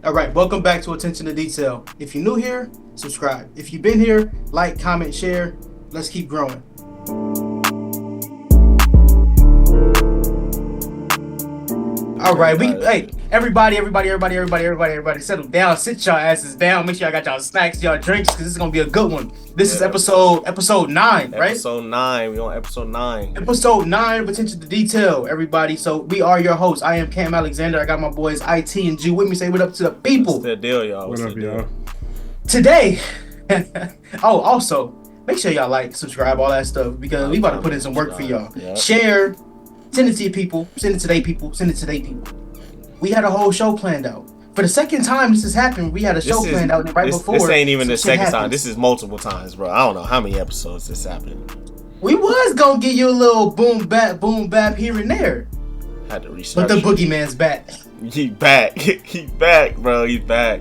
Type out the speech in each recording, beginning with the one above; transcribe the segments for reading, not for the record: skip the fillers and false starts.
All right, welcome back to Attention to Detail. If you're new here, subscribe. If you've been here, like, comment, share. Let's keep growing. All right, everybody, settle down, sit y'all asses down. Make sure y'all got y'all snacks, y'all drinks, because this is gonna be a good one. This is episode 9, right? Episode 9. We on episode 9. Episode 9 of Attention to Detail, everybody. So we are your hosts. I am Cam Alexander. I got my boys IT and Jew with me. Say what up to the people. What's the deal, y'all? What up, y'all? Today, also make sure y'all like, subscribe, all that stuff, because we about to put in some work for y'all. Yep. Share, send it to your people, send it to their people, send it to their people. We had a whole show planned out. For the second time this has happened, we had a show planned out right before. This ain't even the second time. This is multiple times, bro. I don't know how many episodes this happened. We was gonna give you a little boom bap here and there. Had to research. But the boogeyman's back. He back. He back, bro. He back.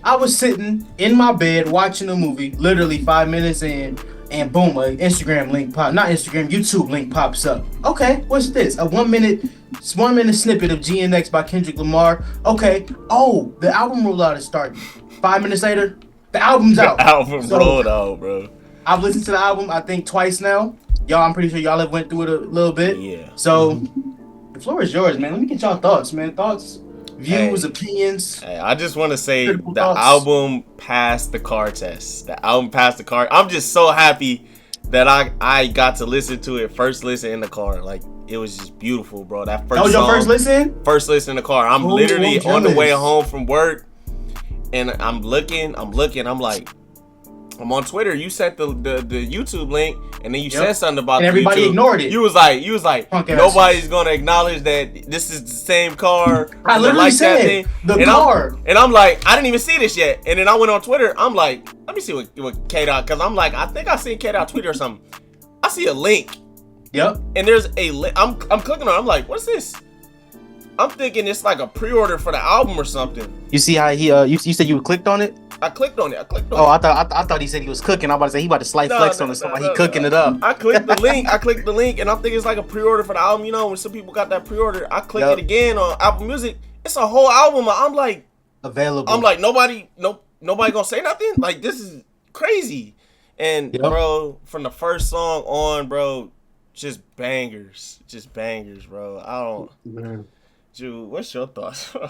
I was sitting in my bed watching a movie, literally 5 minutes in, and boom, a Instagram link YouTube link pops up. Okay, what's this? A 1 minute snippet of GNX by Kendrick Lamar. Okay, oh, the album rollout is starting. 5 minutes later, the album's out. The album rolled out, bro. I've listened to the album, I think, twice now. Y'all, I'm pretty sure y'all have went through it a little bit. Yeah. So, the floor is yours, man. Let me get y'all thoughts, man. Thoughts, views, opinions. Hey, I just want to say critical the thoughts. album passed the car test. The album passed the car. I'm just so happy that I got to listen to it first listen in the car. Like, it was just beautiful, bro. That was your first listen? First listen in the car. I'm literally on the way home from work, and I'm looking. I'm like, I'm on Twitter. You sent the YouTube link, and then you said something about and everybody YouTube. ignored it. You was like, nobody's gonna acknowledge that this is the same car. I literally said the car. And I'm like, I didn't even see this yet. And then I went on Twitter. I'm like, let me see what K-Dot, because I'm like, I think I seen K-Dot tweet or something. I see a link. Yep. And there's a link. I'm clicking on it. I'm like, what's this? I'm thinking it's like a pre-order for the album or something. You see how he you said you clicked on it? I clicked on it. Oh, I thought he said he was cooking. I'm about to say he about to slight flex on it. He cooking it up. I clicked the link, and I'm thinking it's like a pre-order for the album. You know, when some people got that pre-order, I click it again on Apple Music. It's a whole album. I'm like, available. I'm like, nobody gonna say nothing. Like, this is crazy. And bro, from the first song on, bro, just bangers, bro. I don't. Man. Jude, what's your thoughts, bro?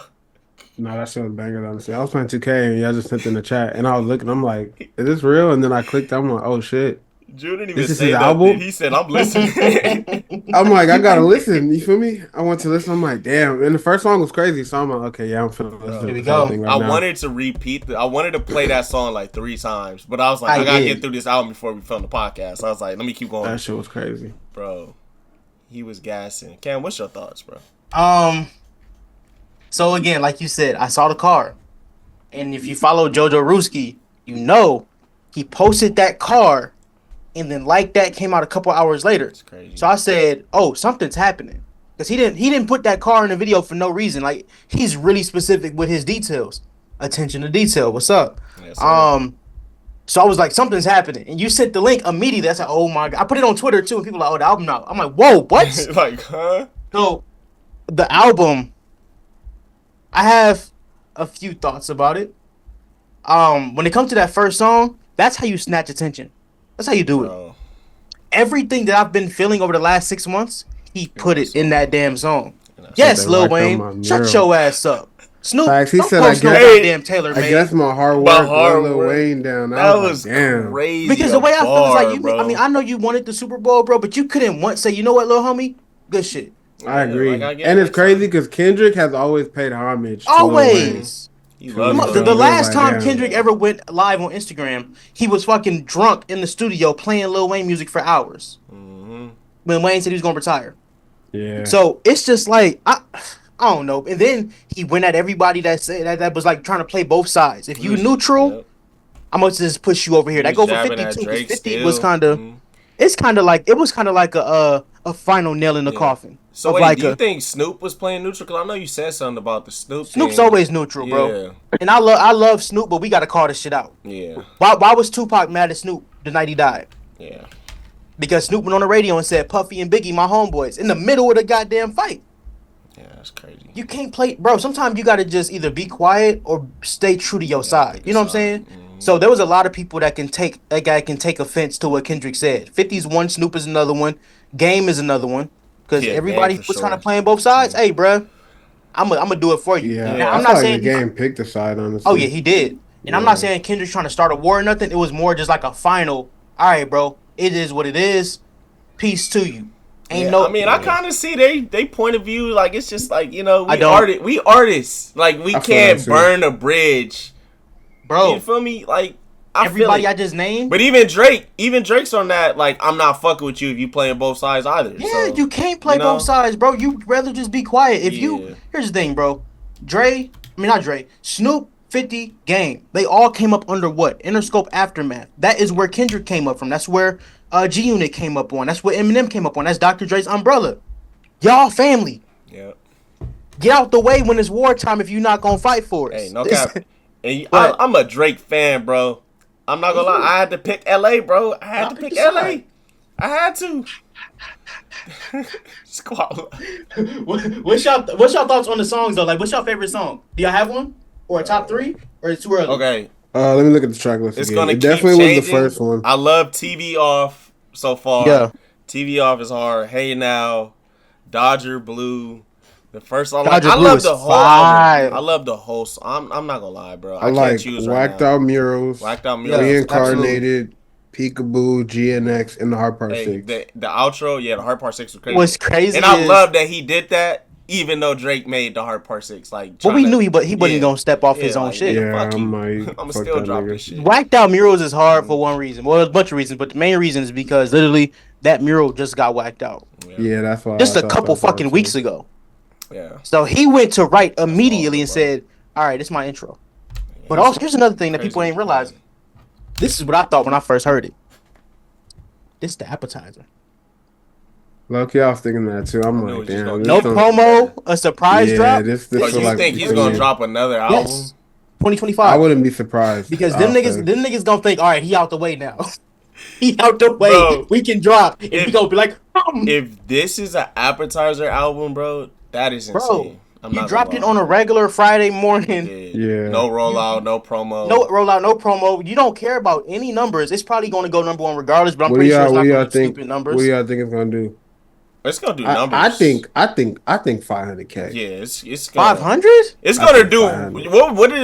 No, that shit was bangers, honestly. I was playing 2K and y'all just sent in the chat, and I was looking. I'm like, is this real? And then I clicked. I'm like, oh shit. Jude didn't even This is say his that. album? He said, I'm listening. I'm like, I gotta listen. You feel me? I want to listen. I'm like, damn. And the first song was crazy, so I'm like, okay, yeah, I'm finna listen. Here we go. Right I now. wanted to repeat I wanted to play that song like 3 times, but I was like, I gotta get through this album before we film the podcast. So I was like, let me keep going. That shit was crazy, bro. He was gassing. Cam, what's your thoughts, bro? So again, like you said, I saw the car, and if you follow JoJo Ruski, you know he posted that car, and then Like That came out a couple hours later. It's crazy. So I said, oh, something's happening, because he didn't put that car in the video for no reason. Like, he's really specific with his details. Attention to detail. What's up? Yes, So I was like, something's happening, and you sent the link immediately. I said, oh my god! I put it on Twitter too, and people were like, oh, the album out. I'm like, whoa, what? like, huh? So the album, I have a few thoughts about it. When it comes to that first song, that's how you snatch attention. That's how you do it. Everything that I've been feeling over the last 6 months, he put it in that damn song. Yes, Lil Wayne, shut your ass up. Snoop, Facts. He said, I goddamn Taylor, I guess my hard work let Lil Wayne down. That was like, damn. crazy. Because the way I feel is like, bro. I mean, I know you wanted the Super Bowl, bro, but you couldn't once say, you know what, little homie, good shit. I agree. Like, and it's crazy because Kendrick has always paid homage to always. Lil Wayne. The last time Kendrick ever went live on Instagram, he was fucking drunk in the studio playing Lil Wayne music for hours. Mm-hmm. When Wayne said he was gonna retire. Yeah. So it's just like I don't know. And then he went at everybody that said that was like trying to play both sides. If you neutral, I'm gonna just push you over here. That go for 52. 50 was kind of. It's kind of like a final nail in the coffin. So wait, like do you think Snoop was playing neutral? Because I know you said something about the Snoop's thing. Always neutral, bro. And I love Snoop, but we gotta call this shit out. Yeah. Why was Tupac mad at Snoop the night he died? Yeah. Because Snoop went on the radio and said Puffy and Biggie, my homeboys, in the middle of the goddamn fight. Yeah, that's crazy. You can't play, bro. Sometimes you gotta just either be quiet or stay true to your side. You know what I'm saying? So there was a lot of people that guy can take offense to what Kendrick said. 50's one, Snoop is another one, Game is another one. Because Yeah, Game everybody for was trying to sure. play on both sides. Hey, bro, I'm gonna do it for you. Yeah, Now I I'm Yeah. feel not like the saying he's. game picked a side, Oh honestly. yeah, he did. And I'm not Yeah. saying Kendrick's trying to start a war or nothing. It was more just like a final. All right, bro. It is what it is. Peace to you. Ain't Yeah, I no. mean, I kind of see they point of view. Like, it's just like, I don't, we artists. Like, we I feel that can't too. burn a bridge. You bro. feel me? Like, I feel Everybody it. I just named. But even Drake's on that. Like, I'm not fucking with you if you playing both sides either. Yeah, So, you can't play you both know, sides, bro. You'd rather just be quiet. If you yeah, Here's the thing, bro. Not Dre, Snoop, 50, Game. They all came up under what? Interscope Aftermath. That is where Kendrick came up from. That's where G Unit came up on. That's where Eminem came up on. That's Dr. Dre's umbrella. Y'all family. yeah. Get out the way when it's wartime if you're not gonna fight for Hey, us. no cap. And But I'm a Drake fan, bro. I'm not gonna lie. I had to pick LA, bro. I had I'll to pick pick the LA. side. I had to. Squall. what's y'all thoughts on the songs though? Like, what's your favorite song? Do y'all have one or a top three, or it's too early? Okay, Let me look at the track list it's again. gonna It keep definitely changing. was the first one. I love TV Off so far. Yeah. TV Off is hard. Hey Now, Dodger Blue. The first song, Dodger I Blue love is the whole fire. album. I love the whole song. I'm not gonna lie, bro. I I like can't choose right Whacked now. Out Murals, Whacked Out Yeah. Murals. Reincarnated, Peekaboo, GNX, and the Hard Part Hey, 6. the outro, yeah, the Hard Part 6 was crazy. What's crazy and I is- love that he did that, even though Drake made the Hard Part 6. Like, But we tryna- knew he wasn't gonna step off his own like, shit. nigga, Yeah, fuck I you. might I'ma fuck still that drop nigga. this shit. Whacked Out Murals is hard for one reason. Well, there's a bunch of reasons, but the main reason is because literally that mural just got whacked out Yeah, that's why. just I a thought couple that was fucking too. weeks ago. Yeah. So he went to write immediately awesome, and bro. said, "All right, this is my intro." But also, here's another thing that people ain't realizing. This is what I thought when I first heard it. This is the appetizer. Low-key, I was thinking that too. I'm knew it like, was just damn. gonna this No get song- promo, a surprise Yeah, drop. this But feel you like think he's the gonna thing. drop another album? Yes, I 2025. wouldn't be surprised. Because I'll them say. niggas gonna think, all right, he out the way now. He out the way. Bro, We can drop, and if- we gonna be like, If this is an appetizer album, bro, that is insane. bro. I'm You not dropped gonna it lie. on a regular Friday morning. Yeah. No rollout, no promo. No rollout, no promo. You don't care about any numbers. It's probably going to go number one regardless. But I'm What do pretty sure it's y'all not going to think? stupid What numbers. do y'all think it's gonna do? It's gonna do I, numbers. I think 500K. Yeah, it's gonna 500? It's I gonna think do 500.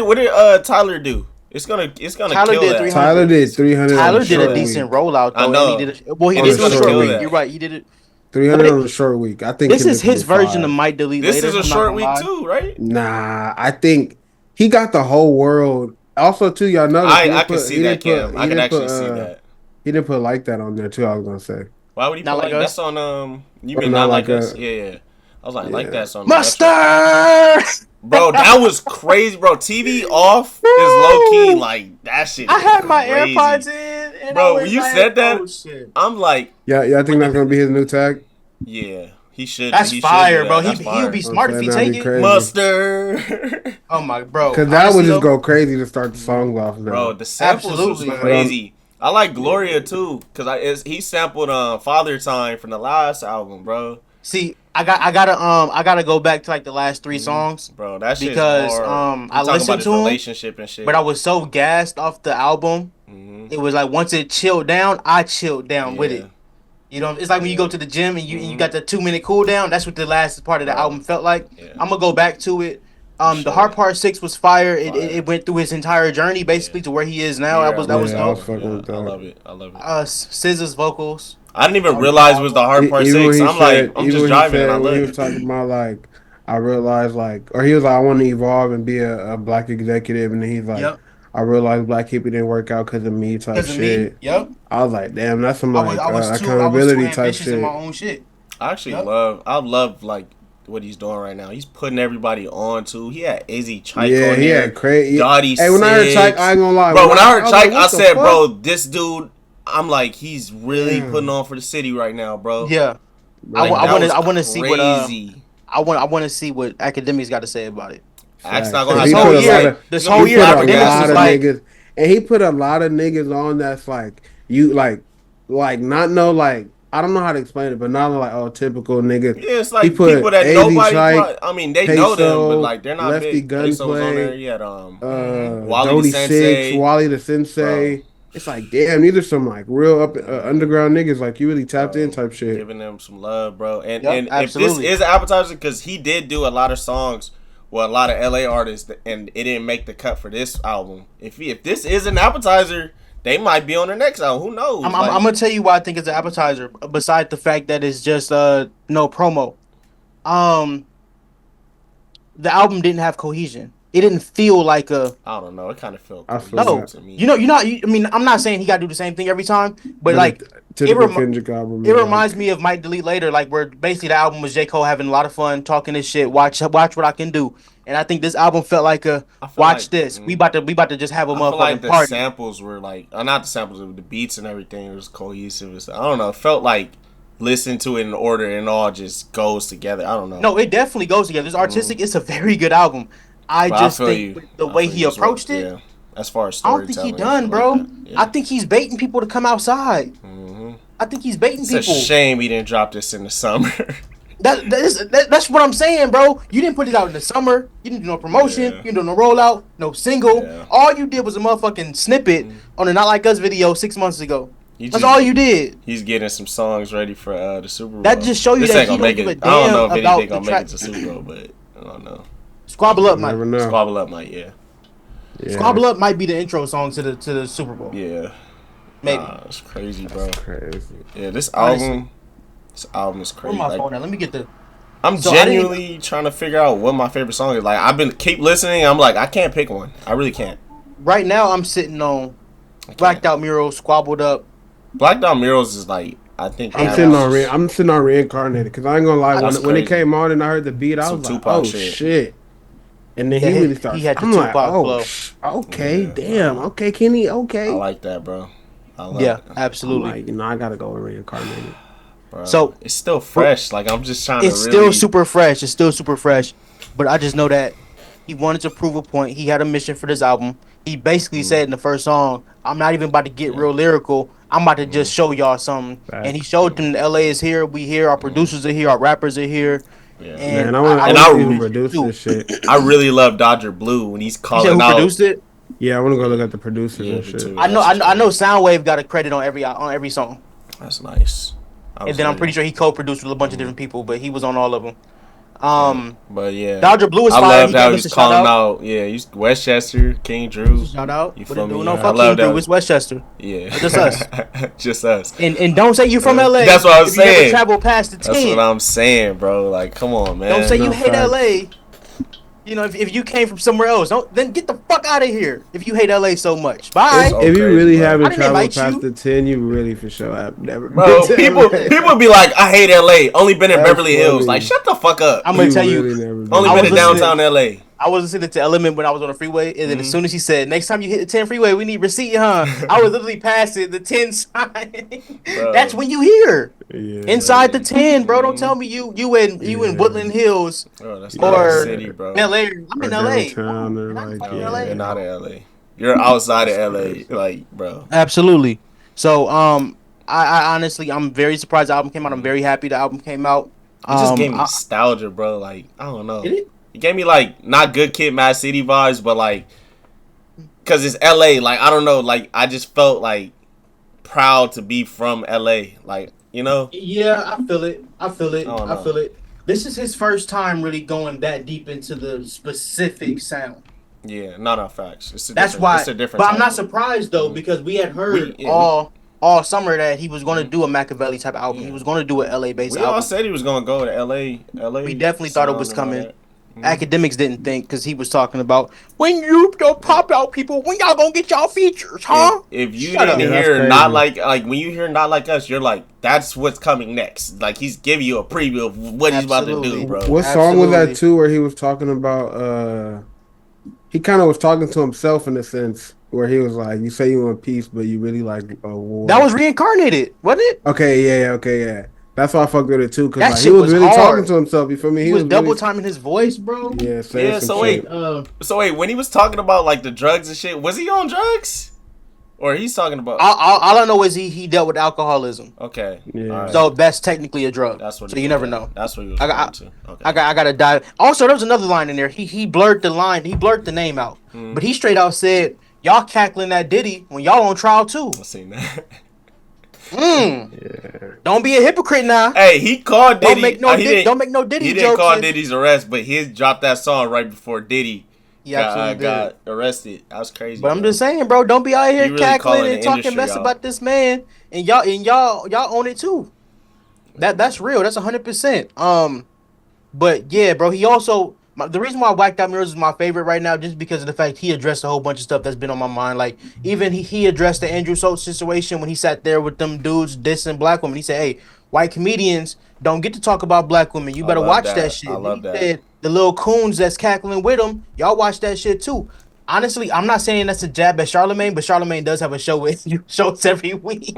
what did Tyler do? It's gonna Tyler kill did that. 300. Tyler did 300. Tyler on a did short a decent week. rollout I though. know. And he did it. Well, he On did a it on a short short week. week. You're right. He did it. 300 on a short week. I think This is Kendrick his could do version of 5. Might Delete This Later. is a I'm not short gonna week lie. too, right? Nah, I think he got the whole world. Also, too, y'all notice I can see that, Cam. I can actually see that. He didn't put like that on there too. I was gonna say. Why would he Not put like like us? that's on you Or mean not not like like us? us. Yeah. I was like Yeah. that song. Mustard. Bro, that was crazy, bro. TV off is low key like that shit. I is had my crazy. AirPods in, and Bro, I when was you like, said that, oh, shit. I'm like, Yeah, I think that's gonna be his new tag. yeah, he should. That's he fire, should do bro. that. That's He fire. would be smart if he That'd take be it. crazy. Mustard. Oh my, bro. Because that would Honestly, just though, go crazy to start the songs off now. Bro, the samples Absolutely. was crazy. I like Gloria too, cause he sampled Father Time from the last album, bro. See, I gotta go back to like the last 3 songs. Bro, that shit Because, hard. I Talking listened about his to 'em, relationship and shit. But I was so gassed off the album. It was like once it chilled down, I chilled down with it. You know, it's like when you go to the gym and you got the 2-minute cool down. That's what the last part of the album felt like. Yeah. I'm gonna go back to it. The Hard Part 6 was fire. It went through his entire journey basically to where he is now. That was I was dope. fucking with that. I love it. I love it. SZA's vocals. I didn't even realize it was the Hard Part Even when 6. he I'm said- like, I'm even just when he driving said- and I when he look. was talking about like, I realized like, or he was like, I want to evolve and be a black executive, and then he's like, Yep. I realized black people didn't work out because of me type Because of me. shit. Yep. I was like, damn, that's some I like was too accountability type ambitious in shit. my own shit. I actually Yep. love like what he's doing right now. He's putting everybody on too. He had Izzy Chike Yeah, on he there. had crazy. Dottie Hey, when I heard Six. Chike, I ain't gonna lie, Bro, when I heard was Chike, like, I what the said, fuck? bro, this dude, I'm like, he's really Damn. putting on for the city right now, bro. Yeah. Like, I that want to was see what crazy. I want to see what academics got to say about it. Act's Facts. not gonna He have put no a year. lot of- This He whole put year, a academics lot was of like- niggas, and he put a lot of niggas on that's like you like not know like I don't know how to explain it, but not like typical nigga. Yeah, it's He like put people that AV nobody. Trike, I mean, they know them, but Peso, like they're not Lefty big. Peso was on there. Gunplay, He had Wally the Dodie Six, Sensei, Wally the bro. Sensei. It's like, damn, these are some like real up underground niggas. Like you really tapped in Bro, type shit. giving them some love, bro. Yep, And if this absolutely. is an appetizer, because he did do a lot of songs with a lot of LA artists, and it didn't make the cut for this album. If this is an appetizer, they might be on the next album. Who knows? I'm gonna tell you why I think it's an appetizer. Besides the fact that it's just no promo. Um, the album didn't have cohesion. It didn't feel like a I don't know. It kind of felt I feel cohesive no. to me. I mean, I'm not saying he got to do the same thing every time, but like Typical Kendrick album. it reminds me of Might Delete Later, like where basically the album was J. Cole having a lot of fun talking this shit. Watch what I can do, and I think this album felt like watch this. We about to just have a I feel like motherfucking the party. samples were like, not the samples, the beats and everything was cohesive. I don't know. It felt like listen to it in order and all just goes together. I don't know. No, it definitely goes together. It's artistic. It's a very good album. I But just feel think with the way he approached it, yeah. As far as I don't storytelling, think he done, bro. like yeah. I think he's baiting people to come outside. I think he's baiting It's people. a shame he didn't drop this in the summer. That's what I'm saying, bro. You didn't put it out in the summer. You didn't do no promotion. Yeah. You didn't do no rollout, no single. Yeah. All you did was a motherfucking snippet on a Not Like Us video 6 months ago. That's That's all you did. He's getting some songs ready for the Super Bowl. That just show you this that ain't he gonna make don't it. give a I don't know if damn about anything the gonna track. make it to Super Bowl, but I don't know. Squabble Up Never might. know. Squabble Up might, yeah. Squabble Up might be the intro song to the Super Bowl. Yeah. Maybe. Nah, it's crazy, bro. Crazy. Yeah, this Honestly. album is Where crazy. my Like, phone at? Let me get the. I'm So I didn't- genuinely trying to figure out what my favorite song is. Like, I've been keep listening. I'm like, I can't pick one. I really can't. Right now, I'm sitting on Blacked Out Murals, Squabbled Up. Black Dot Murals is like, I think I'm sitting on Reincarnated because I ain't gonna lie. That's When it crazy. came on and I heard the beat, I Some was like, Tupac oh shit. shit. And then Yeah, he he- really started. he had the I'm like, Tupac oh, flow. okay, Yeah. damn, okay, Kenny, okay. I like that, bro. I love Yeah, it. I'm absolutely. like, I gotta go with Reincarnated. Bro. So- it's still fresh. Like, I'm just trying It's to still really... super fresh. It's still super fresh. But I just know that he wanted to prove a point. He had a mission for this album. He basically said in the first song, I'm not even about to get real lyrical. I'm about to just show y'all something. Facts. And he showed them LA is here. We here. Our producers are here. Our rappers are here. Yeah. And Man, I want and to I- even produce this shit. I really love Dodger Blue when he's You said calling who out... produced it? Yeah, I want to go look at the producers Yeah, and me shit. too. I know Soundwave got a credit on every song. That's nice. And then I'm pretty sure he co-produced with a bunch of different people, but he was on all of them. But yeah, Dodger Blue is I fire. loved He how gave he us was a shout calling out. out. Yeah, he's Westchester, King Drew. Shout out. You What feel it do? me? No I fucking love Drew. that. It's Westchester. Yeah, Just us. Just us. And don't say you from LA. That's what I was if you never saying. travel past the 10. That's what I'm saying, bro. Like, come on, man. Don't say you No hate facts. LA. You know, if you came from somewhere else, then get the fuck out of here. If you hate LA so much, bye. It's If you crazy, really bro. I haven't didn't traveled invite past you. the 10, you really for sure have never Bro, been to people LA. be like, I hate LA. Only been in That's Beverly Hills. funny. Like, shut the fuck up. I'm gonna tell you. really never been. Only I been was in downtown LA. I was listening to Element when I was on the freeway, and Mm-hmm. then as soon as he said, "Next time you hit the 10 freeway, we need receipt, huh?" I was literally passing the 10 sign. That's when you hear Yeah. inside the 10, bro. Don't tell me you in Woodland Hills Bro, that's or not the city, bro. LA. I'm Or in LA. downtown or I'm like, in yeah. LA. You're not in LA. You're outside of LA. Like, bro. Absolutely. So, I honestly, I'm very surprised the album came out. I'm very happy the album came out. It just gave me I- nostalgia, bro. Like, I don't know. Did it? It gave me, like, not Good Kid, Mad City vibes, but, like, because it's LA. Like, I don't know. Like, I just felt, like, proud to be from LA. Like, you know? Yeah, I feel it. I feel it. I don't I know. feel it. This is his first time really going that deep into the specific sound. Yeah, not facts. It's a That's different, why. It's a different But I'm type not of- surprised though because we had heard We- all summer that he was going to do a Machiavelli type of album. He was going to do an LA based We all album. said he was going to go to LA. We definitely thought it sound was and all coming. that. Academics didn't think because he was talking about when you don't pop out people, when y'all gonna get y'all features, huh? If you Shut up. didn't Yeah, that's hear crazy. not like when you hear not like us, you're like, that's what's coming next. Like he's giving you a preview of what he's about to Absolutely. do, bro. What song was Absolutely. that too where he was talking about he kind of was talking to himself in a sense where he was like, you say you want peace but you really like a war. That was Reincarnated, wasn't it? Okay. That's why I fucked with it too That because like, he shit was was really hard. talking to himself. You feel me? He was double really, timing his voice, bro. Yeah, saying Yeah, some so wait. shit. So wait, when he was talking about like the drugs and shit, was he on drugs? Or he's talking about. All I know is he dealt with alcoholism. Okay. Yeah. All right. So that's technically a drug. That's what. So you never know. That's what he was referring to. Okay. I gotta dive. Also, there was another line in there. He blurred the line. He blurred the name out. But he straight out said, "Y'all cackling that Diddy when y'all on trial too." I seen that. Yeah. Don't be a hypocrite now. Hey, he called Diddy. Don't make no Diddy He jokes. didn't call Diddy's arrest, but he dropped that song right before Diddy got arrested. That was crazy. But I'm just saying, bro, don't be out here really cackling and talking industry, mess about this man, and y'all own it too. That's real. That's 100%. But yeah, bro, he also the reason why Whacked Out Mirrors is my favorite right now, just because of the fact he addressed a whole bunch of stuff that's been on my mind. Like even he addressed the Andrew Schultz situation when he sat there with them dudes dissing black women. He said, "Hey, white comedians don't get to talk about black women. You better watch that shit." I love that. Said, the little coons that's cackling with him, y'all watch that shit too. Honestly, I'm not saying that's a jab at Charlemagne, but Charlemagne does have a show with you shows every week.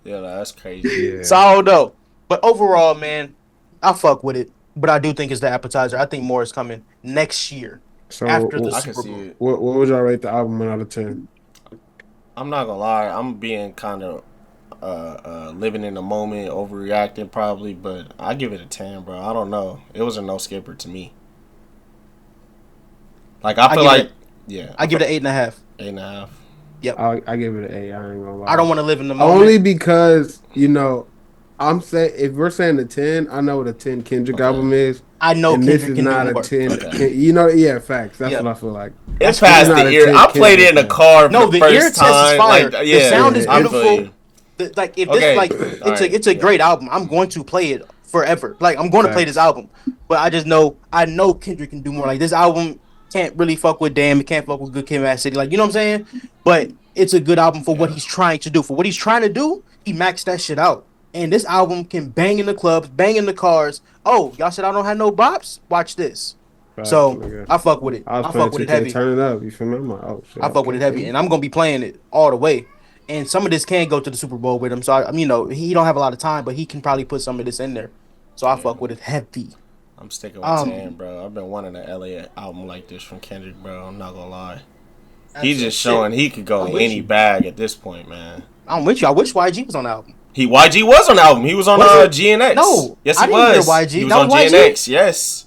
Yeah, that's crazy. Yeah. So I don't know. But overall, man, I fuck with it. But I do think it's the appetizer. I think more is coming next year. So after the I can Super see Bowl. it. what would y'all rate the album 1 out of 10? I'm not gonna lie. I'm being kind of living in the moment, overreacting probably, but I give it a 10, bro. I don't know. It was a no skipper to me. Like I feel like, I give it an 8.5. 8.5. Yep. I give it an 8. I ain't gonna lie. I don't want to live in the moment. Only because I'm saying if we're saying a 10, I know what a 10 Kendrick album is. I know and Kendrick this is can not do a more. 10. Okay. Facts. That's what I feel like. It's past not the a ear. 10 I played it in the Kendrick car for No, the the ear first test is time. fire. Like, yeah, The sound is I feel beautiful. you. Like if Okay. this like Alright. it's a great album. I'm going to play it forever. Like I'm going to play this album. But I know Kendrick can do more. Like this album can't really fuck with Damn. It can't fuck with Good Kid, Mad City. Like you know what I'm saying? But it's a good album for what he's trying to do. For what he's trying to do, he maxed that shit out. And this album can bang in the clubs, bang in the cars. Oh, y'all said I don't have no bops? Watch this. Facts, So nigga. I fuck with it. I was I playing fuck with it 2K, heavy. turn it up. You feel me? I'm like, oh shit. I fuck with it heavy, and I'm gonna be playing it all the way. And some of this can go to the Super Bowl with him. So he don't have a lot of time, but he can probably put some of this in there. So I fuck with it heavy. I'm sticking with 10, bro. I've been wanting an LA album like this from Kendrick, bro. I'm not gonna lie. He's just showing he could go in any bag at this point, man. I'm with you. I wish YG was on the album. YG was on the album. He was on GNX. No, yes, I he didn't was. hear YG. He was That on was YG? GNX.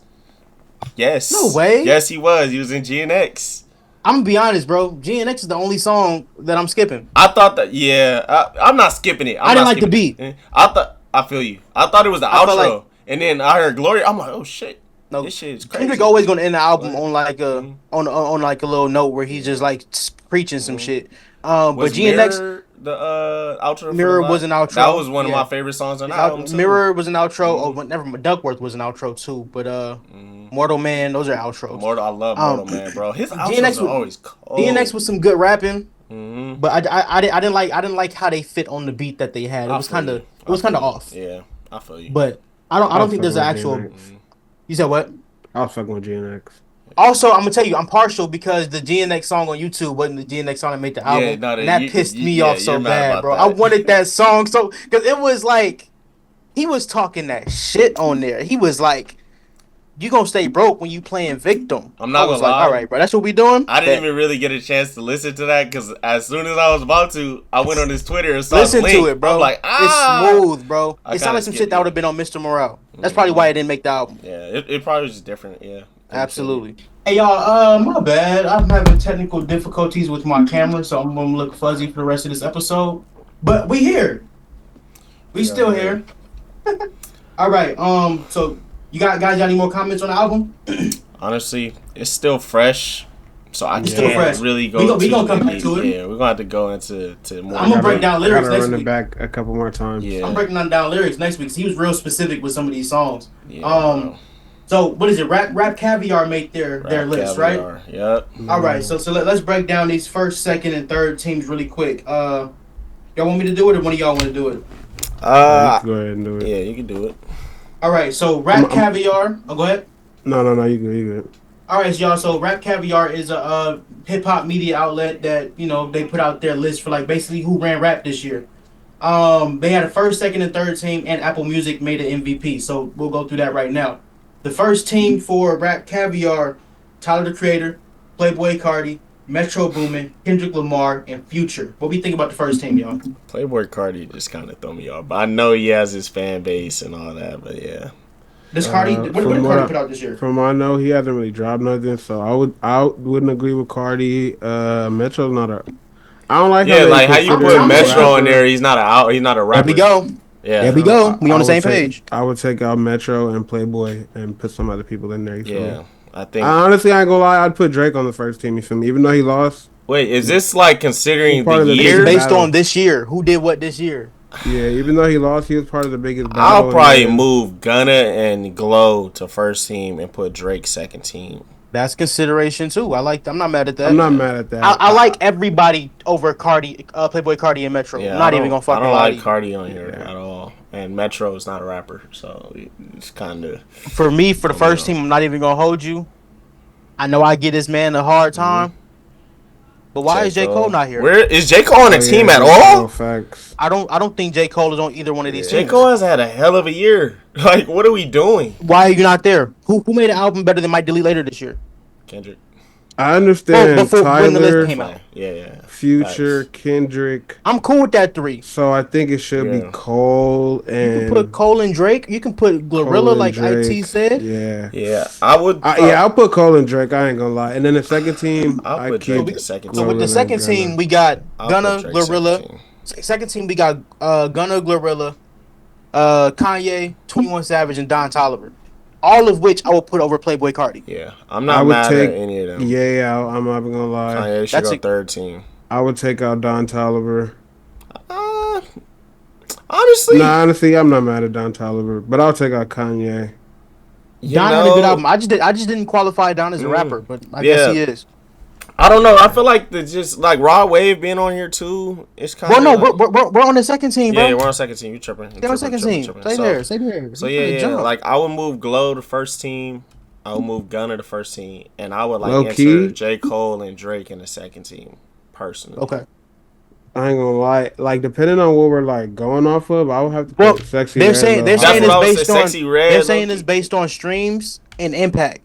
Yes. No way. Yes, he was. He was in GNX. I'm gonna be honest, bro. GNX is the only song that I'm skipping. I thought that. Yeah, I'm not skipping it. I didn't like the beat. I feel you. I thought it was the I felt outro, like- and then I heard Gloria. I'm like, oh shit. No, This shit is crazy. Kendrick always gonna end the album on like a on like a little note where he's just like preaching some shit. But Was GNX Mirror the outro. For Mirror the was an outro. That was one of Yeah. my favorite songs on the album too. Mirror was an outro. Oh, never mind. Duckworth was an outro too. But Mortal Man, those are outros. I love Mortal Man, bro. His outros DNX are always cold. DNX was some good rapping. But I didn't like how they fit on the beat that they had. It was kind of off. Yeah, I feel you. But I don't think there's an actual. You said what? I was fucking with GNX. Also, I'm gonna tell you, I'm partial because the GNX song on YouTube wasn't the GNX song that made the album. And that pissed me off so bad, bro. I wanted that song so because it was like he was talking that shit on there. He was like, "You gonna stay broke when you playing victim." I'm not gonna like, lie. all right, bro, that's what we doing. I didn't even really get a chance to listen to that because as soon as I was about to, I went on his Twitter and saw Listen the link. to it, bro. I'm like, It's smooth, bro. I It sounded like some kinda shit that would have been on Mr. Morale. That's probably why it didn't make the album. Yeah, it probably was just different. Yeah, Absolutely. Hey y'all, my bad. I'm having technical difficulties with my camera, so I'm gonna look fuzzy for the rest of this episode. But we here. We still here. All right. So you guys got any more comments on the album? Honestly, it's still fresh, so I still fresh. can't really go. We gonna come back to it. Yeah, we're gonna have to go into more. I'm gonna break down lyrics next run it week. back a couple more times. Yeah, I'm breaking down lyrics next week. 'Cause he was real specific with some of these songs. Yeah, bro. So what is it? Rap Caviar made their list, Caviar. right? Yep. All right. So let's break down these first, second, and third teams really quick. Y'all want me to do it, or one of y'all want to do it? Go ahead and do it. Yeah, you can do it. All right. So Rap Caviar. Oh, go ahead. No, you good. All right, y'all. So Rap Caviar is a hip hop media outlet that they put out their list for like basically who ran rap this year. They had a first, second, and third team, and Apple Music made an MVP. So we'll go through that right now. The first team for Rap Caviar: Tyler the Creator, Playboy Cardi, Metro Boomin, Kendrick Lamar, and Future. What we think about the first team, y'all? Playboy Cardi just kind of throw me off, but I know he has his fan base and all that. But yeah, This Cardi, what did Cardi put out this year? From what I know, he hasn't really dropped nothing, so I wouldn't agree with Cardi. Metro's not a. I don't like. Yeah, like how you put Metro in rapper. there. He's not a rapper. There we go. Yeah, there we go. We on the same page. I would take out Metro and Playboy and put some other people in there. Yeah, I think. Honestly, I ain't gonna lie. I'd put Drake on the first team. You feel me? Even though he lost. Wait, is this like considering the year? It's based on this year. Who did what this year? Yeah, even though he lost, he was part of the biggest battle. I'll probably move Gunna and Glow to first team and put Drake second team. That's consideration too. I'm not mad at that. I'm not mad at that. I like everybody over Cardi, Playboy Cardi and Metro. Yeah, I'm not even gonna fucking lie. I don't like Cardi on here at all. And Metro is not a rapper, so it's kind of. For me, for the first team, I'm not even gonna hold you. I know I get this man a hard time. But why is J. Cole not here? Where is J. Cole on the team at all? Facts. I don't think J. Cole is on either one of these teams. J. Cole has had a hell of a year. Like, what are we doing? Why are you not there? Who made an album better than Might Delete Later this year? Kendrick. I understand before when the list Tyler, came out. Yeah. Future, Kendrick. I'm cool with that three. So I think it should be Cole and. You can put Cole and Drake. You can put Glorilla, like IT said. Yeah. I would. I'll put Cole and Drake. I ain't gonna lie. And then the second team, I'll put Drake the second team. So with the second team, we got Gunna, Glorilla. Second team, we got Gunna, Glorilla, Kanye, 21 Savage, and Don Toliver. All of which I would put over Playboy Cardi. Yeah, I'm not mad at any of them. Yeah, I'm not gonna lie. Kanye should go third team. I would take out Don Toliver. Honestly, I'm not mad at Don Toliver, but I'll take out Kanye. Don had a good album. I just didn't qualify Don as a rapper, but I guess he is. I don't know. I feel like Rod Wave being on here too. It's kind of. Well, no, we're on the second team, bro. Yeah, we're on the second team. You tripping? They're on second team. Stay there. So yeah. Like I would move Glow to first team. I would move Gunna to first team, and I would enter J. Cole and Drake in the second team. Personally, okay. I ain't gonna lie. Like depending on what we're going off of, I would have to put Sexy Red. They're saying it's based on streams and impact.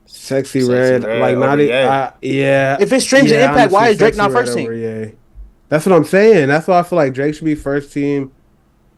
Sexy Red, like not it. Yeah. If it's streams and impact, why is Drake not first team? That's what I'm saying. That's why I feel like Drake should be first team,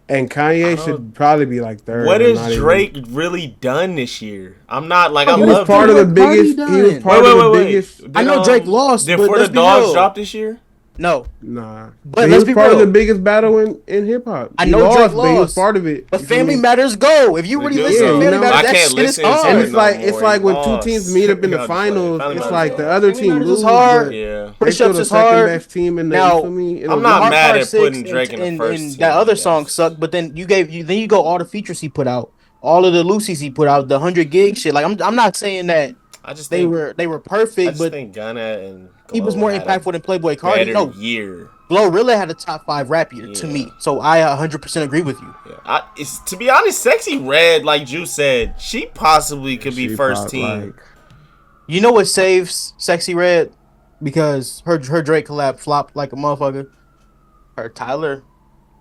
and Kanye should probably be like third. What has Drake really done this year? I'm not like I love. He was part of the biggest. He was part of the biggest. I know Drake lost. Did For the Dogs drop this year? No. Nah. But he was part of the biggest battle in hip hop. I know Drake lost, but he was part of it. But Family Matters go. If you really listen to Family Matters, that shit is hard. And it's like when two teams meet up in the finals, it's like the other team loses. Yeah. Push-ups is hard. Best team in the, now, I'm not mad at putting Drake in the first team. That other song sucked, but then you go all the features he put out, all of the Lucy's he put out, the 100 gig shit. Like I'm not saying that they were perfect, but think Gunna and he was more impactful than Playboy Cardi. No year. Glow really had a top 5 rap year to me, so I 100% agree with you. Yeah. To be honest, Sexy Red, like Juice said, she possibly could be first team. You know what saves Sexy Red? Because her Drake collab flopped like a motherfucker. Her Tyler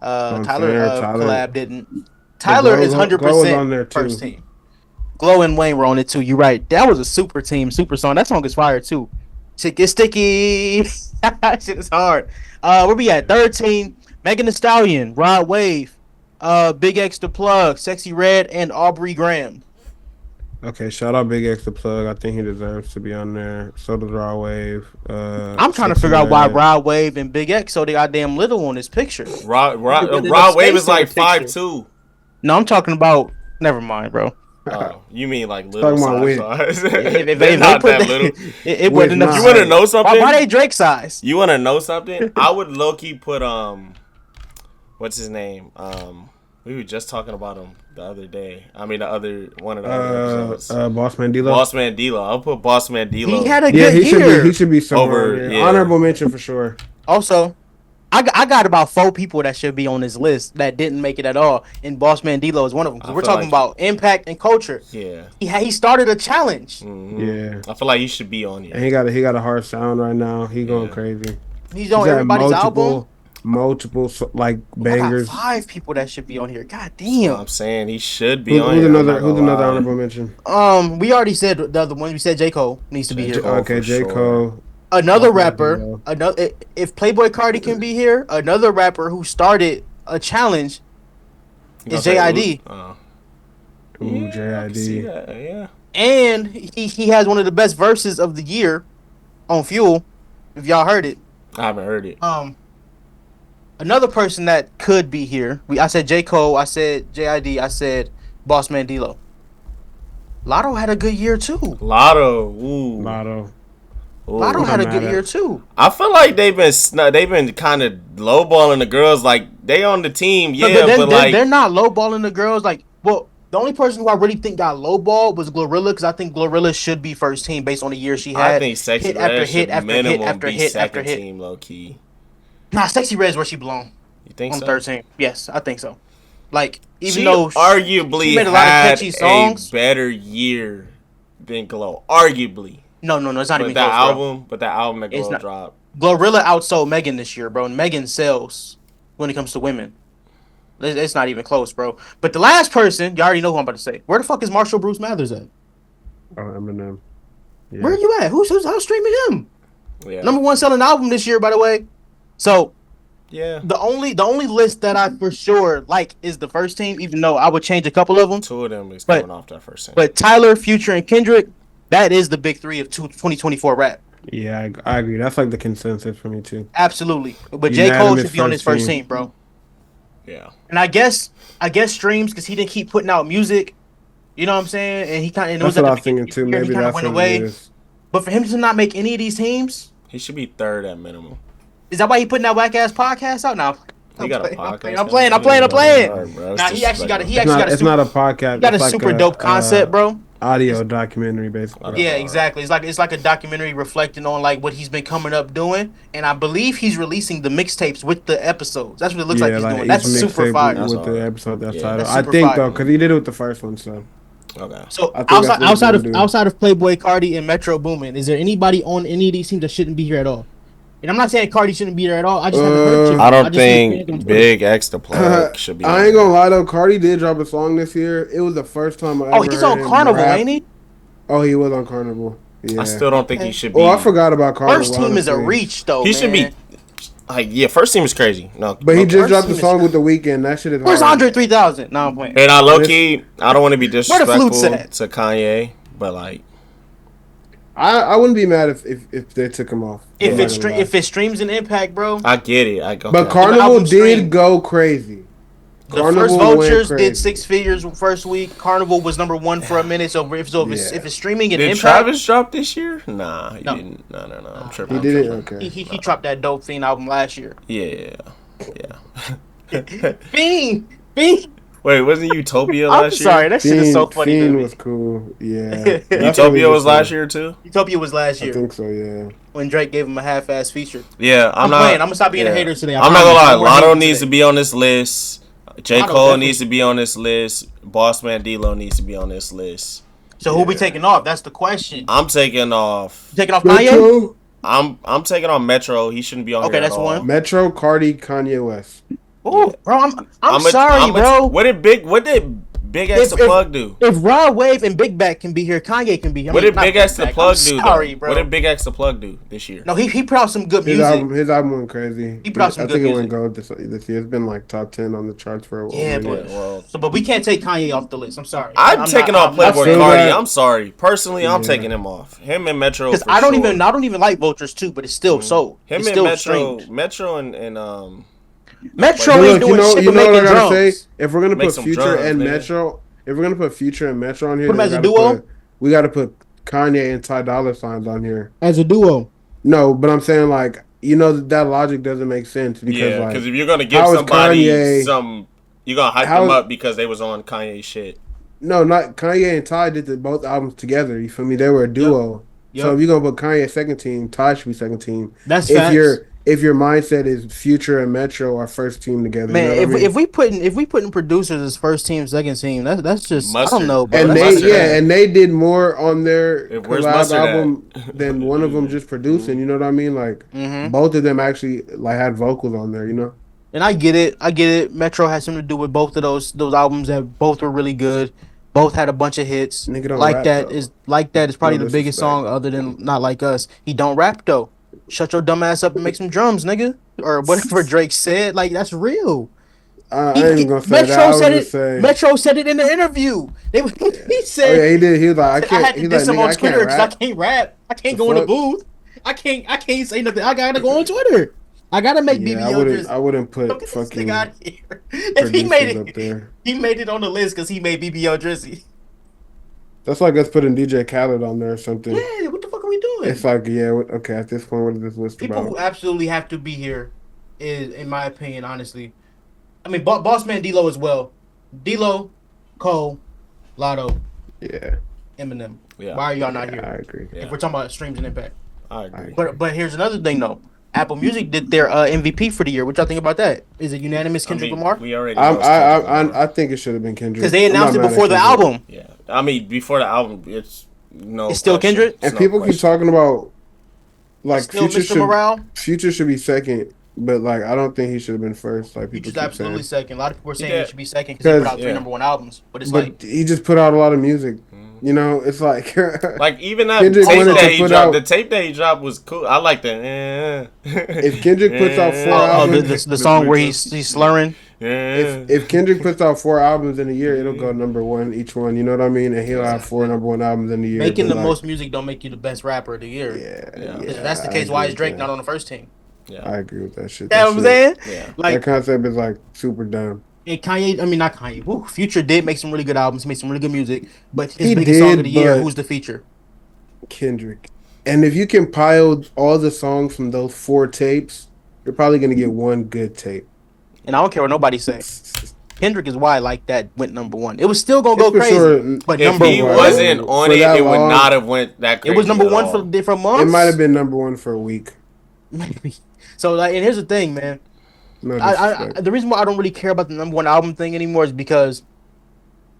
collab didn't. Tyler is 100% first team. Glow and Wayne were on it too. You're right. That was a super song. That song is fire too. Shit gets sticky. That shit is hard. Where we at? Third team, Megan Thee Stallion, Rod Wave, Big X The Plug, Sexy Red, and Aubrey Graham. Okay, shout out Big X The Plug. I think he deserves to be on there. So does Rod Wave. I'm trying to figure out why Rod Wave and Big X so they goddamn little on this picture. Rod Wave is like 5'2". No, I'm talking about. Never mind, bro. You mean like little size? If they not that little. It wasn't enough. You want to know something? Why they Drake size? You want to know something? I would low key put what's his name? We were just talking about him the other day. I mean, one of the other episodes. Bossman D-Lo. Bossman D-Lo. I'll put Bossman D-Lo. He had a good year. He should be somewhere. Honorable mention for sure. Also, I got about 4 people that should be on this list that didn't make it at all, and Bossman D-Lo is one of them. Because we're talking about impact and culture. Yeah. He started a challenge. Mm-hmm. Yeah. I feel like he should be on here. And he got a hard sound right now. He going crazy. He's on everybody's album. Multiple bangers. I got 5 people that should be on here. God damn. I'm saying he should be on here. Who's another honorable mention? We already said the other one. We said J. Cole needs to be here. Okay, J. Cole. Another Boss Man rapper, D-Lo. another if Playboy Cardi can be here, another rapper who started a challenge is JID, Ooh, Yeah, I can see JID. that. Yeah. and he has one of the best verses of the year on Fuel. If y'all heard it, I haven't heard it. another person that could be here. I said J Cole, I said JID, I said Boss Man D-Lo. Lotto had a good year too. Lotto. Ooh. Lotto. Lotto I'm had a not good mad year at- too. I feel like they've been kind of lowballing the girls. Like they on the team, No, yeah, but like they're not lowballing the girls. Like, well, the only person who I really think got lowballed was Glorilla, because I think Glorilla should be first team based on the year she I had. think Sexy Hit after Red hit should after hit minimum after be hit after second hit. team, low key. Nah, Sexy Red's where she belong You think on so? third team. Yes, I think so. Like, even She though arguably she made a lot of had catchy a songs. better year than Glow. Arguably. No, it's not But even that close, bro. album that It's Glow not. dropped. Glorilla outsold Megan this year, bro. And Megan sells when it comes to women. It's not even close, bro. But the last person, you already know who I'm about to say. Where the fuck is Marshall Bruce Mathers at? Oh, Eminem. Yeah. Where are you at? Who's streaming him? Yeah. Number one selling album this year, by the way. So Yeah. the only list that I for sure like is the first team, even though I would change a couple of them. Two of them is But- coming off that first team. But Tyler, Future, and Kendrick, that is the big three of 2024 rap. Yeah, I agree. That's like the consensus for me too. Absolutely. But J. Cole Unanimous should be on his first first team. team, bro. Yeah. And I guess streams, because he didn't keep putting out music. You know what I'm saying? And he kind of That's what I was thinking too. he Maybe kind of that's went what away. it is. But for him to not make any of these teams, He should be third at minimum. is that why he putting that whack ass podcast out now? He got a podcast. I'm playing. Alright, bro, Nah, it's he actually got a It's not a podcast. he got a it's like super dope concept, bro. Audio documentary, basically. Yeah, exactly. It's like a documentary reflecting on like what he's been coming up doing, and I believe he's releasing the mixtapes with the episodes. That's what it looks like he's doing. That's each super mixtape fire. That's with the hard. episode. That's Yeah, title. that's I super think fire. though, because he did it with the first one. So Okay. So I think that's what he's gonna do. outside of Playboy Cardi and Metro Boomin, is there anybody on any of these teams that shouldn't be here at all? And I'm not saying Cardi shouldn't be there at all. I just haven't heard shit. I don't just seen fans on think Twitter. Big X the plug should be. I ain't gonna lie though, Cardi did drop a song this year. It was the first time I ever Oh, he's heard on him Carnival, rap. ain't he? Oh, he was on Carnival. Yeah. I still don't think he should be. Oh, I forgot about Carnival. First team is a honestly. reach though. He should be. Like, yeah, first team is crazy. No, But he okay. just First dropped the team is song with crazy. the weekend. That shit is Where's hard. Andre 3000? No, I'm playing. And I low key, I don't want to be Where the flutes disrespectful at? to Kanye, but like, I wouldn't be mad if they took him off. If I'm it not gonna lie. if it streams in Impact, bro. I get it. But The Carnival album did stream. go crazy. The first went Vultures crazy. did 6 figures first week. Carnival was number 1 for a minute. So if it's streaming in did Impact, Travis drop this year? Nah, he No. didn't. No. I'm tripping. He I'm didn't. tripping. Okay. he dropped that dope Fiend album last year. Yeah. Fiend. Wait, wasn't Utopia I'm last year? sorry, that shit is so funny to Fiend me. was cool. Yeah. That's really Utopia was good last stuff. year too. Utopia was last I year think so. Yeah. when Drake gave him a half-ass feature. Yeah, I'm not playing. I'm gonna stop being a yeah. hater today. I'm not gonna lie. No more Lotto haters needs to today. be on this list. J. Lotto Cole definitely- needs to be on this list. Boss Man D-Lo needs to be on this list. So who we taking off? That's the question. I'm taking off. You taking off Kanye? Metro, I'm taking on Metro. He shouldn't be on Okay, here that's at all. one. Metro, Cardi, Kanye West. Oh, bro, I'm sorry, bro. What did Big X the If- plug do? If Rod Wave and Big Back can be here, Kanye can be here. What did not Big X the Back. plug I'm do? Sorry, though? bro. What did Big X the plug do this year? No, he put out some good His music. album went crazy. He put out some I good think it music. went gold this year. It's been like top 10 on the charts for a while. Yeah, minute. but we can't take Kanye off the list. I'm sorry. I'm taking off Playboy feel Cardi. that. I'm sorry. Personally, I'm Yeah. taking him off. Him and Metro. because for I don't sure. even like Vultures too, but it's still sold. Him It's and still Metro. streamed. Metro and Metro But ain't look, doing shit you but know what I making gotta drums. say? If we're gonna Make put some Future drums, and nigga. Metro, if we're gonna put Future and Metro on here, Put 'em then as a we gotta duo? we gotta put Kanye and Ty Dolla $igns on here. As a duo. No, but I'm saying like that logic doesn't make sense because yeah, like because if you're gonna give how is somebody Kanye- you're gonna hype how them is- up because they was on Kanye shit. no, not Kanye and Ty did both albums together. You feel me? They were a duo. Yep. So if you're gonna put Kanye second team, Ty should be second team. That's if facts. your mindset is Future and Metro are first team together. Man, you know what I mean? if we putting producers as first team, second team, that's just I Mustard. don't know, bro. and That's they mustard. and they did more on their If where's collab Mustard at? album than one of them just producing. You know what I mean? Like Mhm. both of them actually like had vocals on there. You know? And I get it. Metro has something to do with both of those albums that both were really good. Both had a bunch of hits. Nigga don't Like rap, that though. is probably No the biggest disrespect. song other than Not Like Us. He don't rap though. shut your dumb ass up and make some drums, nigga, or whatever Drake said. Like that's real. I ain't even gonna say that. I would just say Metro said it in the interview. He oh said, yeah, he did. He was like, I I can't. had to He's like, diss him nigga, on I can't Twitter because I rap. can't rap. I can't The go in the fuck? booth. I can't say nothing. I gotta go on Twitter. I gotta make Yeah, BBL just I wouldn't get put this fucking nigga out of here. If he made producers up it, there. he made it on the list because he made BBL Drizzy. That's like us putting DJ Khaled on there or something. Yeah, what the fuck are we doing? It's like, yeah, okay, at this point, what is this list People about? who absolutely have to be here is, in my opinion, honestly. I mean, Boss Man D-Lo as well. D-Lo, Cole, Lotto, Yeah. Eminem. Yeah. Why are y'all not here? I agree. If we're talking about streams and impact. I agree. But here's another thing though. Apple Music did their MVP for the year. What y'all think about that? Is it unanimous Kendrick Lamar? We already know it's Kendrick Lamar. I think it should have been Kendrick. Because they announced it before the Kendrick. album. Yeah. I mean, before the album, it's It's still question. Kendrick? And people keep talking about like Still Mr. Morale? Future should be second, but like I don't think he should have been first. Like people Future's keep absolutely saying. second. A lot of people are saying Yeah. he should be second because he put out three Yeah. number one albums. But it's But like he just put out a lot of music. You know, it's like like even that Kendrick tape wanted that to he put dropped. out- The tape that he dropped was cool. I like that. If Kendrick puts out four albums, the song where he's slurring. if Kendrick puts out 4 albums in a year, it'll go number one each one. You know what I mean? And he'll have 4 number one albums in a year. Making but the like, most music don't make you the best rapper of the year. Yeah. If that's the I case, why agree is Drake with not that. on the first team? Yeah. I agree with that shit. You know what I'm saying? Yeah. Like, that concept is like super dumb. and Kanye, I mean not Kanye. Woo, Future did make some really good albums, made some really good music, but his He biggest song did, of the year, but- who's the feature? Kendrick. And if you compile all the songs from those 4 tapes, you're probably gonna get one good tape. And I don't care what nobody says. Kendrick is why like that went number one. It was still gonna go For crazy, sure. but If number he one, wasn't on For it, that it would long- not have went that it crazy. was number at one all. for different months. It might have been number one for a week. Maybe. So like, and here's the thing, man. No I disrespect. the reason why I don't really care about the number one album thing anymore is because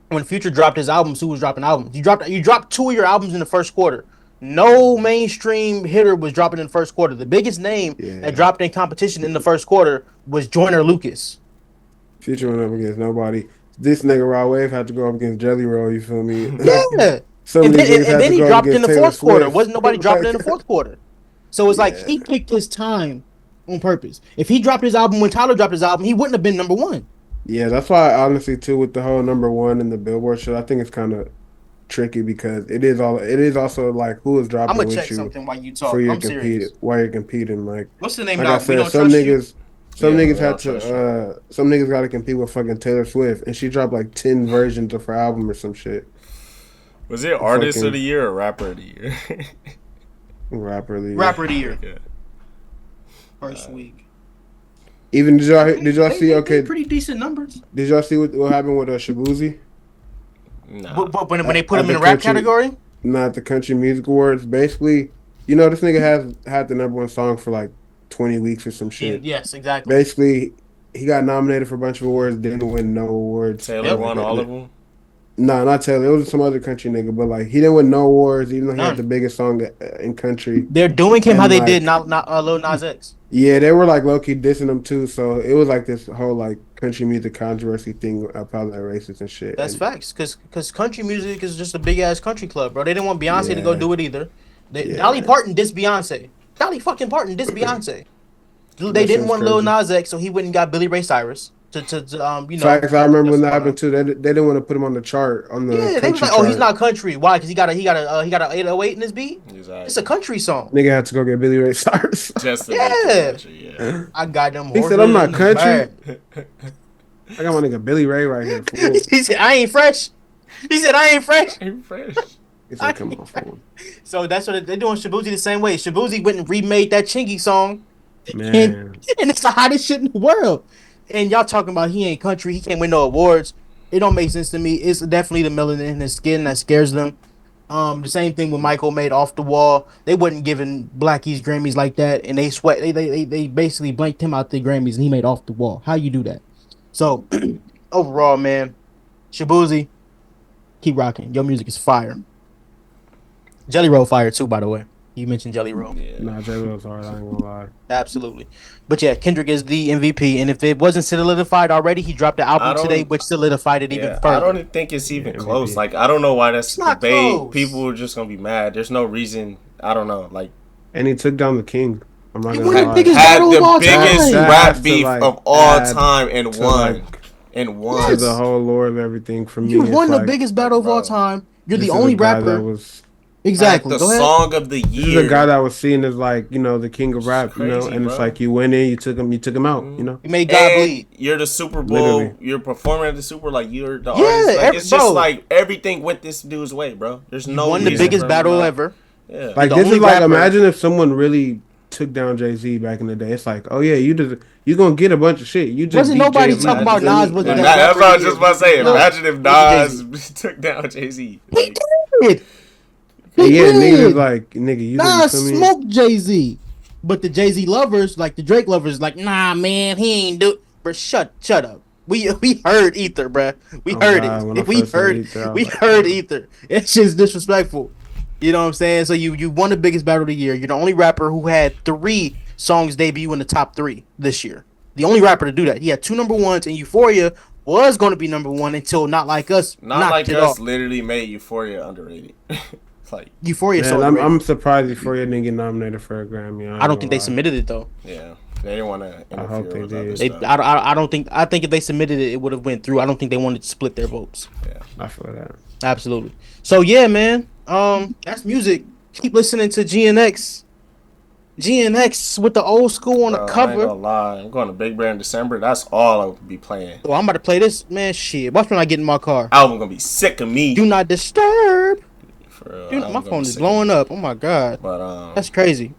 when Future dropped his albums, who was dropping albums? You dropped 2 of your albums in the first quarter. No mainstream hitter was dropping in the first quarter. The biggest name that dropped in competition in the first quarter was Joyner Lucas. Future went up against nobody. This nigga Raw Wave had to go up against Jelly Roll. You feel me? Yeah. Some And of these niggas had then to he go up dropped in against the Taylor fourth quarter. Swift. Wasn't nobody dropping in the Like, fourth quarter. So it's like Yeah. he picked his time on purpose. If he dropped his album when Tyler dropped his album, he wouldn't have been number one. Yeah, that's why honestly too with the whole number one and the Billboard shit, I think it's kind of tricky because it is also like who is dropping I'm gonna with check you something while you talk. for your I'm serious. while you're competing. Like What's the name like of I that? We said, don't some trust you. niggas. Some Yeah, niggas we had don't trust to. Some niggas got to compete with fucking Taylor Swift, and she dropped like 10 versions of her album or some shit. Was it artist fucking- of the year or rapper of the year? Rapper of the year. Rapper of the year. Yeah. First week. Even did y'all see? They Okay, pretty decent numbers. did y'all see what happened with Shabuzi? Nah. But when they put At him in the the rap country- category, Not the Country Music Awards. Basically, you know, this nigga has had the number one song for like 20 weeks or some shit. yes, exactly. Basically, he got nominated for a bunch of awards, didn't win no awards. Taylor won all of them. Nah, not Taylor. It was some other country nigga, but like he didn't win no awards, even though he None. had the biggest song in country. They're doing him And how they like- did not Lil Nas X. Yeah, they were like low key dissing him too. So it was like this whole like country music controversy thing about like racist and shit. That's And facts, because country music is just a big ass country club, bro. They didn't want Beyonce to go Yeah. do it either. Yeah. Dolly Parton dissed Beyonce. Dolly fucking Parton dissed Beyonce. They That didn't shit's want Lil crazy. Nas X, so he went and got Billy Ray Cyrus to you know. Facts, I remember when that that's happened too. They didn't want to put him on the chart on the Yeah, they was country like, oh, he's chart. not country. Why? Because he got a 808 in his beat. Exactly. It's a country song. Nigga had to go get Billy Ray Cyrus. Just to Yeah. make the country, yeah. I got them. He said, "I'm not horses country." bad. I got my nigga Billy Ray right here. Fool. He said, I ain't fresh. He said, I ain't fresh. I'm fresh. He said, "Come on, fool." So that's what they're doing Shabuzi the same way. Shabuzi went and remade that Chingy song. Man, And it's the hottest shit in the world. And y'all talking about he ain't country, he can't win no awards. It don't make sense to me. It's definitely the melanin in his skin that scares them. The same thing with Michael made Off the Wall. They wasn't giving Blackies Grammys like that, and they basically blanked him out the Grammys, and he made Off the Wall. How you do that? So overall, man, Shabuzi, keep rocking. Your music is fire. Jelly Roll fire too, by the way. You mentioned Jelly Roll. Yeah. nah, J Will's hard. I ain't gonna lie. Absolutely. But yeah, Kendrick is the MVP, and if it wasn't solidified already, he dropped the I album don't- today, which solidified it even Yeah, further. I don't think it's even Yeah, close. maybe. Like, I don't know why that's It's not debate. close. People are just gonna be mad. There's no reason. I don't know. Like, And he took down the king. I'm not He gonna won the lie. biggest Had battle of the all biggest time. rap has to, beef like, of all add time and to, won. like, And won. to the Yes. whole lore of everything. For You me, it's won the like biggest Like, battle of all bro. time. You're the this is a only guy that rapper. was. Had Exactly. the Go ahead. song of the This is a guy year. that was seen as like, you know, the king of It's rap, you know, crazy, and it's bro. like you went in, you took him out, you Mhm. know. You made God And bleed. you're the Super Literally. Bowl. You're performing at the Super. Like you're the Yeah, artist. Like it's just bro. like everything went this dude's way, bro. There's You no won the reason biggest for him to battle not. ever. Yeah. You're Like the this only is like rapper. imagine if someone really took down Jay-Z back in the day. It's like, oh yeah, you gonna get a bunch of shit. You just Wasn't beat nobody Jay-Z. talking You about feel Imagine. Nas me? was the Like, best That's rapper what of I the was year. just about to say. Nah, Imagine if it was Jay-Z. Nas took down Jay Z. He Like, did. and He yeah, niggas is did. like, nigga, you Nas feel me? smoked Jay-Z. But the Jay-Z lovers, like the Drake lovers, like, nah, man, he ain't do. Bro, shut up. We heard Ether, bruh. We Oh heard God, it. when I We first heard heard Ether, I was we like, heard damn. Ether. It's just disrespectful. You know what I'm saying? So you won the biggest battle of the year. You're the only rapper who had 3 songs debut in the top 3 this year. The only rapper to do that. He had 2 number 1s, and Euphoria was going to be number 1 until Not Like Us not knocked like it us off. literally made Euphoria underrated. Like, Euphoria is so Man, I'm underrated. surprised Euphoria didn't get nominated for a Grammy. I I ain't don't think gonna they lie. submitted it though. yeah, they didn't want to I hope interfere they with other did. They, stuff. I don't think. I think if they submitted it, it would have went through. I don't think they wanted to split their votes. Yeah, I feel that. Absolutely. So yeah, man. That's music. Keep listening to GNX. GNX with the old school on the bro, I ain't cover. gonna lie. I'm going to Big Bear in December. That's all I'll be playing. Oh, I'm about to play this, man. Shit. Watch when I get in my car. Album gonna be sick of me. Do not disturb. For real, Dude, album my gonna phone be is sick of blowing me. up. Oh my god. But That's crazy.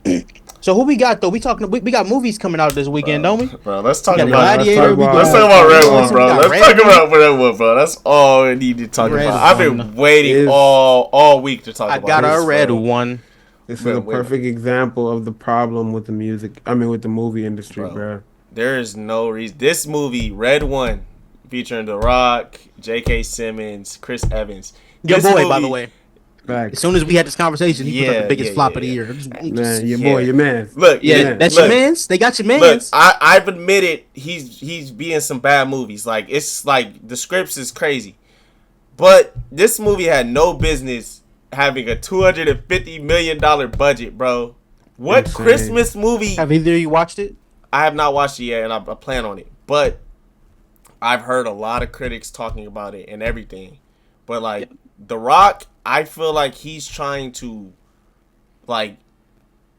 So who we got though? We talking. We got movies coming out this weekend, don't we? bro, let's talk We got about. Gladiator. We Let's got. talk about You Red know what I'm One, saying? bro. We got Let's Red talk One. about Red One, bro. That's all we need to talk Red about. I've One. been waiting Is- all week to talk I about got this, a red bro. one. This is Man, a wait. perfect example of the problem with the music. I mean, with the movie industry, Bro. bro. There is no reason. This movie, Red One, featuring The Rock, J.K. Simmons, Chris Evans. Your This boy, by the movie- way. As Facts. soon as we had this conversation, he put up Yeah, the biggest yeah, flop yeah, of the yeah. year. Man, your Yeah. boy, your man. Look, Yeah, Yeah. that's look, your man's. They got your Look, man's. I've admitted he's being some bad movies. Like it's like the scripts is crazy, but this movie had no business having a $250 million budget, bro. What Insane. Christmas movie? Have either of you watched it? I have not watched it yet, and I plan on it. But I've heard a lot of critics talking about it and everything. But like The Rock, I feel like he's trying to, like,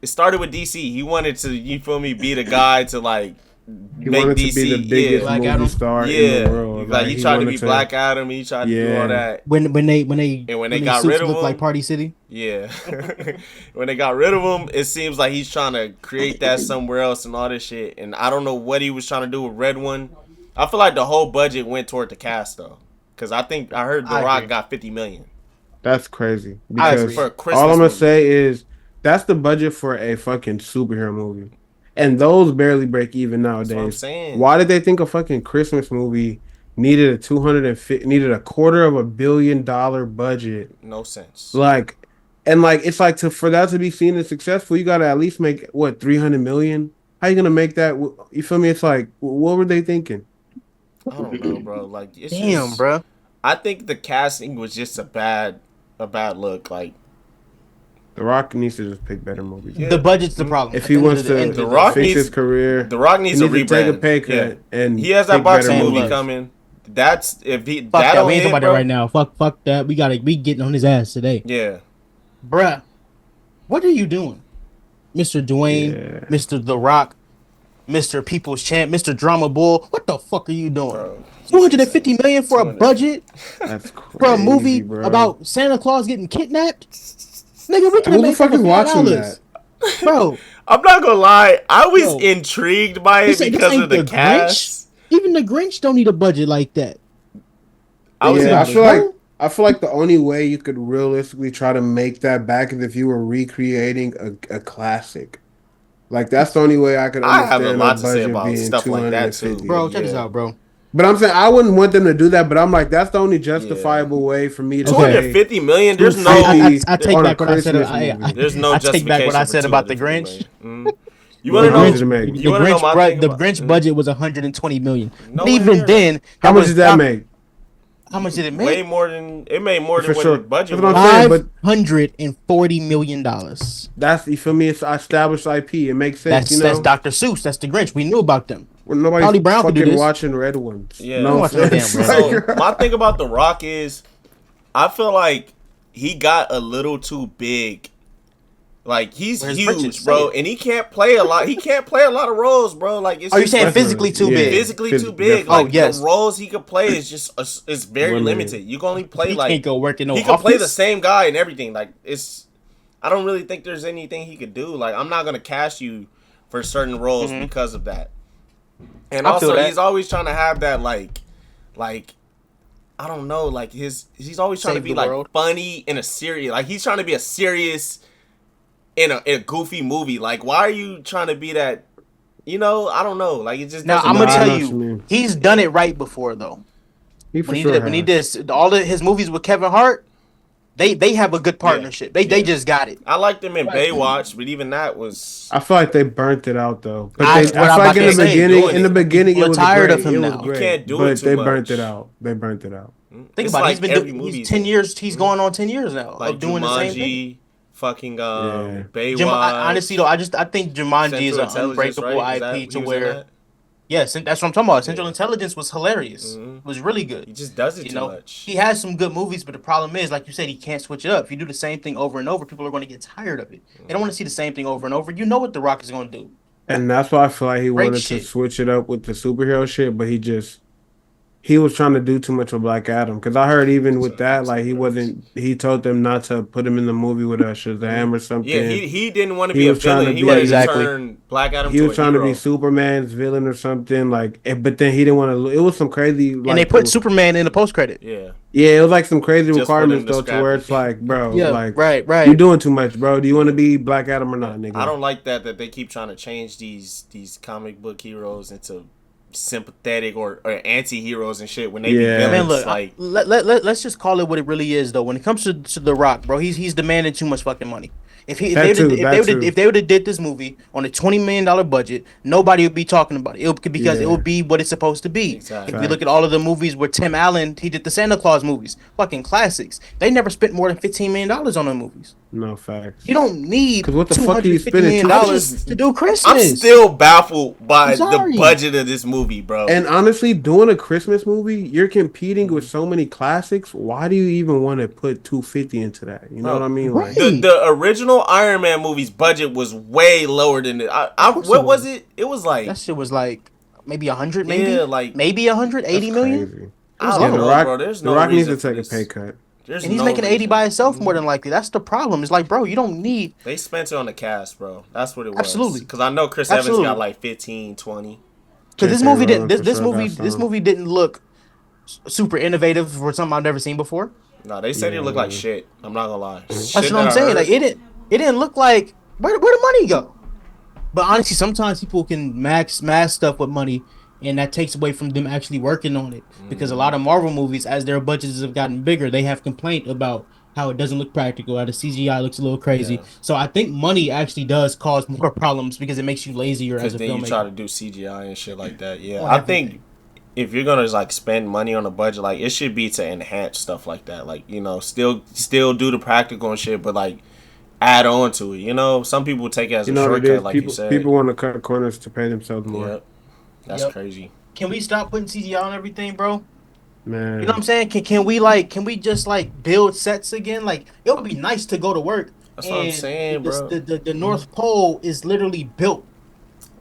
it started with DC. He wanted to, you feel me, be the guy to like He make wanted DC. to be the biggest Black movie Adam? star Yeah, in the world. like he tried to wanted be Black Adam. He tried to do all Yeah. that. When they And when they got suits rid of look him- like Party City. Yeah. When they got rid of him, it seems like he's trying to create that somewhere else and all this shit. And I don't know what he was trying to do with Red One. I feel like the whole budget went toward the cast though, because I heard The I Rock agree. got 50 million. That's crazy. I Because agree. For a Christmas all I'm gonna movie. say is that's the budget for a fucking superhero movie, and those barely break even nowadays. That's what I'm saying. Why did they think a fucking Christmas movie needed a $250 million budget? No sense. Like, and like it's like for that to be seen as successful, you gotta at least make what 300 million. How you gonna make that? You feel me? It's like what were they thinking? I don't know, bro. Like, it's Damn, just, bro. I think the casting was just a bad look. Like, The Rock needs to just pick better movies. Yeah. The budget's the problem. If At he the end wants of the- to end of The the Rock day. fix needs- his career, The Rock needs he to needs to rebrand. take a pay cut Yeah. and He has that pick boxing better movie movies. coming. That's if he Fuck that that. don't We ain't hit, talking about bro. that right now. Fuck that. We getting on his ass today. Yeah. Bruh. What are you doing? Mr. Dwayne, Yeah. Mr. The Rock, Mr. People's Champ, Mr. Drama Bull. What the fuck are you doing? Bro. 250 million for a 250. budget That's crazy, for a movie bro. about Santa Claus getting kidnapped? Nigga, we can Who the make fuck that is for watching $5. that? Bro, I'm not gonna lie, I was Yo. intrigued by it this ain't because of the Grinch. cast. Even the Grinch don't need a budget like that. I was Yeah, I in- feel like the only way you could realistically try to make that back is if you were recreating a classic. Like that's the only way I could I have understand a lot a to say budget about being stuff like that, too. 250. Bro, check this Yeah. out, bro. But I'm saying I wouldn't want them to do that. But I'm like that's the only justifiable way for me to Okay. say 250 million. There's no. 250 I take on a back what I said. Christmas I movie. There's no I take back what I justification said for about the 250 Grinch. million. You The want to Grinch know? is amazing. You want to know my thing The about- Grinch budget was 120 million. No But even idea. then, How much was did that top- make? How much did it Way make? more than it made more For than what sure. the budget That's what I'm was. saying. But $540 million. that's, you feel me? It's established IP. It makes sense, you That's know. Dr. Seuss. That's the Grinch. We knew about them. When nobody's Charlie Brown could do fucking this. watching Red Ones. You ain't Yeah. No watching no damn offense. Red So One. my thing about The Rock is, I feel like he got a little too big. Like he's Where's huge, Bridges? bro, Say it. and he can't play a lot. He can't play a lot of roles, bro. Like it's Are you just saying like, physically too Yeah. big? physically too big. Definitely. Like Oh, yes. the roles he could play is just it's very Limited. limited. You can only play He like can't go work in no he can play the office? same guy and everything. Like it's I don't really think there's anything he could do. Like I'm not gonna cast you for certain roles because of that. And I feel also that. he's always trying to have that like I don't know, like he's always trying Save to be the like world. funny in a serious, like he's trying to be a serious in a goofy movie. Like why are you trying to be that? You know, I don't know. Like it just Now doesn't I'm gonna Nah, I tell know what you you, mean. he's done it right before though. He for When he sure did when he has. did all of his movies with Kevin Hart, they have a good partnership. They Yeah. just got it. I liked him in Right. Baywatch, but even that was I feel like they burnt it out though. But That's I what I'm feel like about in to the say. beginning, Doing People it are was tired great. of him It was now. You great. can't do it But too they much. burnt it out. They burnt it out. Think it's about it. like He's been every doing. movie He's 10 years. He's going on 10 years now like of doing the same thing. Jumanji, fucking Yeah. Baywatch. Honestly though, I think Jumanji is Central an Intelligence, unbreakable right? Is IP that to he was in where that? yes, and that's what I'm talking about. Central Yeah. Intelligence was hilarious. Mhm. Was really good. He just does it You too know, much. he has some good movies, but the problem is, like you said, he can't switch it up. If you do the same thing over and over, people are going to get tired of it. They don't want to see the same thing over and over. You know what The Rock is going to do. And that's why I feel like he Great wanted to shit. switch it up with the superhero shit, but he was trying to do too much with Black Adam. Because I heard even with that, like he told them not to put him in the movie with a Shazam or Yeah, something. he didn't want to He be a was trying villain. to He be- wanted exactly. to turn Black Adam He to was a trying to hero. be Superman's villain or something like, but then he didn't want to. It was some crazy like. And they put Superman in the post credit. Yeah. Yeah, it was like some crazy Just for requirements them to though, to scrap where it. it's like, bro, Yeah, like right. you're doing too much, bro. Do you want to be Black Adam or not, nigga? I don't like that they keep trying to change these comic book heroes into sympathetic or anti-heroes and shit when they be Yeah. villains. Man, look, like let's just call it what it really is, though. When it comes to The Rock, bro, he's demanding too much fucking money. If they would have did this movie on a $20 million budget, nobody would be talking about it. Because it Yeah. would be what it's supposed to be. Exactly. If you look at all of the movies where Tim Allen, he did the Santa Claus movies, fucking classics. They never spent more than $15 million on the movies. No facts. You don't need 'Cause what the two fuck are hundred you fifty spending million I dollars just- to do Christmas. I'm still baffled by I'm sorry. the budget of this movie, bro. And honestly, doing a Christmas movie, you're competing with so many classics. Why do you even want to put 250 into that? You know Bro, what I mean? right. Like, the original Iron Man movie's budget was way lower than it. course What it was was. it? It was like That shit was like maybe 100, maybe Yeah, like- maybe 180 that's million. crazy. I was don't low. know, The Rock, bro. There's The no Rock needs reason to for take a this. pay cut. There's And he's no making 80 reason. by himself more than likely. That's the problem. It's like, bro, you don't need. They spent it on the cast, bro. That's what it was. Absolutely. Because I know Chris Evans Absolutely. got like 15, 20. Because this J.K. movie Rowling didn't. for This sure movie. got This some. movie didn't look super innovative for something I've never seen before. No, they said it looked like Yeah. shit. I'm not gonna lie. That's Shit what that I'm I saying. heard. Like it didn't look like where the money go. But honestly, sometimes people can mass stuff with money, and that takes away from them actually working on it. Because a lot of Marvel movies, as their budgets have gotten bigger, they have complaint about how it doesn't look practical, how the CGI looks a little crazy. Yeah. So I think money actually does cause more problems because it makes you lazier Because as a then you try filmmaker. to do CGI and shit like that. Yeah, Well, I everything. think if you're gonna like spend money on a budget, like it should be to enhance stuff like that. Like still do the practical and shit, but like add on to it. You know, some people take it as You a know what it shortcut, is? like People, you said. people want to cut corners to pay themselves more. Yep, that's Yep. crazy. Can we stop putting CGI on everything, bro? Man, You know what I'm saying? Can we just like build sets again? Like it would be nice to go to work. That's what I'm and saying, bro. The North Pole is literally built.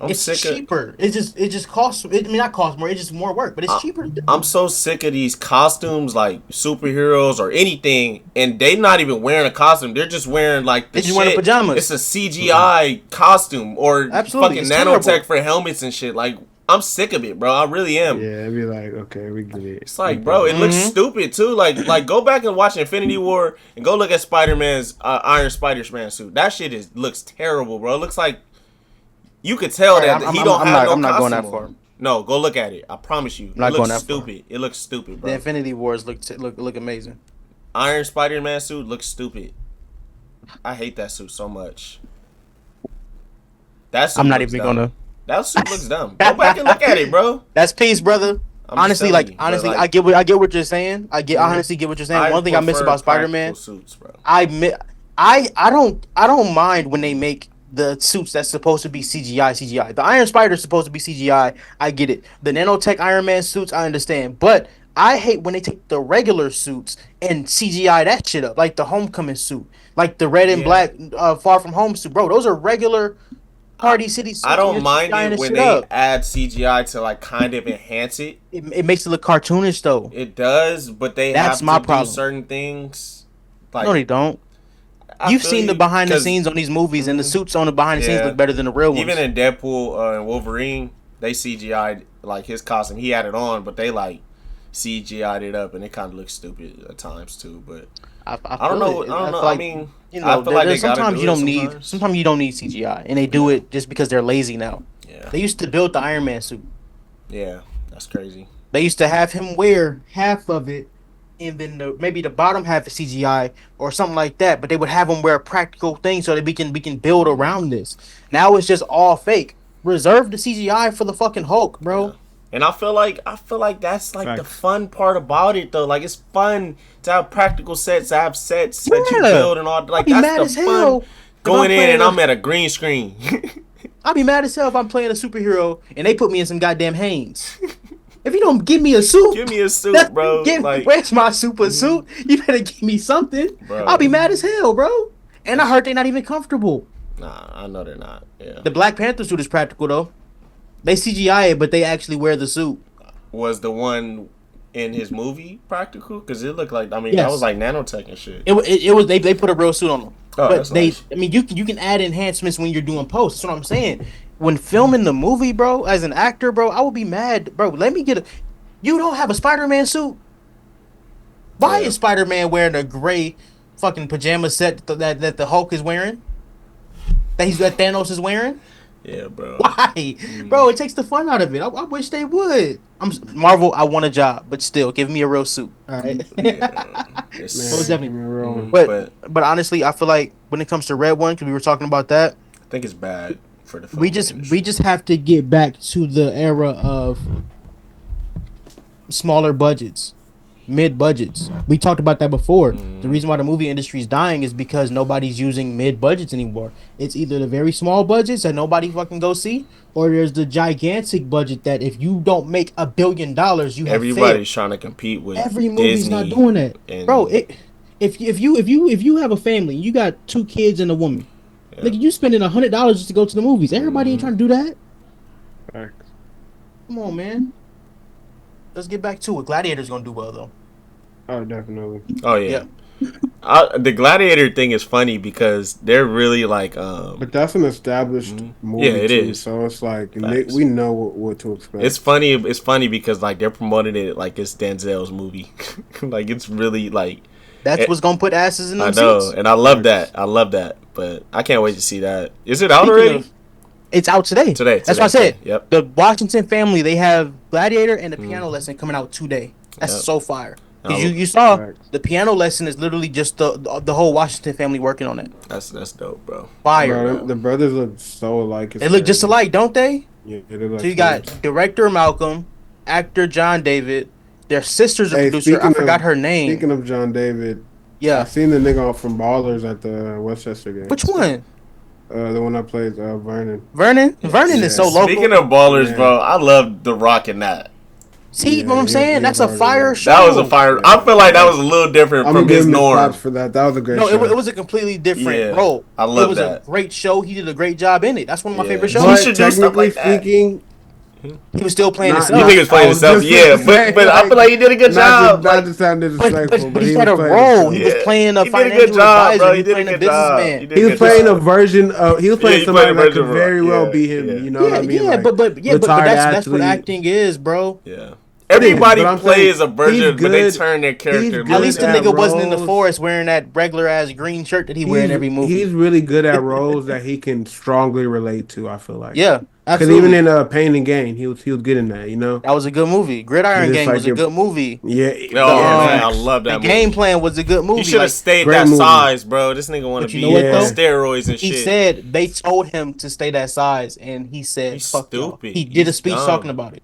I'm It's sick of. cheaper. It just costs. I mean, not cost more. It's just more work, but it's cheaper to do. I'm so sick of these costumes, like superheroes or anything, and they not even wearing a costume. They're just wearing like the They just shit. wearing pajamas. It's a CGI costume or Absolutely, fucking it's nanotech terrible. for helmets and shit. Like I'm sick of it, bro. I really am. yeah, it'd be like, okay, we get it. It's like, bro, it looks Mhm. stupid too. Like go back and watch Infinity War and go look at Spider-Man's Iron Spider-Man suit. That shit looks terrible, bro. It looks like you could tell Alright, that I'm he not- don't I'm have not- no I'm not going costume that far. on. No, go look at it. I promise you. not It going looks that far. stupid. It looks stupid, The bro. Infinity Wars look amazing. Iron Spider-Man suit looks stupid. I hate that suit so much. That suit I'm not looks even dumb. gonna. That suit looks dumb. Go back and look at it, bro. That's peace, brother. I'm just telling you. Honestly, Like, I get what you're saying. I honestly get what you're saying. One thing I miss prefer about practical Spider-Man, suits, bro. I don't mind when they make the suits that's supposed to be CGI. The Iron Spider is supposed to be CGI. I get it. The nanotech Iron Man suits, I understand. But I hate when they take the regular suits and CGI that shit up, like the Homecoming suit, like the red and Yeah. black Far From Home suit, bro. Those are regular I, Party City I suits, and don't you're mind CGIing it this when shit they up. add CGI to like kind of enhance it. It makes it look cartoonish though. It does, but they That's have my to do problem. certain things. No, Like they don't. I You've feel seen the you, behind the because scenes on these movies, and the suits on the behind the scenes yeah, look better than the real even ones. in Deadpool and Wolverine, they CGI'd like his costume. He had it on, but they like CGI'd it up, and it kind of looks stupid at times too. But I don't feel know. it. I don't I know. feel I like mean, I feel like they there's gotta sometimes do you it don't need sometimes. sometimes you don't need CGI, and they do Yeah, it just because they're lazy now. yeah, They used to build the Iron Man suit. yeah. That's crazy. They used to have him wear half of it, and then maybe the bottom half is CGI or something like that. But they would have him wear a practical thing so that we can build around this. Now it's just all fake. Reserve the CGI for the fucking Hulk, Yeah. bro. And I feel like that's like the Facts. fun part about it though. Like it's fun to have practical sets, to have sets that you Yeah, build and all. I'll Like be that's mad the as fun. hell if I'm Going in playing and a I'm at a green screen. I'll be mad as hell if I'm playing a superhero and they put me in some goddamn Hanes. If you don't give me a suit, Give me a suit, bro. Like, where's my super suit? You better give me something. I'll be bro. mad as hell, bro. And I heard they're not even comfortable. Nah, I know they're not. Yeah. The Black Panther suit is practical though. They CGI it, but they actually wear the suit. Was the one in his movie practical? Because it looked like, I mean, that was Yes, like nanotech and shit. it was. They put a real suit on them, Oh, but that's nice. I mean, you can add enhancements when you're doing post. That's what I'm saying. When filming the movie, bro, as an actor, bro, I would be mad, bro. Let me get a. You don't have a Spider-Man suit. Why Yeah. is Spider-Man wearing a gray fucking pajama set that the Hulk is wearing? That Thanos is wearing? Yeah, bro. Why? Bro, it takes the fun out of it. I wish they would. Marvel, I want a job, but still, give me a real suit. All right. Yeah. Most It's, definitely. Wrong. But honestly, I feel like when it comes to Red One, because we were talking about that, I think it's bad for the film we industry. just have to get back to the era of smaller budgets, mid budgets. We talked about that before. The reason why the movie industry is dying is because nobody's using mid budgets anymore. It's either the very small budgets that nobody fucking go see, or there's the gigantic budget that if you don't make $1 billion, you have Everybody's failed. trying to compete with Every movie's Disney not doing that, and, bro. If you have a family, you got 2 kids and a woman. Yeah. Like you spending $100 just to go to the movies. Everybody ain't trying to do that. Facts. Come on, man. Let's get back to it. Gladiator's gonna do well though. Oh, definitely. Oh yeah. Yeah. The Gladiator thing is funny because they're really like But that's an established movie. Yeah, it too, is. So it's like Facts. we know what to expect. it's funny because like they're promoting it like it's Denzel's movie. Like it's really like That's what's gonna put asses in them I know, seats. and I love that. But I can't wait to see that. Is it out Speaking already? of- It's out today. Today. That's what I said. Yep. The Washington family, they have Gladiator and the piano lesson coming out today. That's Yep. so fire. 'Cause Oh. you saw Facts. the piano lesson is literally just the whole Washington family working on it. That's dope, bro. Fire. Bro, the brothers look so alike. They look just alike, don't they? Yeah, they look So you got director Malcolm, actor John David. Their sister's a Hey, producer. I speaking forgot of- her name. Speaking of John David, I Yeah. seen the nigga from Ballers at the Westchester game. Which one? The one that plays Vernon. Vernon? Vernon is so Yeah. local. Speaking of ballers, Yeah. bro, I love The Rock in that. See Yeah, what I'm saying? he That's a already fire did. show. That was a fire. I feel like that was a little different I'm from gonna give his him his norm. props for that. That was a great No, show. it was a completely different Yeah, role. I love It was that. a great show. He did a great job in it. That's one of my Yeah. favorite He shows. should do stuff like that. speaking, He was still playing Not- You himself. think he was playing I was himself? just Yeah, gonna say, but I feel like he did a good job. not Like, to sound disrespectful, But he was had a playing role. He himself. was playing a he did a financial good job, advisor. bro. He He was did a playing a good job. businessman. Did He a was good playing a job. version of. He was Yeah, playing he somebody played a that version could of very Rock. well Yeah, be him. yeah. You know what I mean? Yeah, Like, but retired that's what athlete. acting is, bro. Yeah. It is, Everybody but I'm plays saying a version, he's but they good. turn their character. He's At least the good at nigga wasn't in the roles. forest wearing that regular ass green shirt that he wear in every movie. He's really good at roles that he can strongly relate to. I feel like. Yeah, Because absolutely. even in Pain and Gain, he was good in that. You know. That was a good movie. Gridiron But it's Gang like was a your- good movie. Yeah. Oh Yeah. man, I love The that movie. game plan was a good movie. He should have Like, stayed Great that movie. size, bro. This nigga want But to you be know what, on though? steroids and he shit. said they told him to stay that size, and he said, He's "Fuck y'all." stupid. He did a He's speech dumb. talking about it.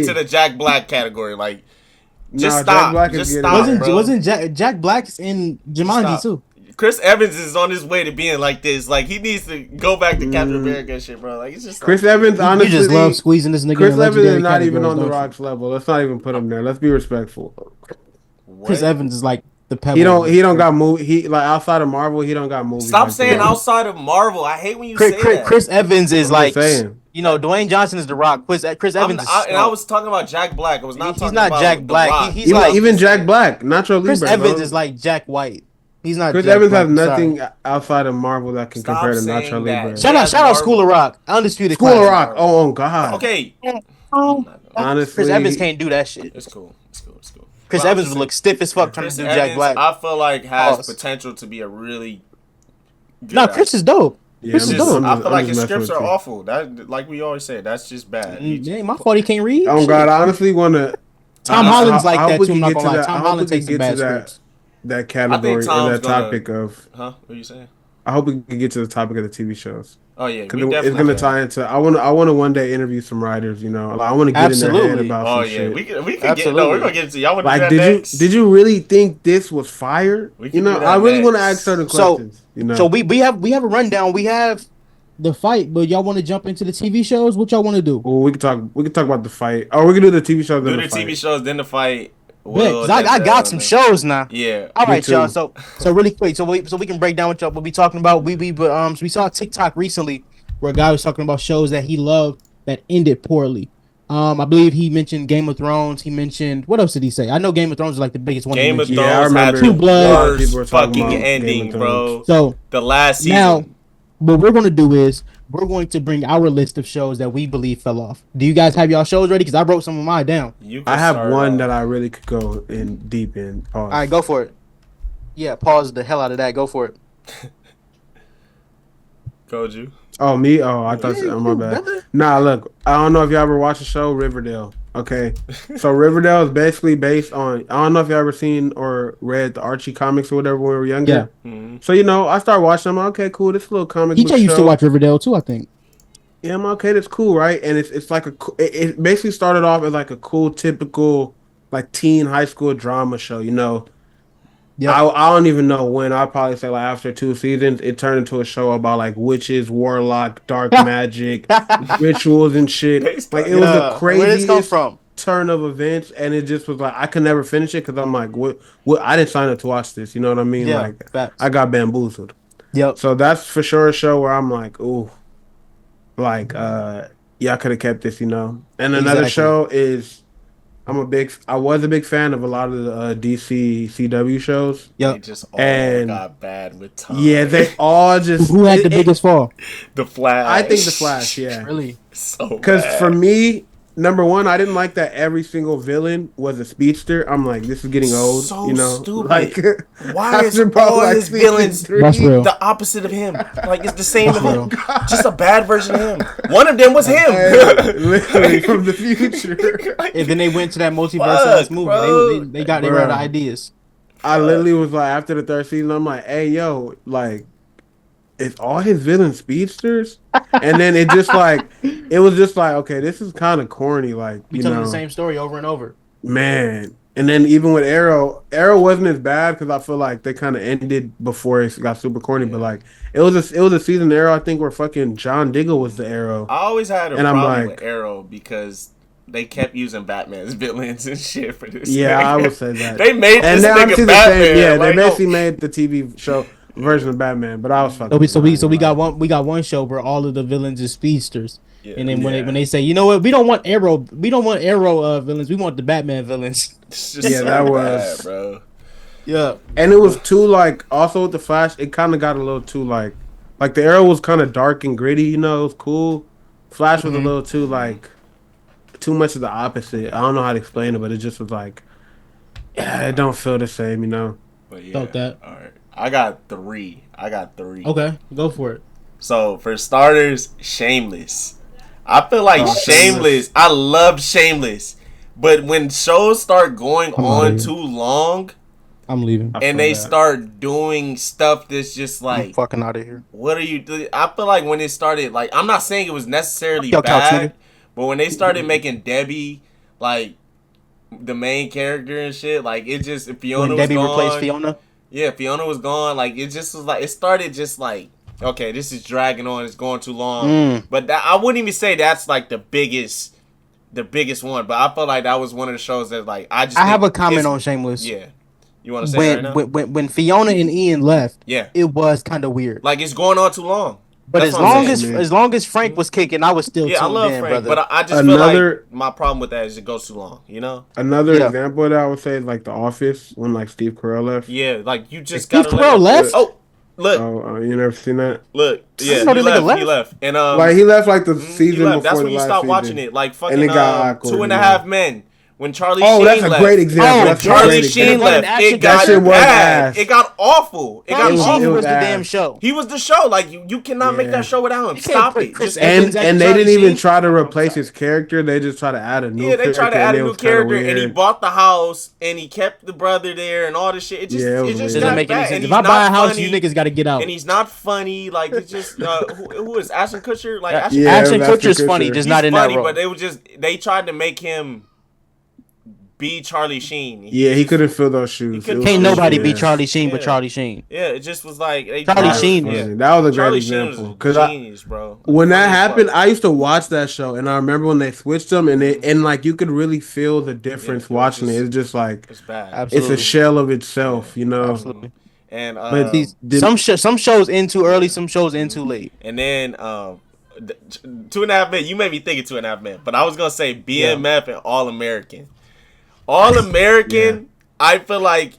into the Jack Black category. Like Just Nah, Jack stop. Black is Just getting stop, there. bro. Wasn't Jack Black's in Jumanji Stop. too? Chris Evans is on his way to being like this. Like he needs to go back to Captain America and shit, bro. Like it's just Chris like, Evans, You honestly, just love squeezing this nigga Chris in the Evans legendary is not even categories, on the don't you? Rock's level. Let's not even put him there. Let's be respectful. Chris what? Evans is like the pebble. He don't got movie. He like outside of Marvel, he don't got movies. Stop like saying that. outside of Marvel. I hate when you say that. Chris Evans is I'm like, just saying. Dwayne Johnson is the Rock. Chris Evans is And I was talking about Jack Black. I was not he's talking not about Jack The Black. Rock. He's Even like even Jack Black, Nacho Chris Libre. Evans bro. is like Jack White. He's not. Chris Jack Evans Black, has I'm sorry. nothing outside of Marvel that can Stop compare to saying Nacho that. Libre. Shout out Marvel. School of Rock. Undisputed School of classic. Rock. Oh God. Okay, Honestly, Chris Evans can't do that shit. it's cool. It's cool. It's cool. Chris But I'm Evans just would look stiff as fuck trying Chris to do Evans, Jack Black. I feel like has Pause. potential to be a really good No, Chris is dope. Yeah, Chris is Just- dope. I feel like his messing scripts with are you. awful. That, like we always say, that's just bad. He- Yeah, my fault he can't read. Oh Shit. God, I honestly want to. Tom Holland's like I hope that we too. I'm can not get gonna to lie. that. Tom I hope Holland we can takes some get bad to scripts. that category or Tom's that topic of. Huh? What are you saying? I hope we can get to the topic of the TV shows. Oh yeah, Because we it's definitely gonna can. tie into. I want to one day interview some writers. You know, like, I want to get in their head Absolutely. about Oh some yeah, shit. we can get. No, Absolutely. we're gonna get into. Y'all want to Like, do that did next? you really think this was fire? We You can know, do that I really want to next. ask certain So- questions. You know, So we have a rundown. We have the fight, but y'all want to jump into the TV shows? What y'all want to do? well, we can talk. We can talk about the fight, or we can do the TV shows. do Then the the fight. TV shows, then the fight. Bet, 'cause I got some shows now. Yeah. All right, too. y'all. So really quick, so we can break down what y'all we'll be talking about. So we saw a TikTok recently where a guy was talking about shows that he loved that ended poorly. I believe he mentioned Game of Thrones. He mentioned what else did he say? I know Game of Thrones is like the biggest one. he Game of mentioned. Yeah, I Thrones had remember. the True Blood. People were worst talking fucking about Game ending, of bro. Thrones. So The last season. now, what we're gonna do is we're going to bring our list of shows that we believe fell off. Do you guys have y'all shows ready? Because I wrote some of mine down. You can I have start one off. that I really could go in deep in. Pause. All right, go for it. Yeah, pause the hell out of that. Go for it. Koju. Oh, me? Oh, I thought. Yeah, Oh, my you, bad. brother. Nah, look. I don't know if y'all ever watched the show Riverdale. Okay, so Riverdale is basically based on. I don't know if you ever seen or read the Archie comics or whatever when we were younger. Yeah. Mhm. So I started watching them. Okay, cool. This little comic book DJ used to show. watch Riverdale too, I think. Yeah, I'm okay. That's cool, right? And it's like it basically started off as like a cool, typical like teen high school drama show. You know, Yeah. I don't even know when. I'll probably say like after 2 seasons, it turned into a show about like witches, warlock, dark magic, rituals and shit. Like it was the Where did this come craziest from? turn of events, and it just was like I could never finish it because I'm like, what? I didn't sign up to watch this. You know what I mean? Yeah, Like facts. I got bamboozled. Yep. So that's for sure a show where I'm like, ooh, like yeah, I could have kept this, you know. And another Exactly. show is I was a big fan of a lot of the DC CW shows. They Yep. just all And- got bad with time. Yeah, they all just Who had the biggest fall? The Flash. I think the Flash, yeah. Really? So Because bad. for me, number one, I didn't like that every single villain was a speedster. I'm like, this is getting old, So you know. stupid. Like, Why is after about, all like, his season villains 3, That's real. the opposite of him? Like it's the same as him. real. Just a bad version of him. One of them was him. literally from the future. And then they went to that multiverse Fuck, of this movie. bro. They got their Bro. other ideas. I literally was like, after the third season, I'm like, hey, yo, like, is all his villains speedsters? And then it was just like, okay, this is kind of corny. Like, We you telling know, the same story over and over. man. And then even with Arrow wasn't as bad because I feel like they kind of ended before it got super corny. But like, it was a season Arrow, I think, where fucking John Diggle was the Arrow. I always had a And I'm problem like- with Arrow because they kept using Batman's villains and shit for this. Yeah, nigga. I would say that. They made And this then nigga obviously Batman. yeah, like, they basically made the TV show version of Batman. But I was fucking. So we got one show where all of the villains is speedsters. yeah, And then yeah. when they say, you know what, we don't want Arrow villains, we want the Batman villains. It's just Yeah, so that bad, was- bro. Yeah. And it was too like also with the Flash, it kind of got a little too like the Arrow was kind of dark and gritty, you know, it was cool. Flash was a little too like too much of the opposite. I don't know how to explain it, but it just was like, yeah, it don't feel the same, you know. But yeah, Felt that. all right. I got three. Okay, go for it. So for starters, Shameless. I feel like Oh, Shameless. I love Shameless, but when shows start going I'm on outta here. too long I'm leaving. I feel and they that. start doing stuff that's just I'm like, fucking out of here. what are you doing? I feel like when it started, like, I'm not saying it was necessarily Yo, couch bad, nigga. but when they started making Debbie like the main character and shit. Like it just Fiona When was Debbie gone. replaced Fiona. Yeah, Fiona was gone. Like it just was like it started just like okay, this is dragging on. It's going too long. But I wouldn't even say that's like the biggest one. But I felt like that was one of the shows that like I have a comment on Shameless. Yeah, you want to say it right now? When Fiona and Ian left, Yeah, it was kind of weird. like it's going on too long. But That's as long as Frank was kicking, I was still tuned I love in, Frank, brother. but I just feel like my problem with that is it goes too long. You know. Another example of that I would say is like The Office when like Steve Carell left. Yeah, like you just Steve Carell left. Oh, look. You never seen that? Look, yeah, he left, and like he left like the season before that's the when you last stopped season. watching it, like fucking and it got awkward, 2.5 Men. When Charlie Sheen that's left. a great example. When Charlie Sheen left, it got bad. It got awful. It got awful. He was the damn show. He was the show. Like you cannot make that show without him. Stop it. And they didn't even try to replace his character. They just try to add a new character. Yeah, they tried to add a new character, and he bought the house, and he kept the brother there, and all this shit. It just doesn't make any sense. If I buy a house, you niggas got to get out. And he's not funny. Like it's just who is Ashton Kutcher? Like Ashton Kutcher's funny, just not in that role. But they tried to make him be Charlie Sheen. He couldn't fill those shoes. Can't nobody be Charlie Sheen but Charlie Sheen. Yeah, it just was like Charlie Sheen. Yeah. That was a great example. Because genius, bro. When that happened, I used to watch that show, and I remember when they switched them, and like you could really feel the difference watching it. It's just like it's bad. Absolutely. It's a shell of itself, you know. Absolutely. And but some shows in too early, some shows in too late. And then 2.5 Men. You made me think of 2.5 Men, but I was gonna say BMF and All American. All American, I feel like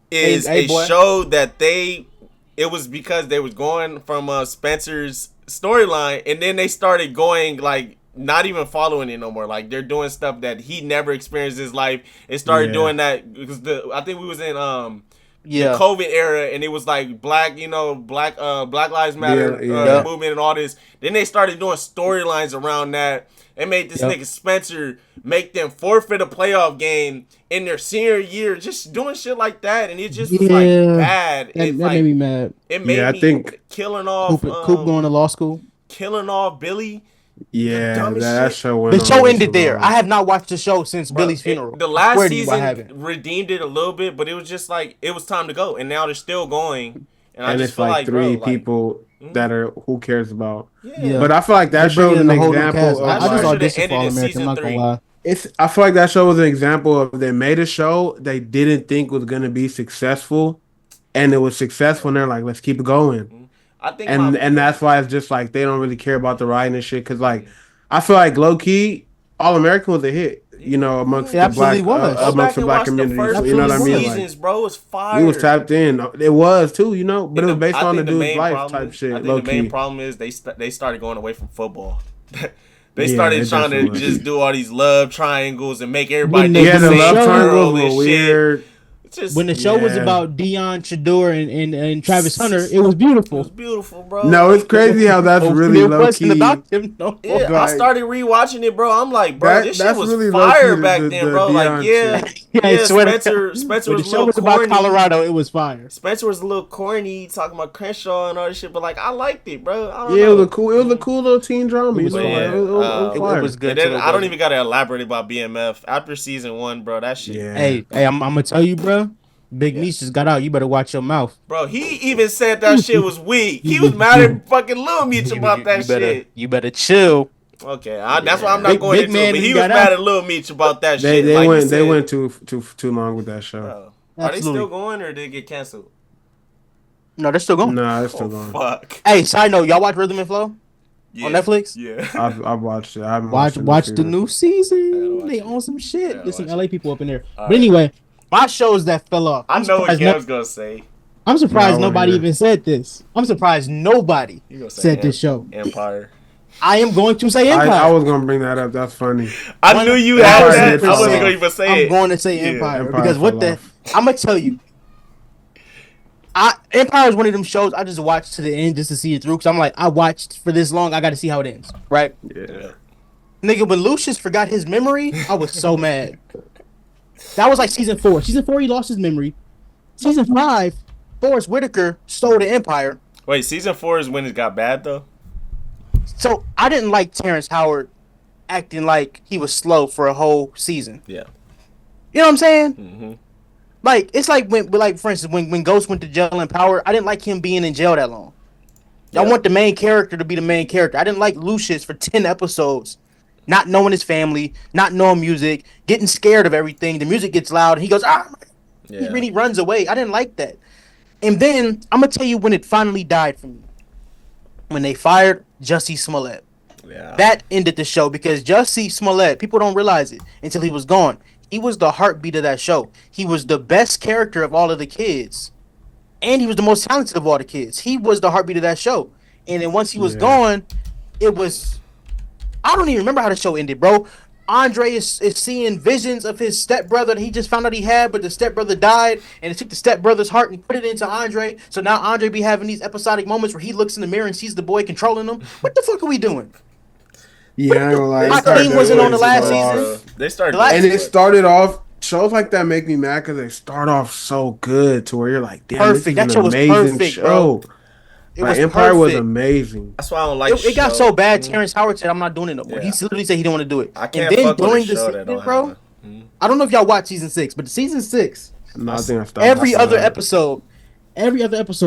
is a show that it was because they was going from Spencer's storyline, and then they started going like not even following it no more. Like they're doing stuff that he never experienced in his life. It started doing that because I think we was in the COVID era, and it was like Black Lives Matter movement and all this. Then they started doing storylines around that. They made this nigga Spencer make them forfeit a playoff game in their senior year, just doing shit like that, and it just was like bad. That made me mad. It made me I think killing off Coop going to law school, killing off Billy. Yeah, that show went the show ended there. I have not watched the show since Billy's funeral. The last season redeemed it a little bit, but it was just like it was time to go, and now they're still going. And I just it's feel like three bro, people that are who cares about. Yeah. But I feel like that show is an example. I just auditioned for All American. I'm not gonna lie. I feel like that show was an example of they made a show they didn't think was gonna be successful, and it was successful. And they're like, let's keep it going. I think, and that's why it's just like they don't really care about the writing and shit. Because like I feel like low key, All American was a hit. You know, amongst the black communities. You know what I mean? Seasons, bro, was fire. We was tapped in. It was too, you know, but it was based on the dude's life type shit. I think the main problem is they started going away from football. They started trying to just do all these love triangles and make everybody the love triangles were weird. When the show was about Deion Shador and Travis Hunter, it was beautiful. It was beautiful, bro. No, it's crazy how that's really low key. About him, no. Yeah, I started rewatching it, bro. I'm like, bro, this shit was really fire back then, bro. Like, Spencer was the show was about Colorado. It was fire. Spencer was a little corny, talking about Crenshaw and all this shit, but like, I liked it, bro. It was a cool little teen drama. It was good. And then I don't even gotta elaborate about BMF after season 1, bro. That shit. Yeah. Hey, I'm gonna tell you, bro. Big Meech just got out. You better watch your mouth. Bro, he even said that shit was weak. He was mad at fucking Lil Meech about that shit. You better chill. Okay, that's why I'm not going into it. But he was mad at Lil Meech about that shit. They went too long with that show. Are they still going or did it get canceled? No, they're still going. No, they're still going. Fuck. Hey, side note, y'all watch Rhythm and Flow on Netflix? Yeah. I've watched it. I haven't watch the new season. They own some shit. There's some LA people up in there. But anyway. My shows that fell off. I know what Cam's gonna say. I'm surprised nobody even said this. I'm surprised nobody said this show. Empire. I am going to say Empire. I was gonna bring that up. That's funny. I knew you had that. I wasn't gonna even say it. I'm going to say Empire because I'm gonna tell you. Empire is one of them shows I just watched to the end just to see it through because I'm like I watched for this long. I got to see how it ends. Right? Yeah. Nigga, when Lucius forgot his memory, I was so mad. That was like season 4. Season 4, he lost his memory. Season 5, Forrest Whitaker stole the Empire. Wait, season 4 is when it got bad, though? So, I didn't like Terrence Howard acting like he was slow for a whole season. Yeah. You know what I'm saying? Mm-hmm. Like it's like like for instance, when Ghost went to jail in Power, I didn't like him being in jail that long. I Yep. want the main character to be the main character. I didn't like Lucius for 10 episodes, not knowing his family, not knowing music, getting scared of everything. The music gets loud, and he goes, ah, he Yeah. really runs away. I didn't like that. And then I'm gonna tell you when it finally died for me. When they fired Jussie Smollett. Yeah. That ended the show because Jussie Smollett, people don't realize it until he was gone. He was the heartbeat of that show. He was the best character of all of the kids. And he was the most talented of all the kids. He was the heartbeat of that show. And then once he was Yeah. gone, it was I don't even remember how the show ended, bro. Andre is seeing visions of his stepbrother that he just found out he had, but the stepbrother died, and it took the stepbrother's heart and put it into Andre. So now Andre be having these episodic moments where he looks in the mirror and sees the boy controlling him. What the fuck are we doing? Yeah, I ain't gonna lie. They My It started team started wasn't doing on the too last much, season. bro. They started The last- doing and too it much. started off. Shows like that make me mad because they start off so good to where you're like, damn, this Perfect. is That an show was amazing perfect, show. bro. It Like was Empire was perfect. amazing. That's why I don't like. It got so bad. Mhm. Terrence Howard said, "I'm not doing it no more." Yeah. He literally said he didn't want to do it. I And can't then fuck with a during the show that season, don't have bro, one. Mhm. I don't know if y'all watch season 6, but the season 6, No, I think I stopped. every after other that. episode,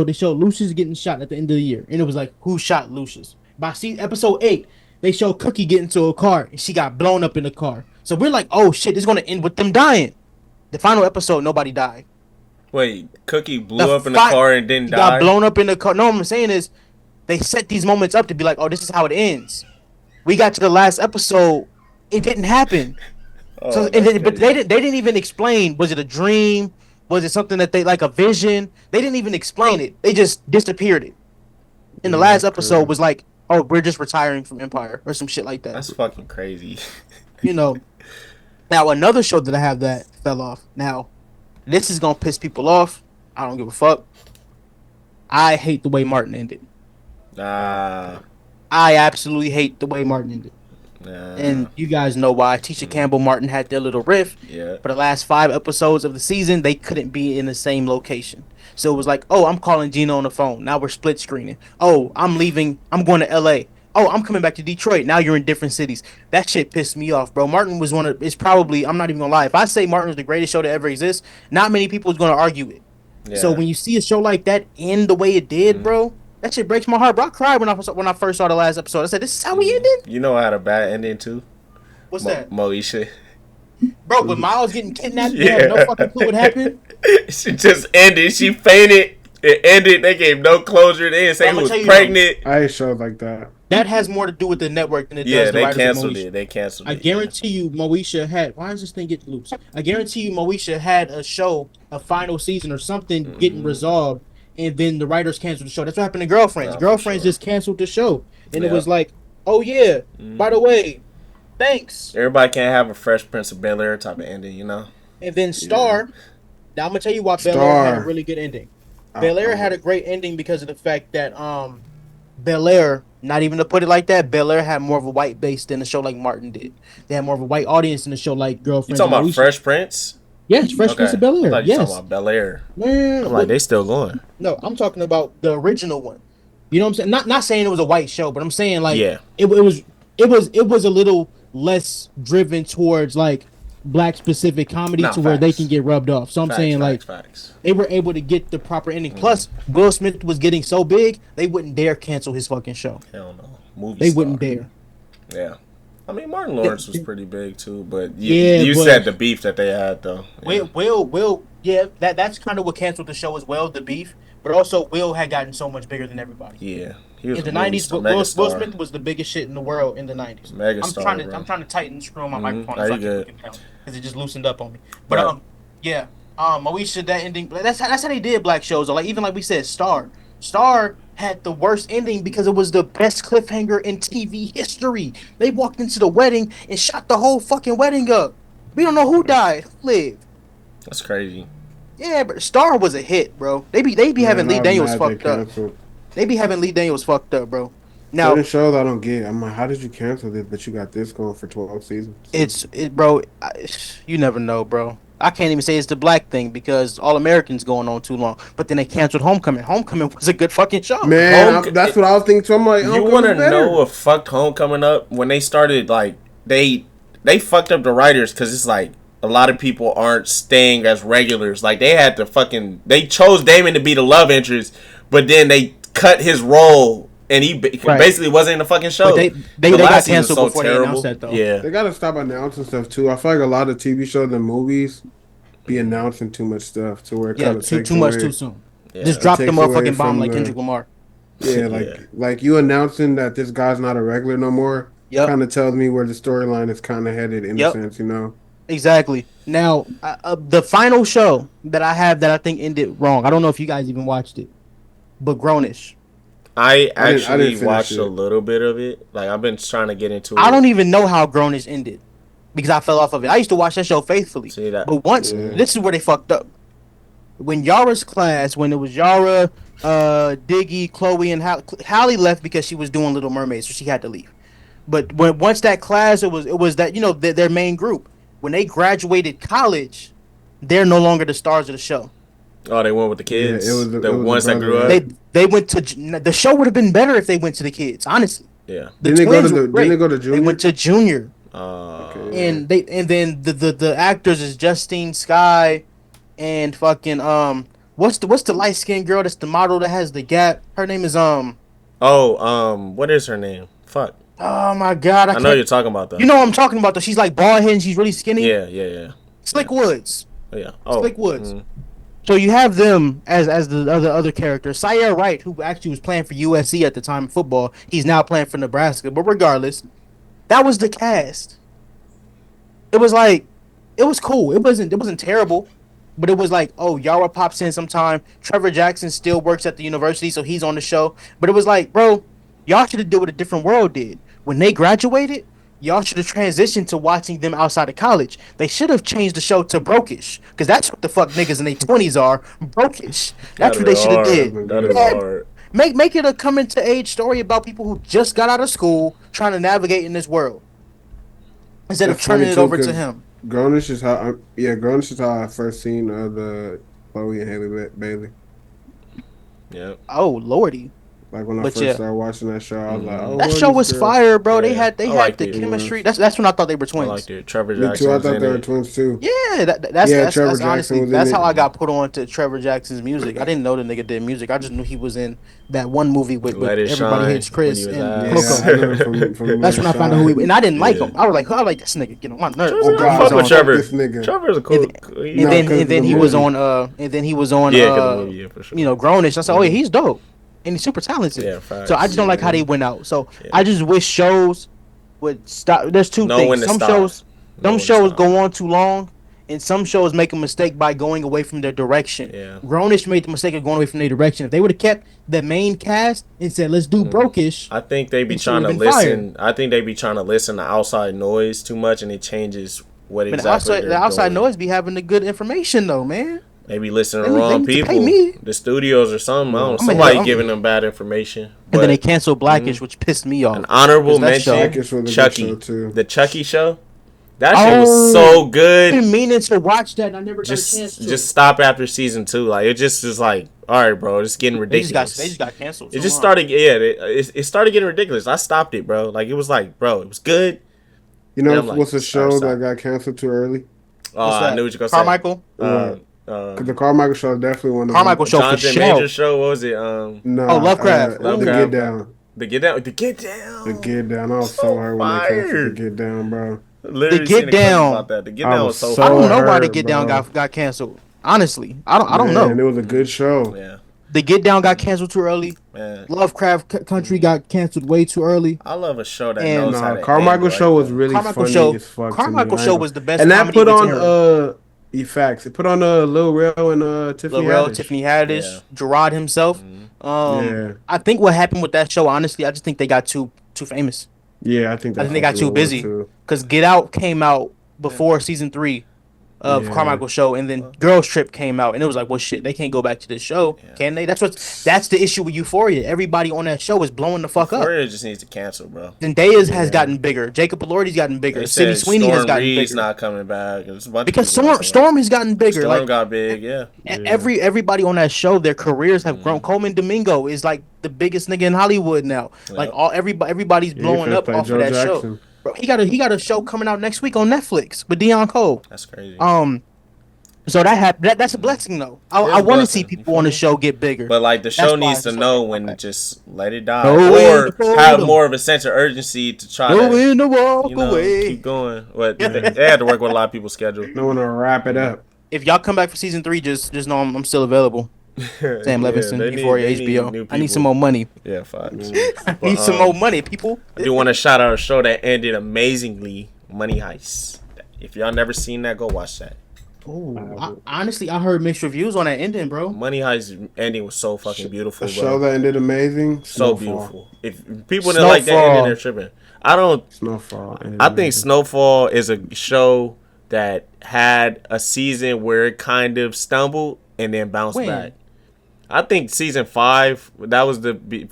they showed Lucius getting shot at the end of the year, and it was like, who shot Lucius? By episode 8, they showed Cookie get into a car, and she got blown up in the car. So we're like, oh shit, this is gonna end with them dying. The final episode, nobody died. Wait, Cookie blew The up in the fi- car and didn't He die. got blown up in the car. No, what I'm saying is, they set these moments up to be like, oh, this is how it ends. We got to the last episode, it didn't happen. Oh, So, that's and then, but crazy. they didn't even explain. Was it a dream? Was it something that they like a vision? They didn't even explain it. They just disappeared it. And the Yeah, last that's episode crazy. was like, oh, we're just retiring from Empire or some shit like that. That's fucking crazy. You know. Now another show that I have that fell off. Now, this is gonna piss people off. I don't give a fuck. I hate the way Martin ended. Nah. I absolutely hate the way Martin ended. Nah. And you guys know why. Tisha Campbell Martin had their little riff. Yeah. For the last 5 episodes of the season, they couldn't be in the same location. So it was like, oh, I'm calling Gina on the phone. Now we're split screening. Oh, I'm leaving. I'm going to LA. Oh, I'm coming back to Detroit. Now you're in different cities. That shit pissed me off, bro. Martin was one of, it's probably, I'm not even gonna lie. If I say Martin was the greatest show to ever exist, not many people is gonna argue it. Yeah. So when you see a show like that end the way it did, bro, that shit breaks my heart, bro. I cried when I first saw the last episode. I said, this is how we ended? You know I had a bad ending too. What's that? Moesha. Bro, with Miles getting kidnapped, you Yeah. had no fucking clue what happened. She just ended. She fainted. It ended. They gave no closure. They didn't say I'ma who was tell you pregnant. I hate shows like that. That has more to do with the network than it Yeah, does the they writers of canceled Moesha. it. They canceled it. I guarantee you, Moesha had. Why is this thing getting loose? I guarantee you, Moesha had a show, a final season or something getting resolved, and then the writers canceled the show. That's what happened to Girlfriends. Nah, for Girlfriends sure. just canceled the show, and it Yeah. was like, oh yeah, by the way, thanks. Everybody can't have a Fresh Prince of Bel Air type of ending, you know. And then Star. Now I'm gonna tell you why Bel Air had a Star. really good ending. Bel Air had a great ending because of the fact that Bel Air, not even to put it like that, Bel Air had more of a white base than a show like Martin did. They had more of a white audience than a show like You Girlfriends. talking and about Moesha. Fresh Prince? Yes, Fresh Prince of Bel I Air. thought you Yes, talking about Bel Air. man. I'm like, they still going. No, I'm talking about the original one. You know what I'm saying? Not saying it was a white show, but I'm saying like Yeah. it was a little less driven towards like black specific comedy Nah, to where they facts. can get rubbed off. So I'm saying like Facts. they were able to get the proper ending. Plus, Will Smith was getting so big, they wouldn't dare cancel his fucking show. Hell no. Movie They star. wouldn't dare. Yeah. I mean, Martin Lawrence was pretty big too, but Yeah, you but- said the beef that they had though. Yeah. Will, yeah, that's kind of what canceled the show as well, the beef. But also, Will had gotten so much bigger than everybody. Yeah. He was In the a movie '90s, star, Will megastar. Smith was the biggest shit in the world in the '90s. Megastar, bro. I'm trying to tighten the screw on my microphone Are so I you can good? because it just loosened up on me. But Right. yeah, Moesha, that ending. That's how they did black shows. Or like even like we said, Star had the worst ending because it was the best cliffhanger in TV history. They walked into the wedding and shot the whole fucking wedding up. We don't know who died, who lived. That's crazy. Yeah, but Star was a hit, bro. They be having Lee Daniels fucked up. They be having Lee Daniels fucked up, bro. Now Certain shows I don't get. I'm like, how did you cancel this? But you got this going for 12 seasons. bro. You never know, bro. I can't even say it's the black thing because All Americans going on too long. But then they canceled Homecoming. Homecoming was a good fucking show. Man, that's what I was thinking too. I'm like, You want to know what fucked Homecoming up when they started like they fucked up the writers because it's like a lot of people aren't staying as regulars. Like they chose Damon to be the love interest, but then they cut his role and he basically wasn't in the fucking show. But they got canceled before they announced that though. Yeah, they gotta stop announcing stuff too. I feel like a lot of TV shows and movies be announcing too much stuff to where it kind of too much too soon. Yeah. Just drop the motherfucking bomb like Kendrick Lamar. Yeah, like you announcing that this guy's not a regular no more. Yep. Kind of tells me where the storyline is kind of headed in a sense, you know. Exactly. Now, the final show that I have that I think ended wrong. I don't know if you guys even watched it, but Grownish. I actually didn't watched it. a little bit of it. Like I've been trying to get into it. I don't even know how Grownish ended because I fell off of it. I used to watch that show faithfully. See that? But once, this is where they fucked up. When Yara's class, when it was Yara, Diggy, Chloe, and Hallie left because she was doing Little Mermaid, so she had to leave. But once that class, it was that, you know, their main group. When they graduated college, they're no longer the stars of the show. Oh, they went with the kids. Yeah, the ones that grew up. They went to the show. Would have been better if they went to the kids. Honestly. Yeah. Didn't they go to Junior? They went to Junior. Okay. And then the actors is Justine Skye, and fucking what's the light skinned girl that's the model that has the gap? Her name is what is her name? Fuck. Oh my god, I know you're talking about that. You know what I'm talking about though. She's like bald head and she's really skinny. Yeah. Slick Woods. Yeah. Slick Woods. Mm-hmm. So you have them as the other characters. Sierra Wright, who actually was playing for USC at the time in football, he's now playing for Nebraska. But regardless, that was the cast. It was like, it was cool. It wasn't terrible, but it was like, oh, Yara pops in sometime. Trevor Jackson still works at the university, so he's on the show. But it was like, bro, y'all should have did what A Different World did. When they graduated, y'all should have transitioned to watching them outside of college. They should have changed the show to Brokish, because that's what the fuck niggas in their 20s are. Brokish. That's what they should have did. That is hard. Make it a coming to age story about people who just got out of school trying to navigate in this world, instead of turning it over to him. Grownish is how I first seen the Chloe and Haley Bailey. Yeah. Oh lordy. Like when I first started watching that show, I was like, "Oh, that show was fire, bro." Yeah. They had the chemistry. Yeah. That's when I thought they were twins. I liked it. Trevor Jackson. Me too. I thought they were twins too. Yeah, that's honestly that's how I got put on to Trevor Jackson's music. I didn't know the nigga did music. I just knew he was in that one movie with Everybody Hates Chris and Coco. That's when I found out who he. And I didn't like him. I was like this nigga. Get on my nerves. Fuck with Trevor. Trevor's a cool. And then he was on. You know, Grownish. I said, oh yeah, he's dope. And he's super talented. Yeah, so I just don't like how they went out. So I just wish shows would stop. There's two things. Some shows go on too long, and some shows make a mistake by going away from their direction. Yeah. Grownish made the mistake of going away from their direction. If they would have kept the main cast and said, "Let's do Brokish," I think they be trying to listen. I think they be trying to listen to outside noise too much, and it changes what exactly. The outside noise be having the good information though, man. Maybe listening to the wrong people, the studios or something. I don't know. Somebody giving them bad information. And then they canceled Blackish, which pissed me off. An honorable mention, Chucky, the Chucky show. That shit was so good. I've been meaning to watch that, and I never got a chance to. Just stop after season 2. Like it just is like, all right, bro, it's getting ridiculous. They just got canceled. It just started. Yeah, it started getting ridiculous. I stopped it, bro. Like it was like, bro, it was good. You know what's a show that got canceled too early? I knew what you were gonna say. Carmichael. Cause the Carmichael show is definitely one of Carmichael show Jonathan for sure. Major show. What was it? Lovecraft. The Get Down. The Get Down. The Get Down. The Get Down. I was so hurt when they canceled The Get Down, bro. Literally the Get Down. About that. The Get Down was so. I don't know why the Get Down got canceled. Honestly, I don't know. And it was a good show. Yeah. The Get Down got canceled too early. Man. Lovecraft Country got canceled way too early. I love a show that knows how to Carmichael show was really funny as fuck. Carmichael show was the best. And that put on Facts. It put on Lil Rel and Tiffany Haddish, Gerard himself. Mm-hmm. I think what happened with that show, honestly, I just think they got too famous. Yeah, I think they got too busy. Because Get Out came out before season 3 of Carmichael show, and then Girls Trip came out, and it was like, well, shit, they can't go back to this show, can they? That's the issue with Euphoria. Everybody on that show is blowing the fuck up. Euphoria just needs to cancel, bro. Zendaya's has gotten bigger. Jacob Elordi's gotten bigger. Sydney Sweeney has gotten bigger. Not coming back because Storm has gotten bigger. Storm got big, Everybody on that show, their careers have grown. Coleman Domingo is like the biggest nigga in Hollywood now. Like everybody's blowing up off of that show. Bro, he got a show coming out next week on Netflix with Deion Cole. That's crazy. So that's a blessing though. It is I a want to see blessing. You people feel on the me? show get bigger. But like the That's show why needs I to just want him know to come when to back. just let it die, Go in to or have fold 'em. more of a sense of urgency to try Go to, in to walk keep away. going. But Yeah. they had to work with a lot of people's schedule. No one to wrap it up. If y'all come back for season 3, just know I'm still available. Sam Yeah, Levinson, Euphoria, they need HBO. new I need some people. more money. Yeah, Fox. I But need some more money, people. I do want to shout out a show that ended amazingly, Money Heist. If y'all never seen that, go watch that. Honestly, I heard mixed reviews on that ending, bro. Money Heist ending was so fucking beautiful, A bro. show that ended amazing. So Snowfall. beautiful. If people didn't like that ending, they're tripping. Snowfall. I think Snowfall is a show that had a season where it kind of stumbled and then bounced back. I think season 5, that was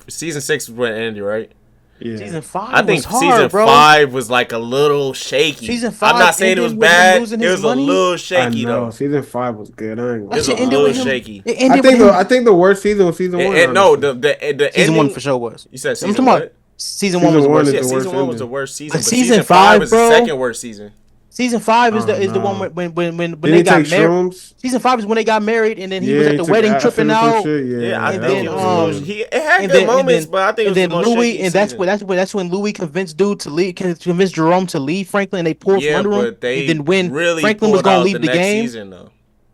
season 6 was when it ended, right? Yeah. Season 5 I think was hard, season bro. 5 was like a little shaky. Season 5 I'm not saying it was ended with him bad. losing It his was money? a little I shaky know. though. Season 5 was good. I ain't It gonna was a That shit ended little with him. shaky. It ended with him. I think the worst season was season 1. No, honestly. the Season ending, 1 for sure was. You said I'm season talking what? about season 1 was the Season worst. one Yeah, is the season worst 1 was the ending. worst season. But But season season 5 5, was bro, the second worst season. Season 5 is Oh, the one no. when Didn't they he got take married. shrooms? Season 5 is when they got married, and then he was Yeah, at he the took wedding acid tripping or some out. shit. Yeah, I And think then it was the most. It had and good then moments, but I think it was the most Louis, shaky and season. that's when Louis convinced dude to leave, convinced Jerome to leave Franklin, and they poured from Yeah, under him. but they And then when really Franklin was pulled gonna out the leave the next game, season though.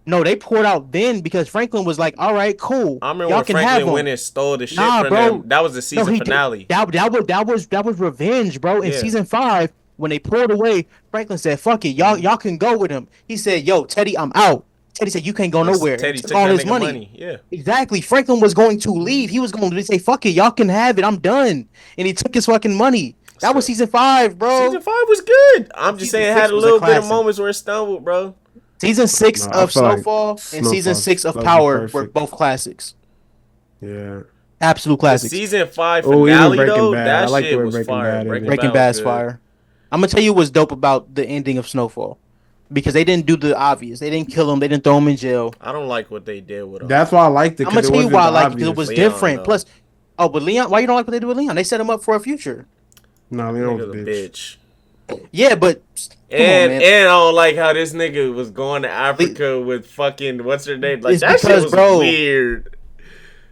no, they poured out then because Franklin was like, "All right, cool, I remember y'all when can have Franklin him." went and stole the shit Nah, from bro. them. That was the No, season he did. finale. That was revenge, bro. In Yeah. season 5, when they pulled away, Franklin said, "Fuck it, y'all can go with him." He said, "Yo, Teddy, I'm out." Teddy said, "You can't go nowhere." Teddy And took took all that his nigga money. Yeah. Exactly. Franklin was going to leave. He was going to say, "Fuck it, y'all can have it. I'm done." And he took his fucking money. That was So- season 5, bro. Season 5 was good. I'm just Season saying it 6 had a was a little bit of classic. moments where it stumbled, bro. Season 6 No, I of feel like Snowfall and season Snowfall's 6 of was Power were perfect. both classics. Yeah. Absolute The classics. season 5 Oh, even finale Breaking though, Bad. that I like the shit way was Breaking fire. Bad ended. Breaking was Bad's good. fire. I'm gonna tell you what's dope about the ending of Snowfall, because they didn't do the obvious. They didn't kill him. They didn't throw him in jail. I don't like what they did with him. That's why I liked it, I'm gonna because it tell you wasn't why I the like it, because it obvious. was Leon, different. though. Plus, but Leon, why you don't like what they do with Leon? They set him up for a future. No, Leon was Nigga's a a bitch. bitch. Yeah, but come And on, man. and I don't like how this nigga was going to Africa with fucking what's her name? Like It's that shit because, was bro, weird.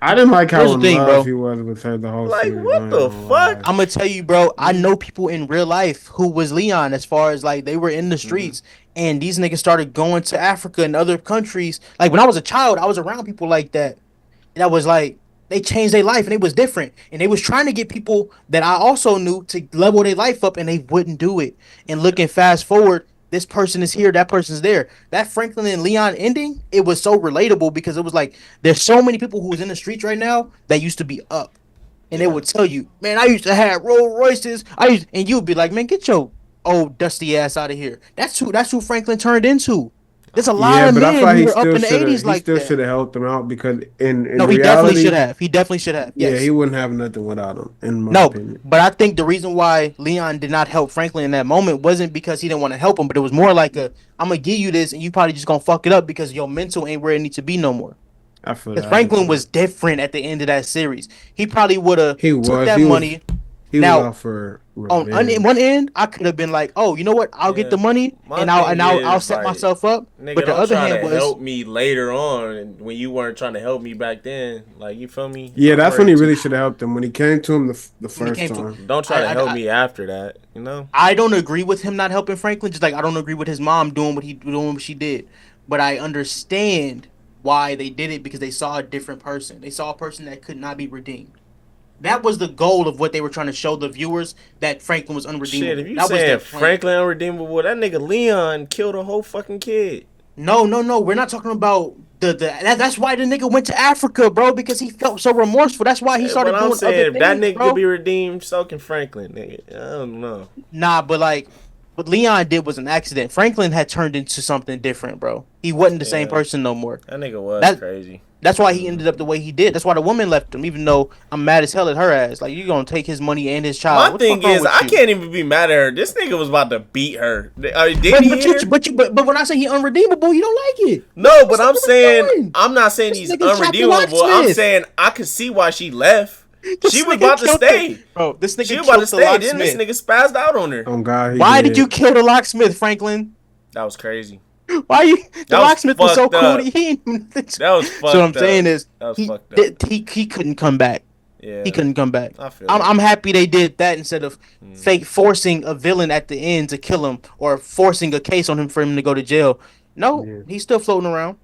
I didn't like how Here's the in thing, love bro. he was with her the whole Like, series. what I ain't the gonna lie. fuck? I'm gonna tell you, bro. I know people in real life who was Leon, as far as like they were in the streets, and these niggas started going to Africa and other countries. Like when I was a child, I was around people like that. That was like they changed their life and it was different. And they was trying to get people that I also knew to level their life up, and they wouldn't do it. And looking fast forward, this person is here, that person's there. That Franklin and Leon ending, it was so relatable because it was like there's so many people who was in the streets right now that used to be up. And they would tell you, "Man, I used to have Rolls Royces. And you'd be like, "Man, get your old dusty ass out of here." That's who Franklin turned into. There's a lot Yeah, of but I men feel like who he were up still in the should have. 80s He like still that. should have helped them out, because in No, he definitely reality, should have. He definitely should have. yeah, Yes. he wouldn't have nothing without him. In my No, opinion. but I think the reason why Leon did not help Franklin in that moment wasn't because he didn't want to help him, but it was more like I'm gonna give you this, and you probably just gonna fuck it up because your mental ain't where it needs to be no more. I feel Because that. Franklin was different at the end of that series. He probably would have He took was. that He was. money. He Now, was out for On revenge. one end, I could have been like, "Oh, you know what? I'll get Yeah. the money, My and I'll thing I'll is, set like, myself up." Nigga, But the don't other try hand to was, help me later on, and when you weren't trying to help me back then, like you feel me? Yeah, I'm that's when he ready really to- should have helped him when he came to him the When he first came to- time. Don't try to help I- me after that, you know? I don't agree with him not helping Franklin. Just like I don't agree with his mom doing what she did. But I understand why they did it, because they saw a different person. They saw a person that could not be redeemed. That was the goal of what they were trying to show the viewers, that Franklin was unredeemable. Shit, if you that was saying their plan. Franklin unredeemable, that nigga Leon killed a whole fucking kid. No. We're not talking about that's why the nigga went to Africa, bro, because he felt so remorseful. That's why he started But doing I'm saying, other if that things, nigga bro. could be redeemed, so can Franklin, nigga. I don't know. Nah, but like what Leon did was an accident. Franklin had turned into something different, bro. He wasn't the same Yeah. person no more. That nigga was That- crazy. That's why he ended up the way he did. That's why the woman left him, even though I'm mad as hell at her ass. Like, you gonna take his money and his child. My What the thing fuck wrong is, with I you? can't even be mad at her. This nigga was about to beat her. Did he hear? But when I say he unredeemable, you don't like it. No, but What's I'm up with saying, doing? I'm not saying This he's nigga's Captain unredeemable. I'm Locksmith. saying I could see why she left. She This was nigga about to killed the stay. bro. This She nigga was about to killed the stay. Then this locksmith. nigga spazzed out on her. Oh God, he Why did you did. kill the locksmith, Franklin? That was crazy. Why you? The That was locksmith was so fucked cool. up. He ain't even That was So what I'm fucked saying up. is That was he fucked up. he couldn't come back. He Yeah, couldn't come back. I feel I'm that. I'm happy they did that instead of fake forcing a villain at the end to kill him or forcing a case on him for him to go to jail. No, Yeah, he's still floating around.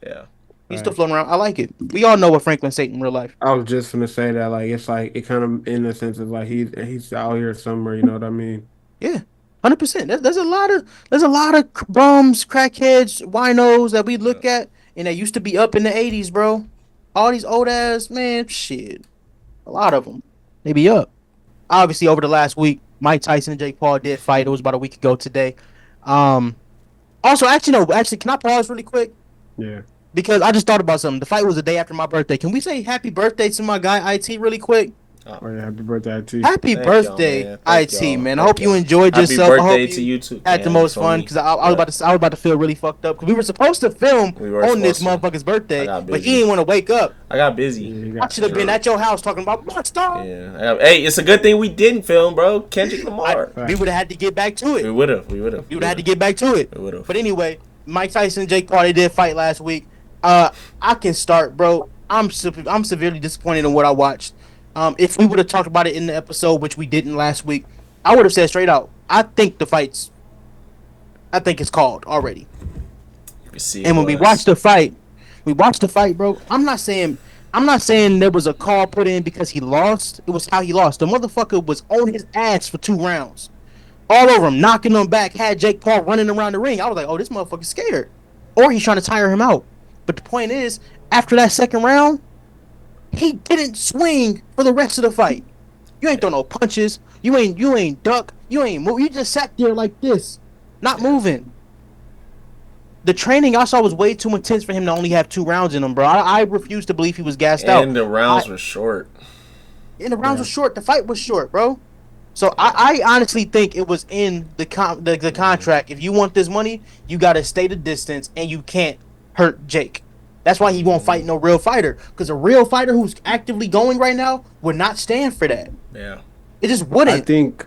Yeah. He's still right. floating around. I like it. We all know what Franklin Satan in real life. I was just gonna say that, like, it's like it kind of in the sense of like he's out here somewhere. You know what I mean? Yeah, 100%. There's a lot of bums, crackheads, winos that we Yeah. look at and that used to be up in the '80s, bro. All these old ass man, shit. A lot of them, they be up. Obviously, over the last week, Mike Tyson and Jake Paul did fight. It was about a week ago today. Um, Also, actually, no. Actually, can I pause really quick? Yeah. Because I just thought about something. The fight was the day after my birthday. Can we say happy birthday to my guy IT really quick? Oh yeah, happy birthday to you. Happy Thank y'all, birthday, man. Thank IT y'all. man. I Thank hope you y'all. enjoyed Happy yourself. I hope birthday to you you too. had the And most for fun me. because I was Yeah. about to feel really fucked up because we were supposed to film We were on this supposed to. motherfucker's I birthday, got but he busy. didn't want to wake up. I got busy. Yeah, you I got should have been drunk. at your house talking about Monster. Yeah. Hey, it's a good thing we didn't film, bro. Kendrick Lamar. We would have had to get back to it. We would have. We would have. We would have had to get back to it. We would've. But anyway, Mike Tyson and Jake Paul, they did fight last week. I can start, bro. I'm severely disappointed in what I watched. If we would have talked about it in the episode, which we didn't last week, I would have said straight out. I think it's called already. You can see. And when we watched the fight, bro. I'm not saying there was a call put in because he lost. It was how he lost. The motherfucker was on his ass for 2 rounds, all over him, knocking him back. Had Jake Paul running around the ring. I was like, oh, this motherfucker's scared, or he's trying to tire him out. But the point is, after that second round, he didn't swing for the rest of the fight. You ain't throw no punches. You ain't duck. You ain't move. You just sat there like this, not moving. The training I saw was way too intense for him to only have 2 rounds in him, bro. I refuse to believe he was gassed out. And the rounds were short. And the rounds were short. The fight was short, bro. So I honestly think it was in the contract. If you want this money, you got to stay the distance, and you can't hurt Jake. That's why he won't fight no real fighter. Because a real fighter who's actively going right now would not stand for that. Yeah. It just I wouldn't. think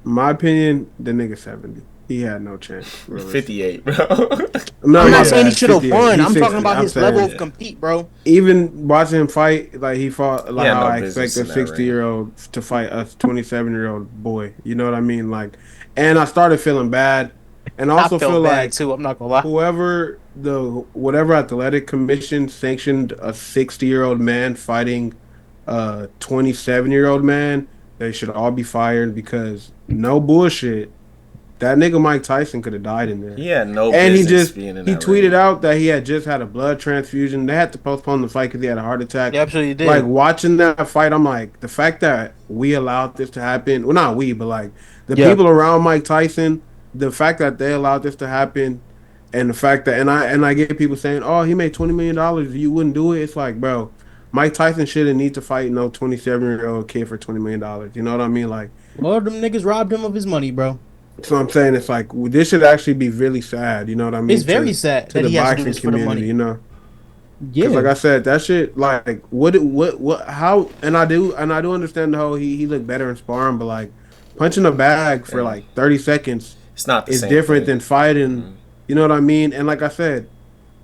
my opinion, the nigga 70. He had no chance. 58, bro. No, I'm my not saying he bad, should have 58. won. He's I'm 60. talking about I'm his saying, level of compete, bro. even watching him fight, like he fought like He had how no I business expect a in that 60-year-old to fight a 27-year-old boy. You know what I mean? Like, and I started feeling bad, and I also I felt feel bad like too. I'm not gonna lie. whatever athletic commission sanctioned a 60-year-old man fighting a 27-year-old man, they should all be fired because no bullshit. That nigga Mike Tyson could have died in there. He had no And business being in that tweeted ring. out that he had just had a blood transfusion. They had to postpone the fight because he had a heart attack. They absolutely did. Like watching that fight, I'm like, the fact that we allowed this to happen. Well, not we, but like the Yeah. people around Mike Tyson. The fact that they allowed this to happen, and the fact that I get people saying, "Oh, he made $20 million. You wouldn't do it." It's like, bro, Mike Tyson shouldn't need to fight no 27-year-old kid for $20 million. You know what I mean? Like, Well, them niggas robbed him of his money, bro. so I'm saying it's like this should actually be really sad. You know what I mean? It's very sad to that the he has to do boxing this for the money. community. You know, Yeah. because like I said, that shit like what how and I do understand the whole he looked better in sparring, but like punching a bag for like 30 seconds It's not the is same different thing. than fighting. You know what I mean? And like I said,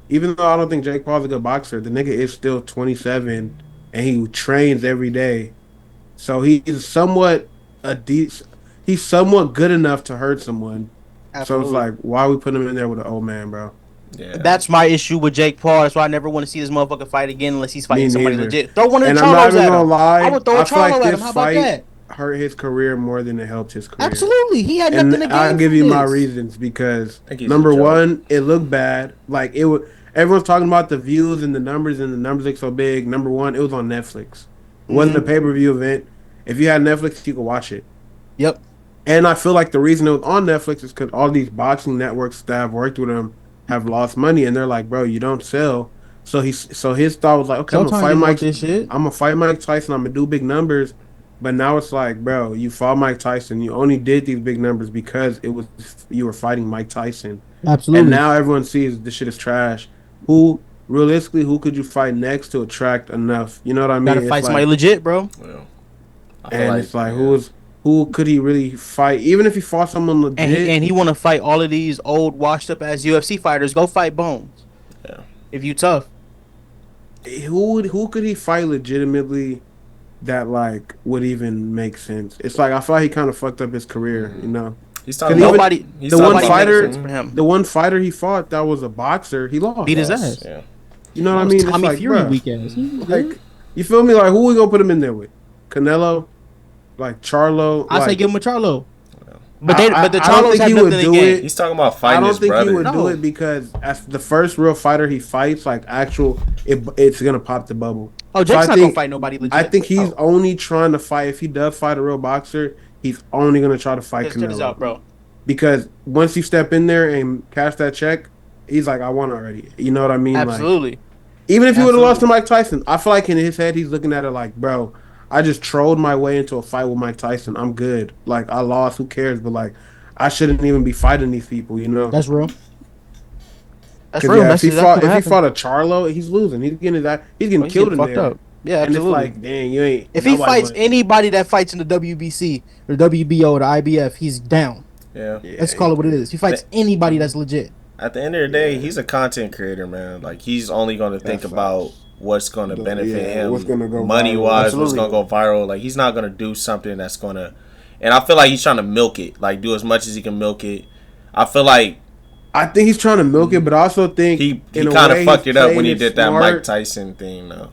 even though I don't think Jake Paul's a good boxer, the nigga is still 27 and he trains every day, so he's somewhat a decent. He's somewhat good enough to hurt someone. Absolutely. So it's like, why are we putting him in there with an old man, bro? Yeah. That's my issue with Jake Paul. That's why I never want to see this motherfucker fight again unless he's fighting Me somebody neither. legit. Throw one of the And I'm not Charlos even at gonna him. lie. I would throw a I feel like Charlo at him. this How about fight that? hurt his career more than it helped his career. Absolutely. He had nothing to And gain. I'll give from you my this. reasons because think he's number a joke. one, it looked bad. Like it would. Everyone's talking about the views and the numbers look so big. Number one, it was on Netflix. It wasn't a pay-per-view event. If you had Netflix, you could watch it. Yep. And I feel like the reason it was on Netflix is because all these boxing networks that have worked with him have lost money, and they're like, "Bro, you don't sell." So his thought was like, "Okay, I'm Showtime gonna fight didn't want Mike. this shit. I'm gonna fight Mike Tyson. I'm gonna do big numbers." But now it's like, bro, you fought Mike Tyson. You only did these big numbers because it was you were fighting Mike Tyson. Absolutely. And now everyone sees this shit is trash. Who realistically, who could you fight next to attract enough? You know what I mean? Gotta It's fight like, somebody legit, bro. Well, I feel and like it's like, yeah. who could he really fight? Even if he fought someone And he legit, and he want to fight all of these old, washed up ass UFC fighters. Go fight Bones Yeah. if you tough. who could he fight legitimately that like would even make sense? It's like I feel like he kind of fucked up his career, you know. He's Because talking even about Nobody, he's the talking one nobody about makes fighter, sense for him. the one fighter he fought that was a boxer, he lost. Beat his loss. ass. Yeah. You know what I That was mean? It's Tommy like, Fury bruh, weak ass. like you feel me? Like who we gonna put him in there with? Canelo, like Charlo, I say like give him a Charlo. But the I don't Charlos think have he nothing would to do gain. it. He's talking about I fighting his don't think he brother. would do No. it because as the first real fighter he fights, like it's gonna pop the bubble. Oh, So Jake's I not think gonna fight nobody legit. I think he's Oh, only trying to fight. If he does fight a real boxer, he's only gonna try to fight check this Canelo out, bro. because once you step in there and cash that check, he's like, I won already. You know what I mean? Like Absolutely. even if he would have lost to Absolutely. Mike Tyson, I feel like in his head he's looking at it like, bro, I just trolled my way into a fight with Mike Tyson. I'm good. Like I lost, who cares? But like I shouldn't even be fighting these people, you know? That's real. That's Because real. yeah, That's exactly what if he happened. fought a Charlo, he's losing. He's Oh, getting he's killed getting in fucked there. up. Yeah, And it's absolutely. like, dang, you ain't If he nobody fights wants. anybody that fights in the WBC or WBO or the IBF, he's down. Yeah. Let's Yeah, call it what it is. He fights anybody that's legit. At the end of the day, yeah, he's a content creator, man. Like he's only going to think that's about facts. what's going to benefit Yeah, what's him gonna go money viral? wise, what's going Absolutely. to go viral. Like he's not going to do something that's going to. And I feel like he's trying to milk it, like do as much as he can milk it. I feel like I think he's trying to milk it, but I also think he in a kind of way fucked he's it up when playing he it did that Mike smart. Tyson thing, though.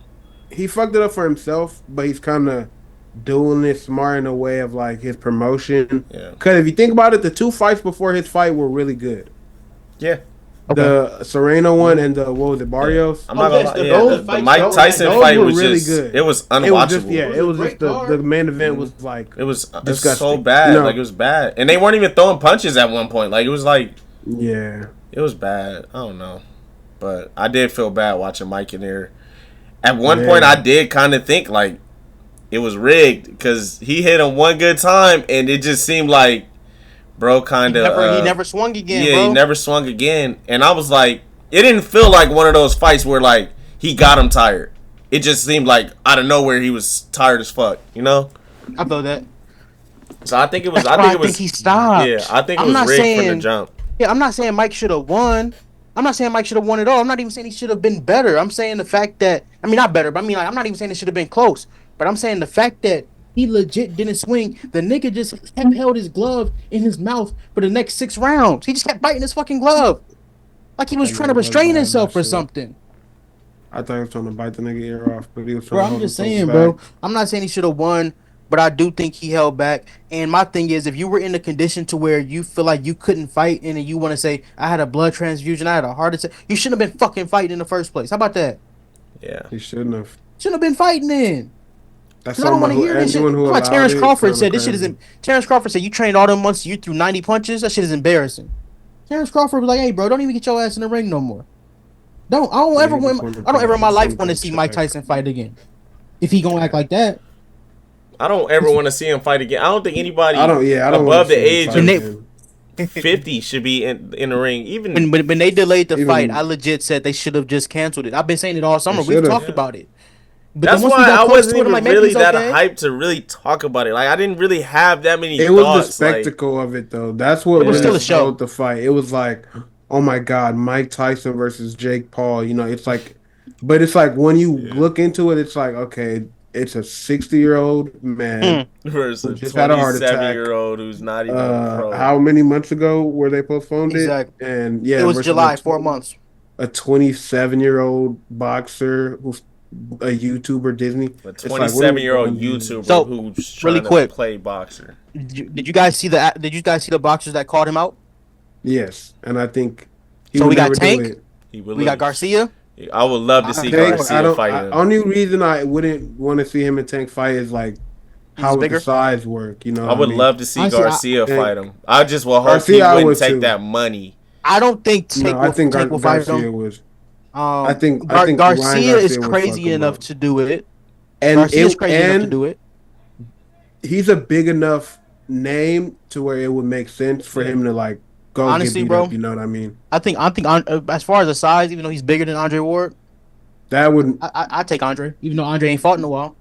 He fucked it up for himself, but he's kind of doing it smart in a way of like his promotion. Yeah, Because if you think about it, the two fights before his fight were really good. yeah, Okay. The Serena one and the what was it, yeah. Barrios? I'm not gonna lie. Yeah, those the fights Mike those- Tyson those fight were was really just good. it was It was just unwatchable. it was great just the card. main event was like It was disgusting. so bad. You know? Like it was bad, and they weren't even throwing punches at one point. Like it was like yeah. it was bad. I don't know, but I did feel bad watching Mike in there. At one point, Yeah. I did kind of think like it was rigged because he hit him one good time, and it just seemed like bro kind of He never swung again, yeah, bro. he never swung again, and I was like, it didn't feel like one of those fights where like he got him tired. It just seemed like out of nowhere he was tired as fuck, you know. I feel that. So I think it was. That's I why think it was. he stopped. Yeah, I think it I'm was not rigged from the saying. jump. Yeah, I'm not saying Mike should have won. I'm not saying Mike should have won at all. I'm not even saying he should have been better. I'm saying the fact that not better, but I mean like I'm not even saying it should have been close. But I'm saying the fact that he legit didn't swing. The nigga just kept held his glove in his mouth for the next 6 rounds. He just kept biting his fucking glove. Like he was That trying to nigga was restrain bad, himself that or shit. something. I thought he was trying to bite the nigga ear off, but he was trying Bro, to I'm hold just himself saying, back. bro. I'm not saying he should have won, but I do think he held back. And my thing is, if you were in a condition to where you feel like you couldn't fight, and then you want to say, I had a blood transfusion, I had a heart attack, you shouldn't have been fucking fighting in the first place. How about that? Yeah. He shouldn't have. Shouldn't have been fighting then. That's Because I don't want someone to who hear this shit. anyone who That's why allowed Terrence it. Crawford Kind of said this shit crazy. isn't. Terrence Crawford said, you trained all them months, you threw 90 punches? That shit is embarrassing. Terrence Crawford was like, hey, bro, don't even get your ass in the ring no more. Don't. Yeah, he just wanted I don't ever in my to life get want to a see Mike check. Tyson fight again. If he gonna act like that. I don't ever want to see him fight again. I don't think anybody I don't above wanna the see him age fight of again. 50 should be in the ring. Even When they delayed the Even- fight, I legit said they should have just canceled it. I've been saying it all summer. We've should've. talked about it. But that's then once why we got I close wasn't to it, I'm even like, maybe really it's that okay. hyped to really talk about it. Like I didn't really have that many It was the thoughts. Like, spectacle of it, though. That's what It was really still a show. sold the fight. It was like, oh my god, Mike Tyson versus Jake Paul. You know, it's like, but it's like when you look into it, it's like, okay, it's a 60-year-old man versus who a just had a heart attack. 27-year-old who's not even a pro. How many months ago were they postponed Exactly. it? And yeah, It was versus July, 4 months. a 27-year-old boxer who's a YouTuber Disney. A It's like, what are we 27-year-old doing? YouTuber So, who's trying really to quick. play boxer. Did you guys see the boxers that called him out? Yes, and I think he So would we got never Tank? do it. He would We got lose. Garcia. I would love to see Tank, Garcia fight him. only reason I wouldn't want to see him and Tank fight is like how would bigger? the size work, you know? I would what mean? love to see Honestly, Garcia Tank- fight him. I just will hope Garcia, he I wouldn't would take too. that money. I don't think Tank No, I think Tank will fight Garcia him. was, I think Garcia Ryan is Garcia would fuck crazy him enough up. to do it. and Garcia is crazy enough to and do it. he's a big enough name to where it would make sense for him to like go Honestly, get beat bro, up. You know what I mean? I think as far as the size, even though he's bigger than Andre Ward, That would I take Andre, even though Andre ain't fought in a while.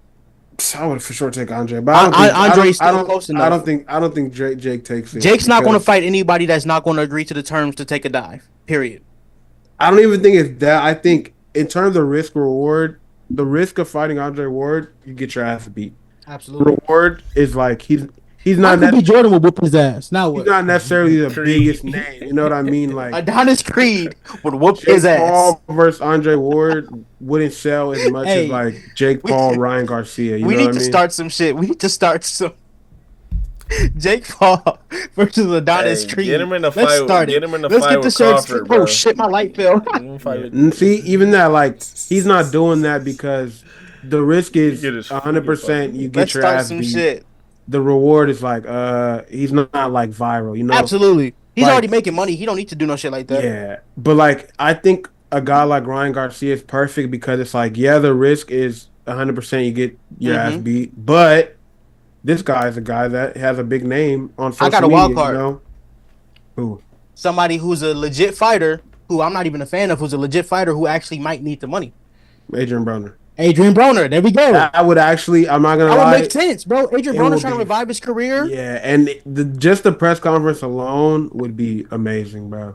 I would for sure take Andre, but I don't think Andre's still close enough. I don't think Jake takes it. Jake's not going to fight anybody that's not going to agree to the terms to take a dive. Period. I don't even think it's that. I think in terms of risk reward, the risk of fighting Andre Ward, you get your ass beat. Absolutely. Reward is like he's not. Michael B. Jordan will whoop his ass. Now what? He's not necessarily the biggest name. You know what I mean? Like Adonis Creed would whoop Jake his ass. Paul versus Andre Ward wouldn't sell as much as like Jake Paul, Ryan Garcia. We need to start some shit. We need to start some Jake Paul versus Adonis Creed. Get him in the Let's fight. start Get him in the Let's fight get the with shirts. Crawford, Oh bro. shit, my light fell. See, even that, like he's not doing that because the risk is 100%. You get Let's your start ass some beat. shit. The reward is like he's not like viral, you know. Absolutely. He's Like- already making money. He don't need to do no shit like that. Yeah, but like I think a guy like Ryan Garcia is perfect because it's like the risk is 100% you get your ass beat, but this guy is a guy that has a big name on social got a media, wild card. you know? Who? Somebody who's a legit fighter, who I'm not even a fan of, who's a legit fighter who actually might need the money. Adrian Broner. Adrian Broner. There we go. I would actually. I'm not gonna That lie. would make sense, bro. Adrian It Broner's would trying to be- revive his career. Yeah, and just the press conference alone would be amazing, bro.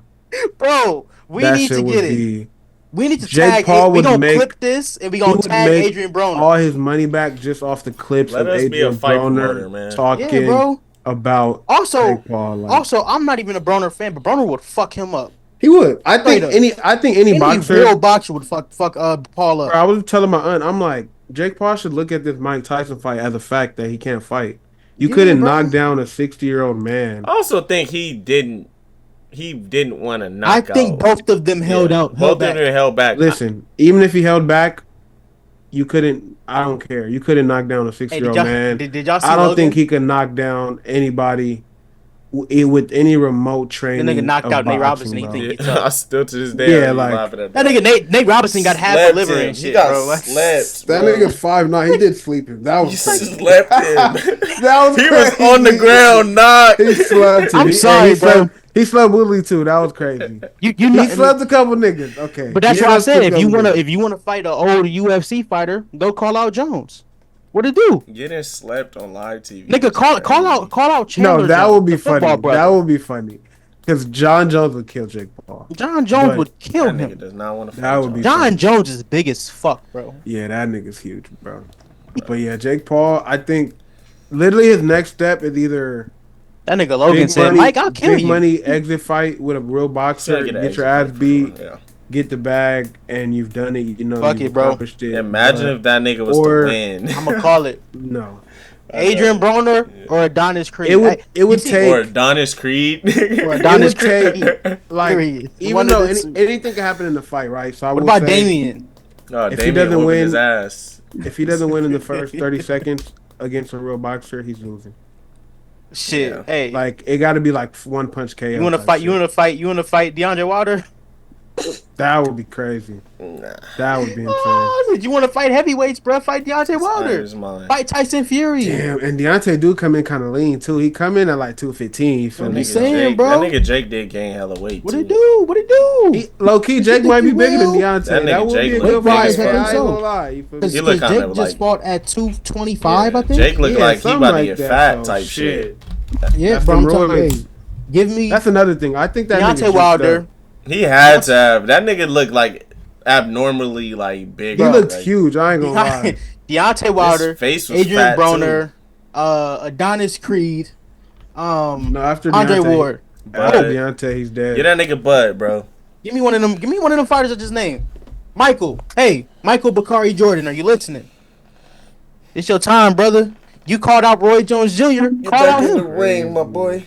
Bro, we That need shit to would get it. be. We need to Jake tag. Paul We would gonna make- clip this and we He gonna would tag make Adrian Broner. all his money back just off the clips Let of us be a Adrian fight promoter, Broner man. talking Yeah, bro. about Also, Jake Paul. Like, also, I'm not even a Broner fan, but Broner would fuck him up. he would. I think Straight up. any boxer. real boxer would fuck Paul up. Bro, I was telling my aunt, I'm like, Jake Paul should look at this Mike Tyson fight as a fact that he can't fight. You Yeah, couldn't bro. knock down a 60-year-old man. I also think he didn't want to knock I out. think both of them held out. Both of them held back. Listen, even if he held back, you couldn't. I don't care. You couldn't knock down a 60-year-old man. Did y'all see I don't Logan? think he could knock down anybody with any remote training. The nigga knocked of out Nate boxing, Robinson. He bro. think he's I tough. still to this day Yeah, I'm like- laughing at That nigga Nate Robinson got half a Slept liver him. and He shit, got bro. Like, slept. That bro. nigga's 5'9". He did sleep him. That He was crazy. slept him. That was He was crazy. on the ground, not. He slept. I'm He- sorry, he slept, bro. He slept Woodley too. That was crazy. you know, He slept a couple niggas. Okay, but that's He what I slept said. a If you couple wanna, niggas. if you wanna fight an old UFC fighter, go call out Jones. What it do, Getting slept on live TV. nigga? Call out Chandler. No, that Jones, would be the football funny. brother. That would be funny. Because John Jones would kill Jake Paul. John Jones But would kill That nigga him. does not want to fight. That would be John Jones is big as fuck, bro. Yeah, that nigga's huge, bro. But yeah, Jake Paul, I think literally his next step is either That nigga Logan big said, money, "Mike, I'll kill big you." money exit fight with a real boxer, get your ass beat, Yeah. get the bag, and you've done it. You know, Fuck you've it, bro. accomplished it. Imagine But if that nigga was or- to win. I'm gonna call it no, Adrian Broner or Adonis Creed. It would- Hey, it would you see- take- Or Adonis Creed. Or it Adonis would take Creed. like Period. even One though of the two. anything can happen in the fight, right? So I What will about say, Damien? Oh, If he Damien doesn't whooping win- his ass. If he doesn't win in the first 30 seconds against a real boxer, he's losing. Shit. Yeah. Hey, Like it got to be like one punch KO. you wanna type fight? shit. You wanna fight DeAndre Wilder? That would be crazy. Nah. That would be insane. Oh, you wanna fight heavyweights, bro? Fight Deontay Wilder. Irish mind. Fight Tyson Fury. Damn, and Deontay do come in kind of lean too. He come in at like 215. You feel I'm me? just saying, Jake, bro. That nigga Jake did gain hella weight. What too. it do? What it do? Low key, Jake might be bigger than Deontay. That nigga That would Jake be a look good big fight. as man. fuck. I ain't gonna lie. You feel me? Because He look kinda Jake just like- fought at 225, I think. Jake looked like he something about to like get that, fat so type shit. Yeah, That's bro. I'm them telling you, roids. hey, give me That's another thing. I think that nigga Deontay juiced Wilder. up. He had to have. That nigga looked like abnormally like big. He looked like, huge. I ain't gonna lie. Deontay Wilder, His face was Adrian fat, Broner, Adonis Creed, No, after Andre Deontay, Ward. After Bud. Deontay, he's dead. Get that nigga Bud, bro. Give me one of them. Give me one of them fighters I just named. Michael. Hey, Michael Bakari Jordan. Are you listening? It's your time, brother. You called out Roy Jones Jr. Call out him. ring, my boy.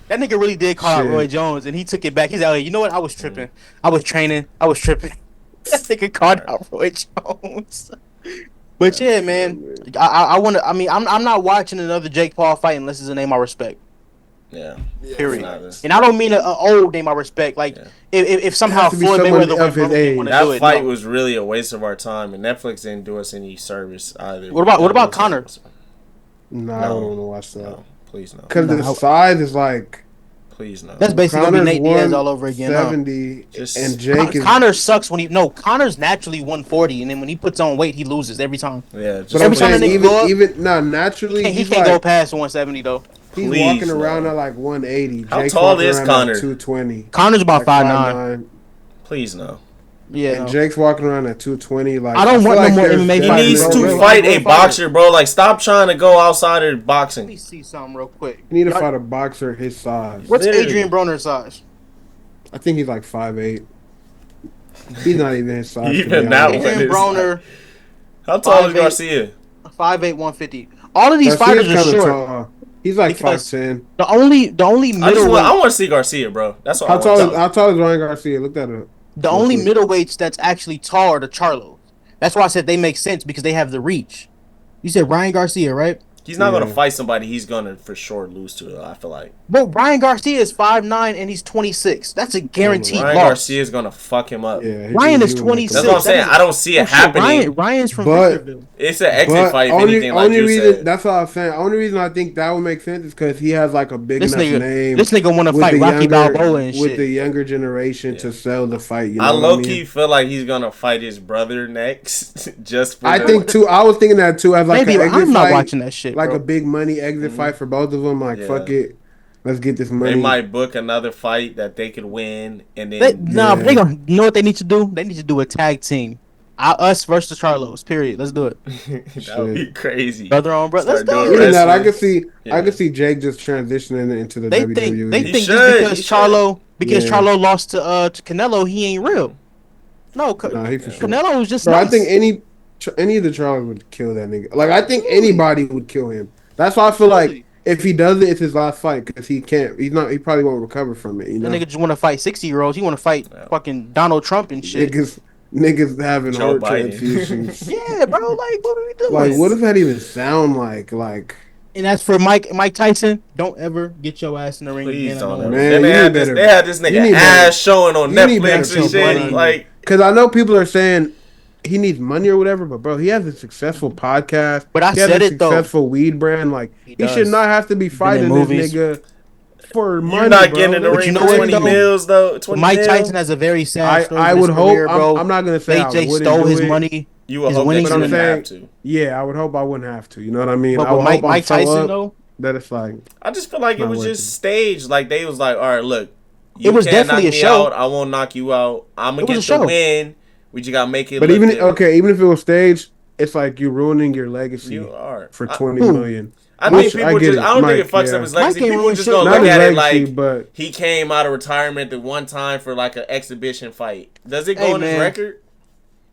That nigga really did call out Shit. Roy Jones, and he took it back. He's like, you know what? I was tripping. I was training. I was tripping. That nigga called out Roy Jones. But yeah, man, I want to. I mean, I'm not watching another Jake Paul fight unless it's a name I respect. Yeah. Period. Nah, And I don't mean an old name I respect. Like Yeah. if somehow Has to be Floyd someone Mayweather of his age. want to That do it. fight no. was really a waste of our time, and Netflix didn't do us any service either. What about Conor? Nah, I No. don't want to watch that. No, please no. Because the Nah, size is like Please no. That's basically gonna be Connor's Nate Diaz all over again. 170, and Jake is. Connor sucks when Connor's naturally 140, and then when he puts on weight, he loses every time. Yeah, But every I'm time saying naturally he he's can't go like past 170 though. he's Please, walking around no. at like 180. How Jake's tall walking is around Connor? At 220. Connor's about Like 5'9". Please no. Yeah, And no. Jake's walking around at 220. Like I don't feel want no like more there's- MMA He there's fighters, needs bro. no to Real real- fight a fighter. boxer, bro. Like, stop trying to go outside of Let me boxing. see something real quick. You need to Y'all- fight a boxer his size. What's Literally. Adrian Broner's size? I think he's like 5'8". He's not even his size. to Even be that honest. one. Adrian Broner, How tall is 5'8". Garcia? 5'8", 150. All of these Garcia's fighters are kinda short. tall. He's like Because 5'10". The only I middleweight, want to see Garcia, bro. That's all I How tall want. is Ryan Garcia? Look that up. the only middleweights that's actually tall are the Charlos. That's why I said they make sense because they have the reach. You said Ryan Garcia, right? He's not Yeah. gonna fight somebody he's gonna for sure lose to. I feel like But Ryan Garcia is 5'9" and he's 26. That's a guaranteed Ryan loss. Garcia is gonna fuck him up. Yeah, Ryan is he would make 26. That's what I'm saying. That is- I don't see it Oh, shit, happening. Ryan's from But- Victorville. It's an exit But fight, if only, anything, like only you reason said. that's what I'm saying. Only reason I think that would make sense is because he has like a big This enough nigga, name. this nigga want to with fight the Rocky Balboa and with shit. the younger generation to sell the fight. You know I what low mean? key feel like he's gonna fight his brother next. Just for I the- think too. I was thinking that too as like Maybe an exit I'm not fight, watching that shit, like bro. a big money exit fight for both of them. Like Yeah. fuck it, let's get this money. they might book another fight that they could win, and They, then nah, Yeah. they gonna. You know what they need to do? They need to do a tag team. Us versus Charlos. Period. Let's do it. that would be crazy. Brother on brother. Let's Start do doing it. Even that, I wrestling. could see. I Yeah. could see Jake just transitioning into the They WWE. think they He think should, just because he should. Charlo Yeah. Charlo lost to Canelo, he ain't real. No, Nah, he for sure. Canelo was just. Bro, nice. I think any of the Charlies would kill that nigga. Like I think anybody would kill him. That's why I feel like if he does it, it's his last fight because he can't. He's not. He probably won't recover from it. You know, That nigga just want to fight 60-year-olds. He want to fight fucking Donald Trump and shit. niggas having Joe heart Biden. transfusions. Yeah, bro. Like, what are we doing? Like, what does that even sound like? Like, And as for Mike Tyson, don't ever get your ass in the ring Please again. don't. I know. Man, Then you they had need this. better- They had this you nigga need ass better- showing on you need better Netflix and show shit. money. Like, because I know people are saying he needs money or whatever, but bro, he has a successful podcast. But I he has said a it, though. successful weed brand. Like, he does. should not have to be fighting this movies. nigga for money. you're not bro. getting in the But ring you know for what, 20 though? mils though. 20 Mike mil? Tyson has a very sad story. I with would his hope. career, bro. I'm not gonna say I AJ wouldn't stole do his it. money. You would his hope that winnings you in wouldn't the- have to. Yeah, I would hope I wouldn't have to. You know what I mean? But I would Mike hope I'm so Tyson up though, that it's like I just feel like it Not was working. just staged. Like they was like, all right, look, you It was can't knock definitely a me show. out. I won't knock you out. I'm gonna It was get a the show. win. We just gotta make it. But look even good. even if it was staged, it's like you ruining your legacy You are. for I- 20 Who? million. I Which think people get just. it. I don't think it Mike, fucks yeah. up his legacy. Mike ain't People ruined just shit. gonna Not look his at it legacy, like but he came out of retirement the one time for like an exhibition fight. Does it go Hey, on his man. record?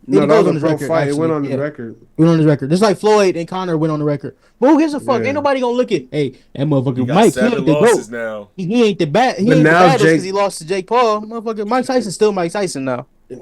no, It that goes was on a his pro record, fight. It went actually, on his yeah. record. went on his record. Just like Floyd and Conor went on the record. But who gives a fuck? Yeah. Ain't nobody gonna look at. Hey, that He motherfucker got Mike. He 7 ain't the losses GOAT. now. He ain't the bad. He But ain't the now baddest Jake- because he lost to Jake Paul. Motherfucker, Mike Tyson's still Mike Tyson now. In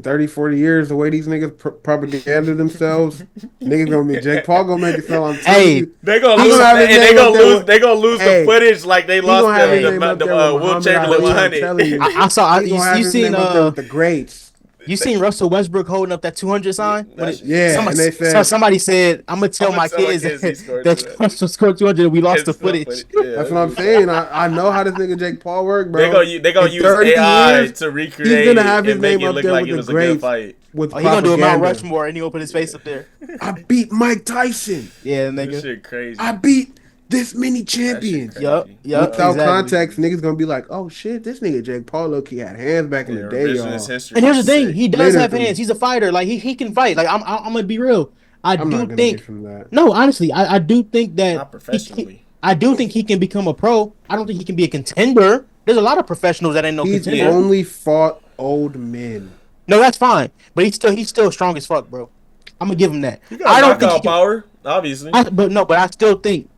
30, 40 years, the way these niggas propaganda themselves, niggas gonna be Jake Paul gonna make it sound. I'm telling Hey, you. They gonna He lose, gonna have his and they name gonna up there lose. with- They gonna lose Hey, the footage like they He lost gonna have his the name up there with Will Muhammad Chamberlain Ali, I'm 100. telling you. I saw. He gonna have You his seen name up there with the greats. You seen Russell Westbrook holding up that 200 sign? When it- Yeah, somebody, and they said- somebody said, "I'm gonna tell I'ma my tell my kids kids he that scored that 200. Russell scored 200 and we lost the It's still footage." Yeah. That's what I'm saying. I know how this nigga Jake Paul work, bro. They gonna In use 30 AI years, to recreate he's gonna have it his and make name it up look there like with it the was a good greats. fight. With Oh, he gonna do a Mount propaganda. Rushmore and he gonna put his face up there. I beat Mike Tyson. Yeah, This nigga. shit crazy. I beat this many That shit champions. crazy. Yup, yup. Without exactly. context, niggas gonna be like, "Oh shit, this nigga Jake Paul low-key had hands back in Yeah, the day, y'all." revisionist history. And here's the thing: Sick. he does Later have for me. hands. He's a fighter. Like he can fight. Like I'm gonna be real. I'm do not gonna think. get from that. No, honestly, I do think that Not professionally. I do think he can become a pro. I don't think he can be a contender. There's a lot of professionals that ain't no He's contender. only fought old men. No, that's fine. But he's still strong as fuck, bro. I'm gonna give him that. You got I don't think knockout he can, power, obviously. but I still think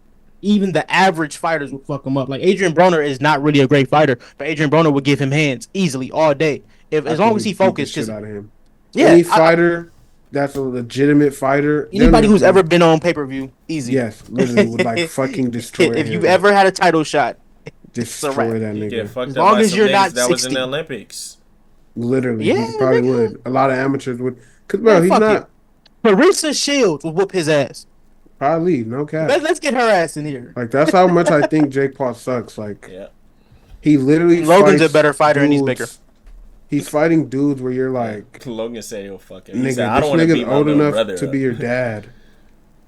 even the average fighters will fuck him up. Like Adrian Broner is not really a great fighter, but Adrian Broner would give him hands easily all day as long as he focused. Shit Because out of him. yeah, Any fighter that's a legitimate fighter. anybody they're who's gonna- ever been on pay per view, easy. yes, literally would like fucking destroy. If him. you've ever had a title shot, destroy a wrap. that You get nigga, fucked As up long by as some you're niggas not that was in 60. the Olympics. literally, Yeah, he probably nigga. would. A lot of amateurs would, cause bro, Man, he's fuck not. Carissa Shields will whoop his ass. Probably no cap. Let's get her ass in here. Like that's how much I think Jake Paul sucks. Like Yeah. He literally Logan's a fights better fighter and he's bigger. dudes. He's fighting dudes where you're like, Logan said he'll fuck him. He nigga, said, I this don't want to nigga's beat my old little enough brother to up. be your dad.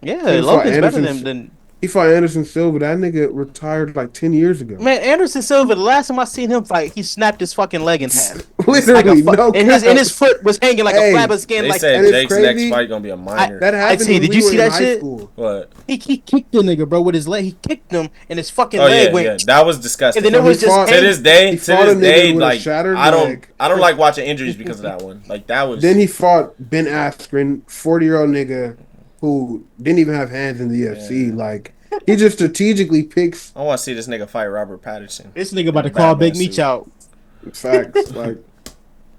Yeah, He fought Logan's better Anderson. than. He fought Anderson Silva. That nigga retired like 10 years ago. Man, Anderson Silva. The last time I seen him fight, he snapped his fucking leg in half. Literally, Like no. and his foot was hanging like Hey, a flab of skin. They Like said and it's Jake's next crazy. fight gonna be a minor. That happened. see, when did we you were see in that high shit? School. What? he kicked the nigga, bro, with his leg. He kicked him, and his fucking Oh leg yeah, went. yeah. That was disgusting. And then it was he just fought- to this day, he fought a nigga with a like shattered I don't leg. like watching injuries because of that one. Like that was. Then he fought Ben Askren, 40-year-old nigga who didn't even have hands in the UFC. Yeah. Like, he just strategically picks I want to see this nigga fight Robert Pattinson. This nigga about to Batman call Big suit. Meech out. facts. Like,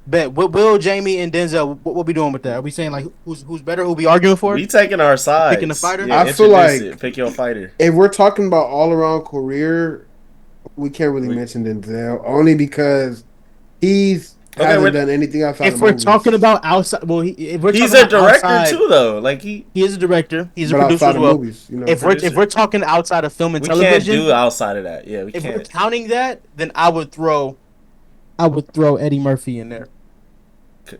Bet Will, Jamie, and Denzel. What we doing with that? Are we saying like who's better? Who we arguing for? We taking our sides. Picking a fighter? Yeah, I feel like- introduce it. Pick your fighter. if we're talking about all-around career, we can't really mention Denzel only because he's hasn't wait. done anything outside. If of we're movies. talking about outside, well, if we're He's talking a about director outside, too, though. Like he but producer outside as of well. movies, you know. If Producer. we're talking outside of film and we can't television, do outside of that. Yeah, we if we're can't. counting that, then I would throw Eddie Murphy in there.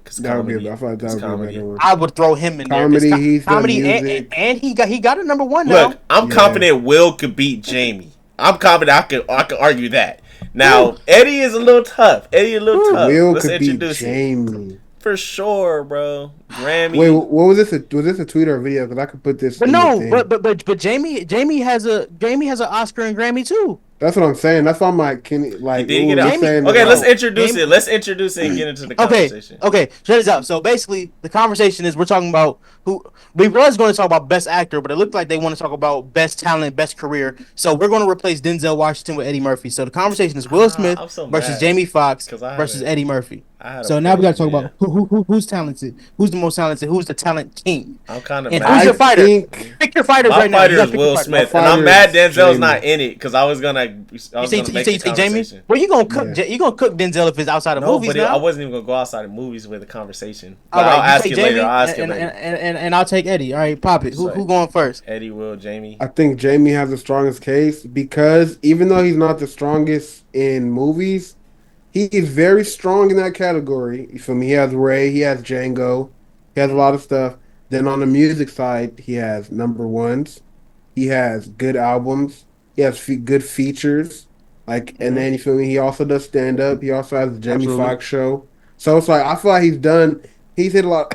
Cause That would be. comedy, I thought that it's would be a comedy. better one. I would throw him in Comedy, there. he's done comedy, music. and he got a number one now. Look, I'm Yeah. confident Will could beat Jamie. I'm confident I could argue that. Now Eddie is a little tough. Will Let's could be introduce him Jamie. for sure, bro. Grammy. Wait, what was this? Was this a tweet or a video? Because I could put this. But in no, the thing. but Jamie has an Oscar and Grammy too. That's what I'm saying. That's why I'm like, can he, like, He did ooh, get you're out. Jamie- saying Okay, that- let's introduce Jamie- it. Let's introduce it and get into the Okay, conversation. check this out. So basically, the conversation is we're talking about who we was going to talk about best actor, but it looked like they want to talk about best talent, best career. So we're going to replace Denzel Washington with Eddie Murphy. So the conversation is Will Smith I'm so versus mad. Jamie Foxx 'Cause I versus had a- Eddie Murphy. I had a So now we got to talk plan, about Who's talented? Who's the most talented? Who's the talent king? yeah. I'm kind of And mad. who's your fighter? think Pick your fighters My right now. fighter You gotta is pick your Will fighter. Smith, My and I'm fighter mad is Denzel's Jamie. not in it because I was gonna. You say make the Jamie? conversation. Well, you gonna cook? Yeah. You gonna cook Denzel if it's outside of No, movies but now? I wasn't even gonna go outside of movies with the conversation. But All right, I'll ask say you later. Jamie, I'll ask you and, later. and I'll take Eddie. All right, pop it. Sorry. Who going first? Eddie, Will, Jamie. I think Jamie has the strongest case because even though he's not the strongest in movies, he is very strong in that category. You feel me? He has Ray, he has Django, he has a lot of stuff. Then on the music side, he has number ones, he has good albums, he has good features. Like, and then you feel me? He also does stand up. He also has the Jamie Absolutely. Foxx show. So it's like I feel like he's hit a lot.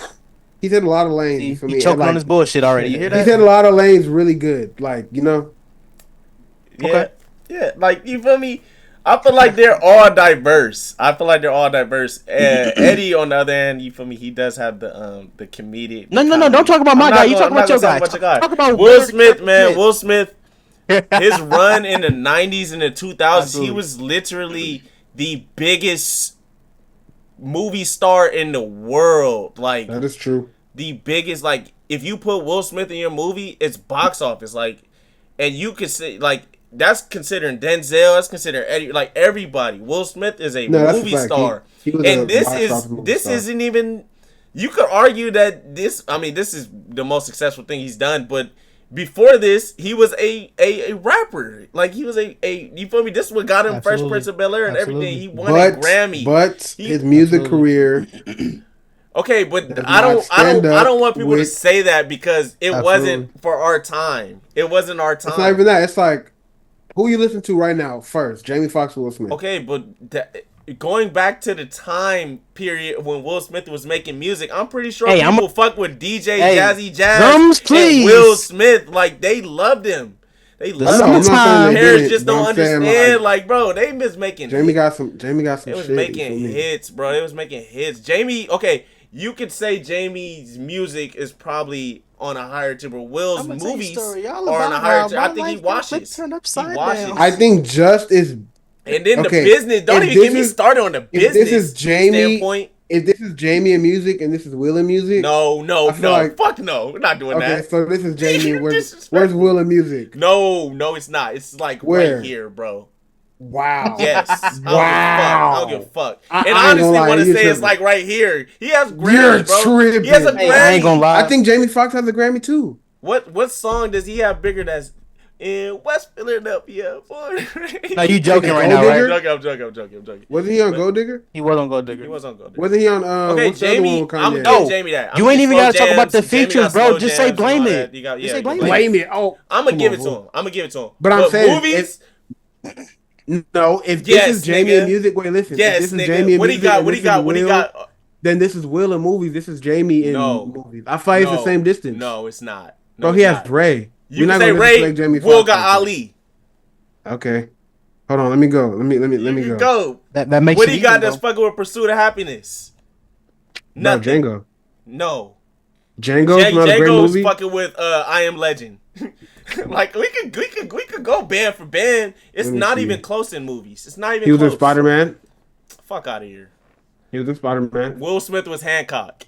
He's hit a lot of lanes. You feel He me? choking And, on his bullshit already. You hear He's that? hit a lot of lanes really good. Like, you know. Yeah, Okay. yeah. Like you feel me? I feel like they're all diverse. Eddie, on the other hand, you feel me? He does have the comedic. No, comedy. don't talk about my I'm guy. not You gonna- talk about I'm your not gonna guy. talk about your guy. Talk about Will Will Smith, man. Smith. Will Smith. His run in the 90s and the 2000s, Absolutely. he was literally the biggest movie star in the world. Like That is true. the biggest, like if you put Will Smith in your movie, it's box office. Like, and you could say like that's considering Denzel, that's considering Eddie, like everybody. Will Smith is a No, that's a movie fact. star, He was and a this box is office movie this star. isn't even. You could argue that this. I mean, this is the most successful thing he's done, but. Before this, he was a rapper. Like he was a you feel me? This is what got him Fresh Absolutely. Prince of Bel-Air and Absolutely. everything. He won a Grammy. But He- his music Absolutely. career, Okay, but Does I not don't stand want people to with- say that because it Absolutely. wasn't for our time. It wasn't our time. it's not even that. It's like who you listen to right now first, Jamie Foxx or Will Smith. Okay, but going back to the time period when Will Smith was making music, I'm pretty sure Hey, people fuck with DJ Hey, Jazzy Jazz drums, and please. Will Smith. Like they loved him. They The loved No, him. I'm not saying Summertime. they Parents didn't, just but don't I'm saying, understand. Like, bro, they was making Jamie got some It shit. was you making feel me? hits, bro. It was making hits. Jamie, okay, you could say Jamie's music is probably on a higher tier, but Will's movies are on a higher tier. I think he watches. He watches. I think just is And then Okay, the business. Don't if even get this me is- started on the if business this is Jamie- standpoint. if this is Jamie in music and this is Will in music. No, I feel like- fuck no. We're not doing Okay, that. so this is Jamie. You Where's disrespectful. Will in music? No, it's not. It's like Where? right here, bro. Wow. Yes. I Wow. don't give a fuck. I And ain't I honestly gonna lie, want to you say it's tripping. like right here. He has You're Grammys, bro. He has a tripping. Grammy. Hey, I ain't gonna lie. I think Jamie Foxx has a Grammy too. What song does he have bigger that's in West Philadelphia. No, you joking right Gold now, Digger? right? I'm joking. Wasn't he on But Gold Digger? He was on Gold Digger. He was on Gold Digger. Wasn't he on Okay, what's the other one Jamie, with I'm Kanye? giving Jamie that. You ain't even got gotta talk about the features, bro. Just say blame it. Just say blame it. Blame it. Oh, I'm gonna come give on, it to bro. him. But I'm saying, movies. No, if Yes, this is Jamie nigga. in music, wait, listen. Yes, if this is nigga. Jamie in What he music, got? and What he this is got? What he Will, got? then this is Will in movies. This is Jamie in movies. I feel like it's the same distance. No, it's not. Bro, he has Ray. You can say Ray. Will got Ali. Okay. Hold on, let me go. Let me go. That makes What it he got even, that's bro. fucking with Pursuit of Happiness? Bro, Nothing. Django. No. Django's not a great Django's movie. fucking with I Am Legend. Like we could go band for band. It's Let me not see. even close in movies. It's not even He was close. in Spider-Man. Fuck out of here. He was in Spider-Man. Will Smith was Hancock.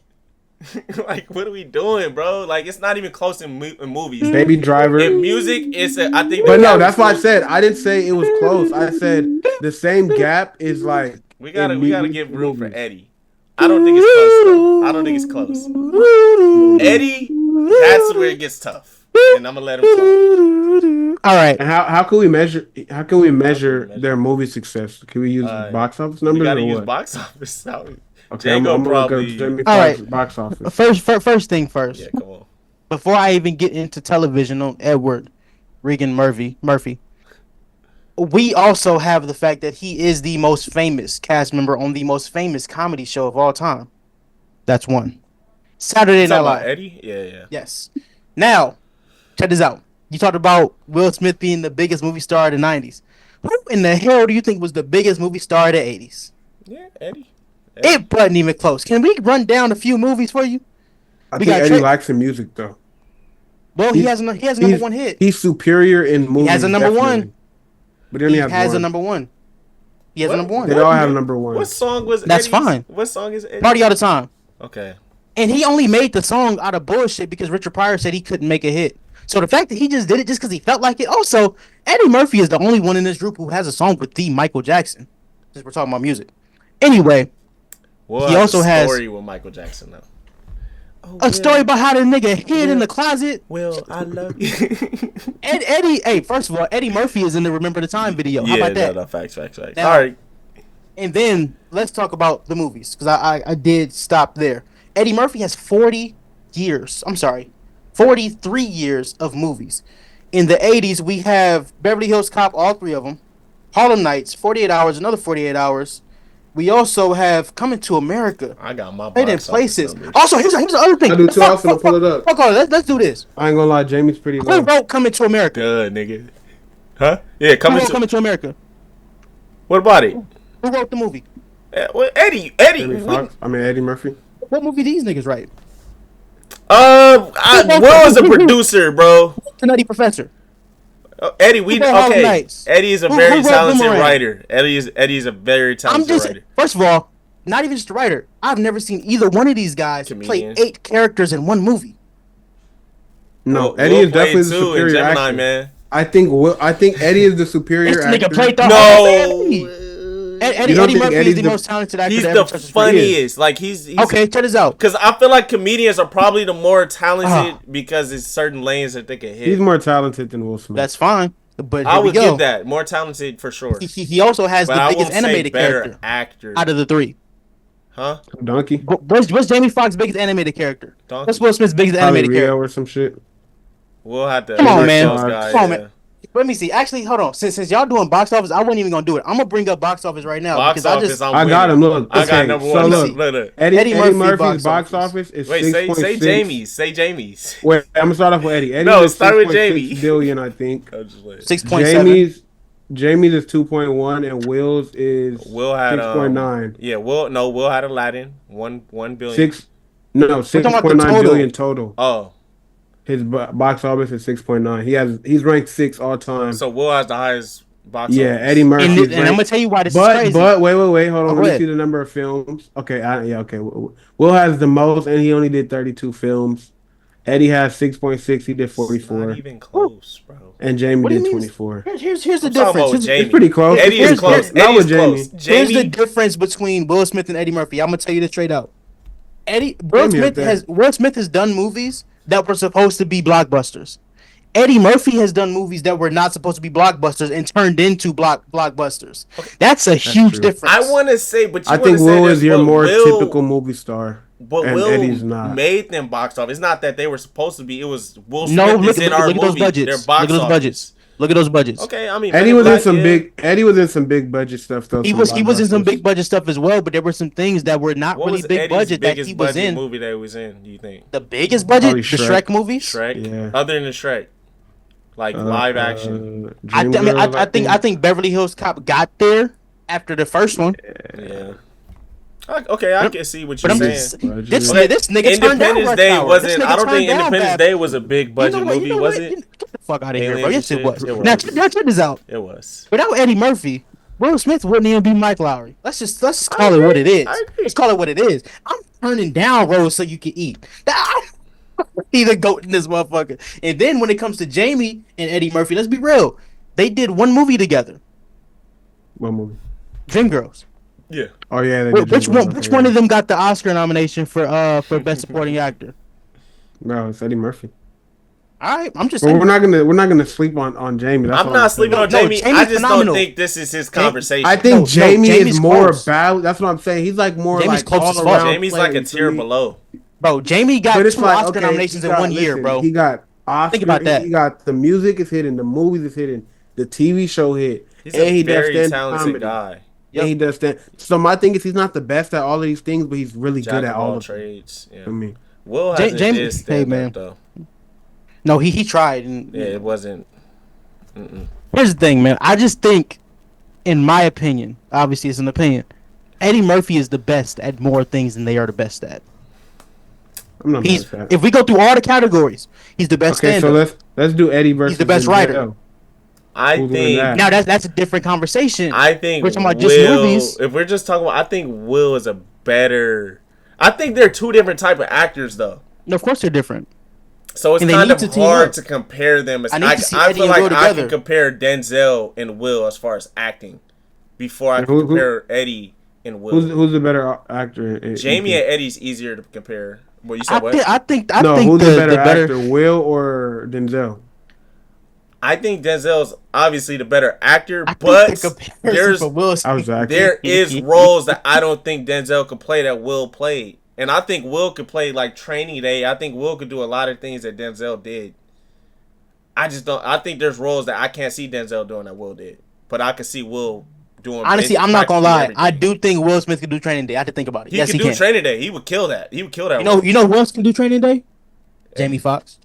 Like what are we doing, bro? Like it's not even close in movies. Baby Driver. In music, I think. But no, that's why I said I didn't say it was close. I said the same gap is like we gotta give room for movies. Eddie. I don't think it's close though. I don't think it's close. Eddie, that's where it gets tough, and I'm gonna let him talk. All right. And how can we measure their movie success? Can we use box office We numbers gotta or use what? box office. Okay, Django I'm gonna look probably. up Jamie All Foxx right. box office. First thing first. Yeah, come on. Before I even get into television on Edward Regan Murphy, we also have the fact that he is the most famous cast member on the most famous comedy show of all time. That's one. Saturday Night Talking about Live. Eddie? Yeah. Yes. Now, check this out. You talked about Will Smith being the biggest movie star of the 90s. Who in the hell do you think was the biggest movie star of the 80s? Yeah, Eddie. It wasn't even close. Can we run down a few movies for you? I We think got Eddie Trey- likes the music though. Well, he has a number one hit. He's superior in movies. has a number definitely. one. But he only He has has one. a number one. He has a number one. They all have number one. What song was That's Eddie's? fine. What song is Eddie? Party all the time. Okay. And he only made the song out of bullshit because Richard Pryor said he couldn't make a hit. So the fact that he just did it just because he felt like it. Also, Eddie Murphy is the only one in this group who has a song with the Michael Jackson. Since we're talking about music. Anyway, Well, he also has story with Michael Jackson though. Oh, a story about how the nigga hid in the closet. Will, I love you. Eddie, hey, first of all, Eddie Murphy is in the Remember the Time video. How about that? No, facts. Now- All right. And then let's talk about the movies because I did stop there. Eddie Murphy has 43 years of movies. In the 80s, we have Beverly Hills Cop, all three of them. Harlem Nights, 48 Hours, another 48 Hours. We also have Coming to America. I got my Hidden box Places. office numbers. Also, here's the other thing. I do too. I was gonna pull it up. Fuck all that. Let's do this. I ain't gonna lie, Jamie's pretty Who low. wrote Coming to America? Good, nigga. Huh? Yeah, Who coming wrote to. Coming to America? What about it? Who wrote the movie? Well, Eddie. Jamie Foxx. I mean Eddie Murphy. What movie these niggas write? Will was a producer, bro. The Nutty Professor. Eddie, Who wrote Harlem okay. Nights? Eddie is a Who very wrote talented Boomerang? writer. Eddie is a very I'm talented just writer. first of all, not even just a writer. I've never seen either one of these guys Comedian. play 8 characters in one movie. No, Will Eddie is played definitely the too in superior Gemini, actor. man. I think Eddie is the superior This actor. nigga played the No. Eddie You don't think Murphy is Eddie's the the- most talented actor He's to ever the touch the screen. funniest. Like he's Okay, check this out. Because I feel like comedians are probably the more talented because it's certain lanes that they can hit. He's more talented than Will Smith. That's fine. But I here we would go. give that more talented for sure. He also has But the I biggest won't say animated better character actor. out of the 3. Huh? Donkey. What's Jamie Foxx's biggest animated character? Donkey. What's Will Smith's biggest Probably animated Rio character? or some shit. We'll have to. Come on, research man. those guys, Come on, yeah. man. Let me see. Actually, hold on. Since y'all doing box office, I wasn't even gonna do it. I'm gonna bring up box office right now Box because office, I got him. Look, I got okay, number so one. look. Look. Eddie Murphy Murphy's box box office. office is Wait, 6.6. say Jamie's. Say Jamie's. Wait, I'm gonna start off with Eddie. Eddie No, is start with 6.6 Jamie. billion, I think. I'm just like- 6.7. Jamie's is 2.1 and Will's is Will had 6.9. Yeah, Will had Aladdin. 1 billion. 6.9 total. billion total. Oh, His box office is 6.9. He's ranked 6 all time. so Will has the highest box Yeah, office. Eddie Murphy. And I'm gonna tell you why this is crazy. But wait, hold on. Oh, go Let me ahead. see the number of films. Okay, okay. Will has the most, and he only did 32 films. Eddie has 6.6. He did It's 44, not even close, bro. and Jamie What do you did mean? 24. Here's the I'm talking about difference. with Jamie. It's pretty close. Eddie is Here's- close. here's- not Eddie with is close. Here's the Jamie. difference between Will Smith and Eddie Murphy. I'm gonna tell you this straight out. Will Jamie up there. Smith has done movies that were supposed to be blockbusters. Eddie Murphy has done movies that were not supposed to be blockbusters and turned into blockbusters. That's a That's huge true. difference. I want to say, but you I want think to say Will this, is your but more Will, typical movie star, but and Will Eddie's not. made them box office. It's not that they were supposed to be. It was Will No, Smith look, is in look, our look at those movie. Their budgets. box Look at those office. budgets. Look at those budgets. Okay, I mean, Eddie Men in was in Black, some yeah. big. Eddie was in some big budget stuff though. He was in some big budget stuff as well, but there were some things that were not What really was big Eddie's budget that biggest he was budget in. movie that he was in? Do you think The biggest budget, Probably the Shrek. Shrek movies. Shrek? Yeah. Other than Shrek, like live action. I think Beverly Hills Cop got there after the first one. Yeah. Okay, I can see what But you're I'm saying. just Budget. this Okay, this nigga turned down Independence Rush Day Hour. This wasn't. nigga I don't turned think down Independence Fast Day was a big budget movie, was what? it? Get the fuck out of here, Aliens bro. and Yes, it shit? was. It Now was. check this out. It was. Without Eddie Murphy, Will Smith wouldn't even be Mike Lowry. Let's just call it what it is. I agree. Let's call it what it is. I'm turning down roles so you can eat. He the goat in this motherfucker. And then when it comes to Jamie and Eddie Murphy, let's be real. They did one movie together. What movie? Dreamgirls. Yeah. Oh yeah. They did Which Dreamgirls, one? Which yeah. one of them got the Oscar nomination for best supporting actor? No, it's Eddie Murphy. All right, I'm just But saying. we're not gonna sleep on Jamie. That's I'm all not saying. sleeping on No, Jamie. Jamie's I just phenomenal. don't think this is his conversation. I think No, Jamie Jamie's is more close. bad. That's what I'm saying. He's like more Jamie's like close all as fuck. around. Jamie's like a player to tier me. below. Bro, Jamie got But it's two like Oscar okay, nominations he in got- 1 year, listen, bro. He got Oscar. Think about that. He got the music is hitting, the movies is hitting, the TV show hit, He's and a he does very stand talented comedy. guy. And he does stand. So my thing is he's not the best at all of these things, but he's really Jack good at of all all of them. trades. Yeah. I mean, Will Ja- hasn't Jamie- did stand hey, up though. No, he tried. And Yeah, it wasn't. here's the thing, man. I just think, in my opinion, obviously it's an opinion, Eddie Murphy is the best at more things than they are the best at. I'm not He's mad at that. if we go through all the categories, he's the best Okay, so stand-up. let's do Eddie versus the best Denzel. writer. I Who's winning think. that? Now that's a different conversation. I think We're talking about Will. just movies. If we're just talking about, I think Will is a better. I think they're two different type of actors though. No, of course they're different. So it's And they kind need of to team hard up. to compare them. As, I need to see I Eddie feel and like Will I together. can compare Denzel and Will as far as acting before I And can who- compare Eddie and Will. Who's the better actor? Jamie and Eddie's easier to compare. What you said? I What? think I think who's the the better better actor, Will or Denzel? I think Denzel's obviously the better actor, I think but the comparison there's for Will Smith- I was actually. there is roles that I don't think Denzel could play that Will played. And I think Will could play like Training Day. I think Will could do a lot of things that Denzel did. I just don't. I think there's roles that I can't see Denzel doing that Will did, but I could see Will doing. Honestly, I'm not gonna lie. practically I everything. do think Will Smith could do Training Day. I had to think about it. He Yes, could he do can. Training Day. He would kill that. He would kill that. You know who else can do Training Day? Jamie Foxx.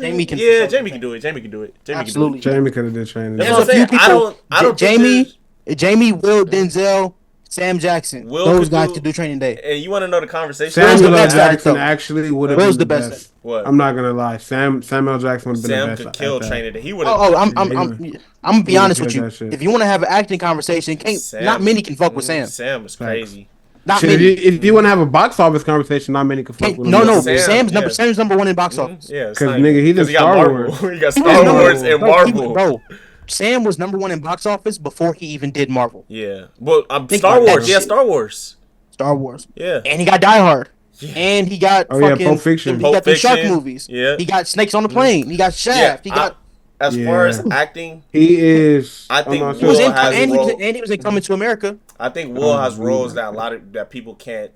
Jamie can- Yeah, Jamie can do it. Jamie can do it. Jamie Absolutely. Jamie could have did training. That's There's what I'm a few saying. I don't think Jamie, Will, Denzel, Sam Jackson. Will Those could guys do- could do Training Day. can do. And you want to know the conversation? Will's the Samuel L. best at it, Jackson though. actually would have Will's been the the best best. What? I'm not gonna lie. Samuel Jackson would have been Sam the best. could at kill that. Training Day. He would have. I'm gonna be Yeah, honest he with does you. that shit. If you want to have an acting conversation, not many can fuck with Sam. Sam is crazy. Not Shit, many. if you want to have a box office conversation, not many can fuck with him. No. Sam, Sam's number one in box office. Yeah, Because nigga, he's in he got Star Marvel. Wars. He got He was Star number- Wars and Marvel. Bro, Sam was number one in box office before he even did Marvel. Yeah, but Think Star about that Wars. Yeah, shit. Star Wars. Star Wars. Yeah. And he got Die Hard. Yeah. And he got Oh, yeah, fucking Pulp Fiction. He Pulp got the shark Fiction. movies. Yeah. He got Snakes on the Plane. He got Shaft. He got As far as Yeah. acting, He is. I think I'm not he was sure. in, Will has and, he was, role- and he was in Coming to America. I think Will has roles that a lot of that people can't.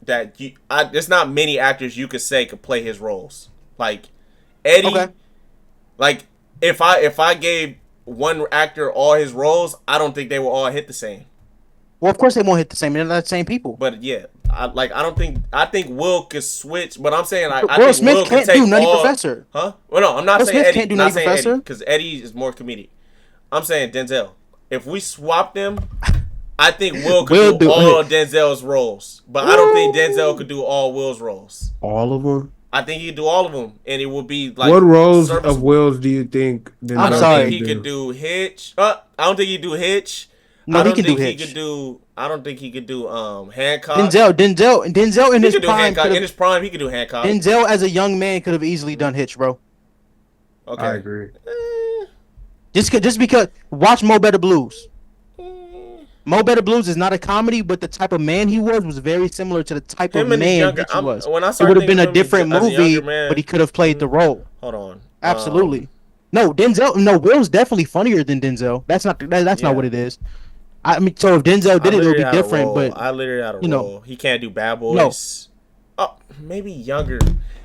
There's not many actors you could say could play his roles. Like Eddie, Okay. like if I gave one actor all his roles, I don't think they will all hit the same. Well, of course they won't hit the same. They're not the same people. But yeah, I think Will could switch. But I'm saying I Will think Smith Will can't could take do Nutty all, Professor. Huh? Well, no, I'm not Will saying Smith Eddie. can't do Not Nutty saying Professor? Eddie because Eddie is more comedic. I'm saying Denzel. If we swap them, I think Will could do all Denzel's roles. But I don't think Denzel could do all Will's roles. All of them. I think he could do all of them, and it would be like What roles serviceable. of Will's do you think? Denzel I don't sorry. think he could do Hitch. I don't think he'd do Hitch. No, I he don't can do think Hitch. I don't think he could do Hancock. Denzel in He his could do prime. Hancock. In could've- his prime, he could do Hancock. Denzel as a young man could have easily done Hitch, bro. Okay. I agree. Eh, Just because watch Mo Better Blues. Mo Better Blues is not a comedy, but the type of man he was very similar to the type Him of and his man younger. Hitch was. When I It started would have been thinking a of him different as a younger movie, man, but he could have played the role. hold on. Absolutely. No, Denzel. No, Will's definitely funnier than Denzel. That's not Yeah. what it is. I mean, so if Denzel I did it, it would literally be had a different. role. But I literally had a you know, role. He can't do Bad no, Boys. Oh, maybe younger.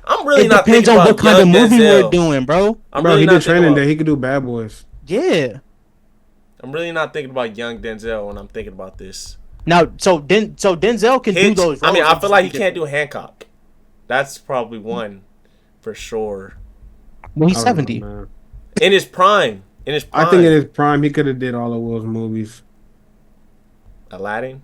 I'm really it not depends thinking on about what kind of young movie we're Denzel. doing, bro. I'm Bro, really he not did thinking Training about. Day. He could do Bad Boys. Yeah. I'm really not thinking about young Denzel when I'm thinking about this. Now, so Denzel can do Hitch. those roles. I mean, I It's feel just like he be can't do different. Hancock. That's probably one for sure. Well, he's I don't 70. know, man. In his prime. In his I prime. think in his prime, he could have did all of Will's movies. Aladdin.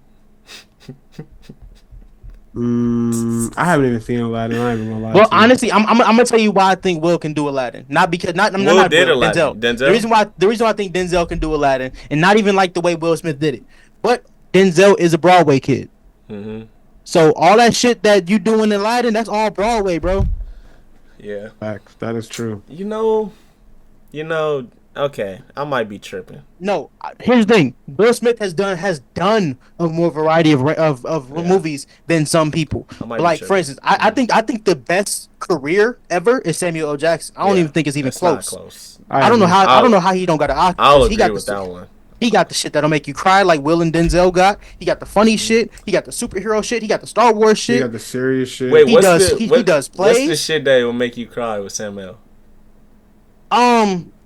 I haven't even seen Aladdin. I ain't even gonna lie Well, to you. honestly, I'm gonna tell you why I think Will can do Aladdin. Not because Will not did Will, Aladdin. Denzel. Denzel? The reason why I think Denzel can do Aladdin, and not even like the way Will Smith did it, but Denzel is a Broadway kid. Mm-hmm. So all that shit that you doing in Aladdin, that's all Broadway, bro. Yeah. Facts. That is true. You know. Okay, I might be tripping. No, here's the thing: Will Smith has done a more variety of Yeah. movies than some people. I might But be like, for tripping. instance, I think the best career ever is Samuel L. Jackson. I don't Yeah, even think it's even it's not close. close. I don't know how he don't got an Oscar. I'll 'Cause he agree got with the, that one. He got the shit that'll make you cry like Will and Denzel got. He got the funny shit. He got the superhero shit. He got the Star Wars He shit. got the serious shit. Wait, He what's does- the he what- does What's the plays. shit that will make you cry with Samuel?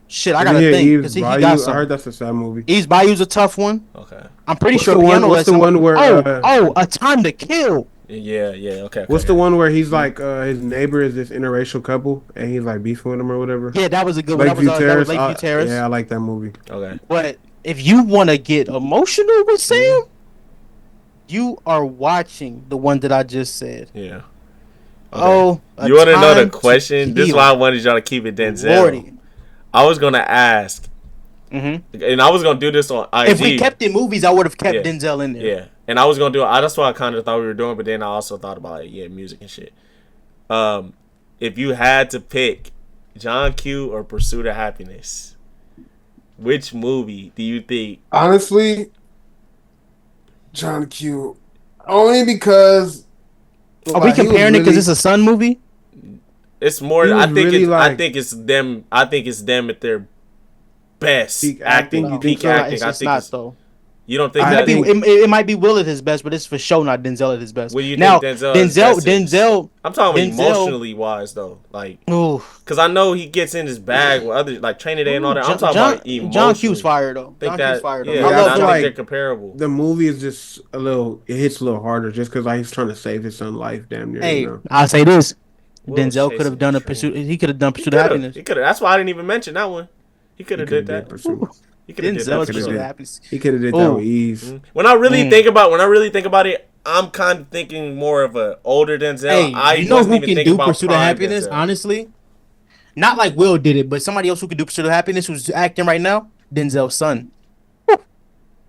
Shit, I Did gotta you hear think Eve's because he Bayou? got I some. heard that's a sad movie. Eve's Bayou's a tough one. Okay. I'm pretty What's sure the one- Piano what's the one where, A Time to Kill. Yeah. Okay. What's the one where he's like his neighbor is this interracial couple and he's like beefing with him or whatever? Yeah, that was a good one. That Lakeview was Terrace. Lakeview Terrace. Yeah, I like that movie. Okay. But if you want to get emotional with Sam, you are watching the one that I just said. Yeah. Okay. Oh, A You want to know the Time to question? This is Kill. why I wanted y'all to keep it Denzel. Lordy. I was gonna ask, Mm-hmm. and I was gonna do this on IG. If we kept it movies, I would have kept Yeah. Denzel in there. Yeah, and I was gonna do it. That's what I kind of thought we were doing, but then I also thought about music and shit. If you had to pick John Q or Pursuit of Happiness, which movie do you think? Honestly, John Q. Only because Are we comparing it because it's a Sun movie? It's more. He was I think really it's. I like- think it's them. I think it's them at their best Peak acting. acting, you Peak think so? acting. It's, I it's think not it's. though. You don't think I that? think- it might be Will at his best, but it's for sure not Denzel at his best. What do you now, think Denzel? Is best is? Denzel. I'm talking Denzel- emotionally wise though, like Ooh, because I know he gets in his bag with other like Training Day and all that. I'm talking about emotionally. John Q's fire though. Think John that? Q's fire though. Yeah, I I love I love think like- they're comparable. The movie is just a little. It hits a little harder just because like he's trying to save his son's life. Damn near. Hey, You know? I'll say this. Will Denzel chasing could have done the a train. pursuit. He could have done He Pursuit of could have. Happiness. He could have. That's why I didn't even mention that one. He could He have could did have that. Pursuit. He could have did Denzel's that for Pursuit sure. of Happiness. He could have did Ooh. that with ease. When I really think about it, I'm kind of thinking more of a older Denzel. Hey, I you know wasn't who even can thinking do about Pursuit of prime Happiness? Denzel. Honestly, not like Will did it, but somebody else who can do Pursuit of Happiness, who's acting right now, Denzel's son.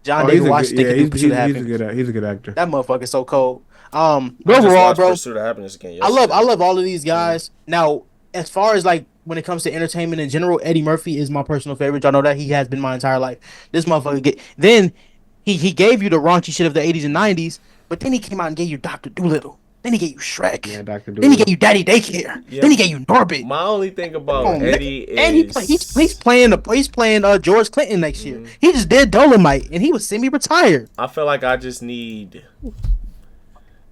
John Oh, he's David a Washington good, yeah, can do he's, Pursuit of he's a Happiness. good. He's a good actor. That motherfucker's so cold. But I just overall, watched bro, Pursuit of Happiness again. I Yesterday. love all of these guys. Now, as far as like when it comes to entertainment in general, Eddie Murphy is my personal favorite. Y'all know that he has been my entire life. This motherfucker then he gave you the raunchy shit of the 80s and 90s, but then he came out and gave you Dr. Doolittle. Then he gave you Shrek. Yeah, Dr. Then he Doolittle. gave you Daddy Daycare. Yeah. Then he gave you Norbit. My only thing about Come on, man. Eddie is And he's playing George Clinton next year. He just did Dolomite and he was semi-retired. I feel like I just need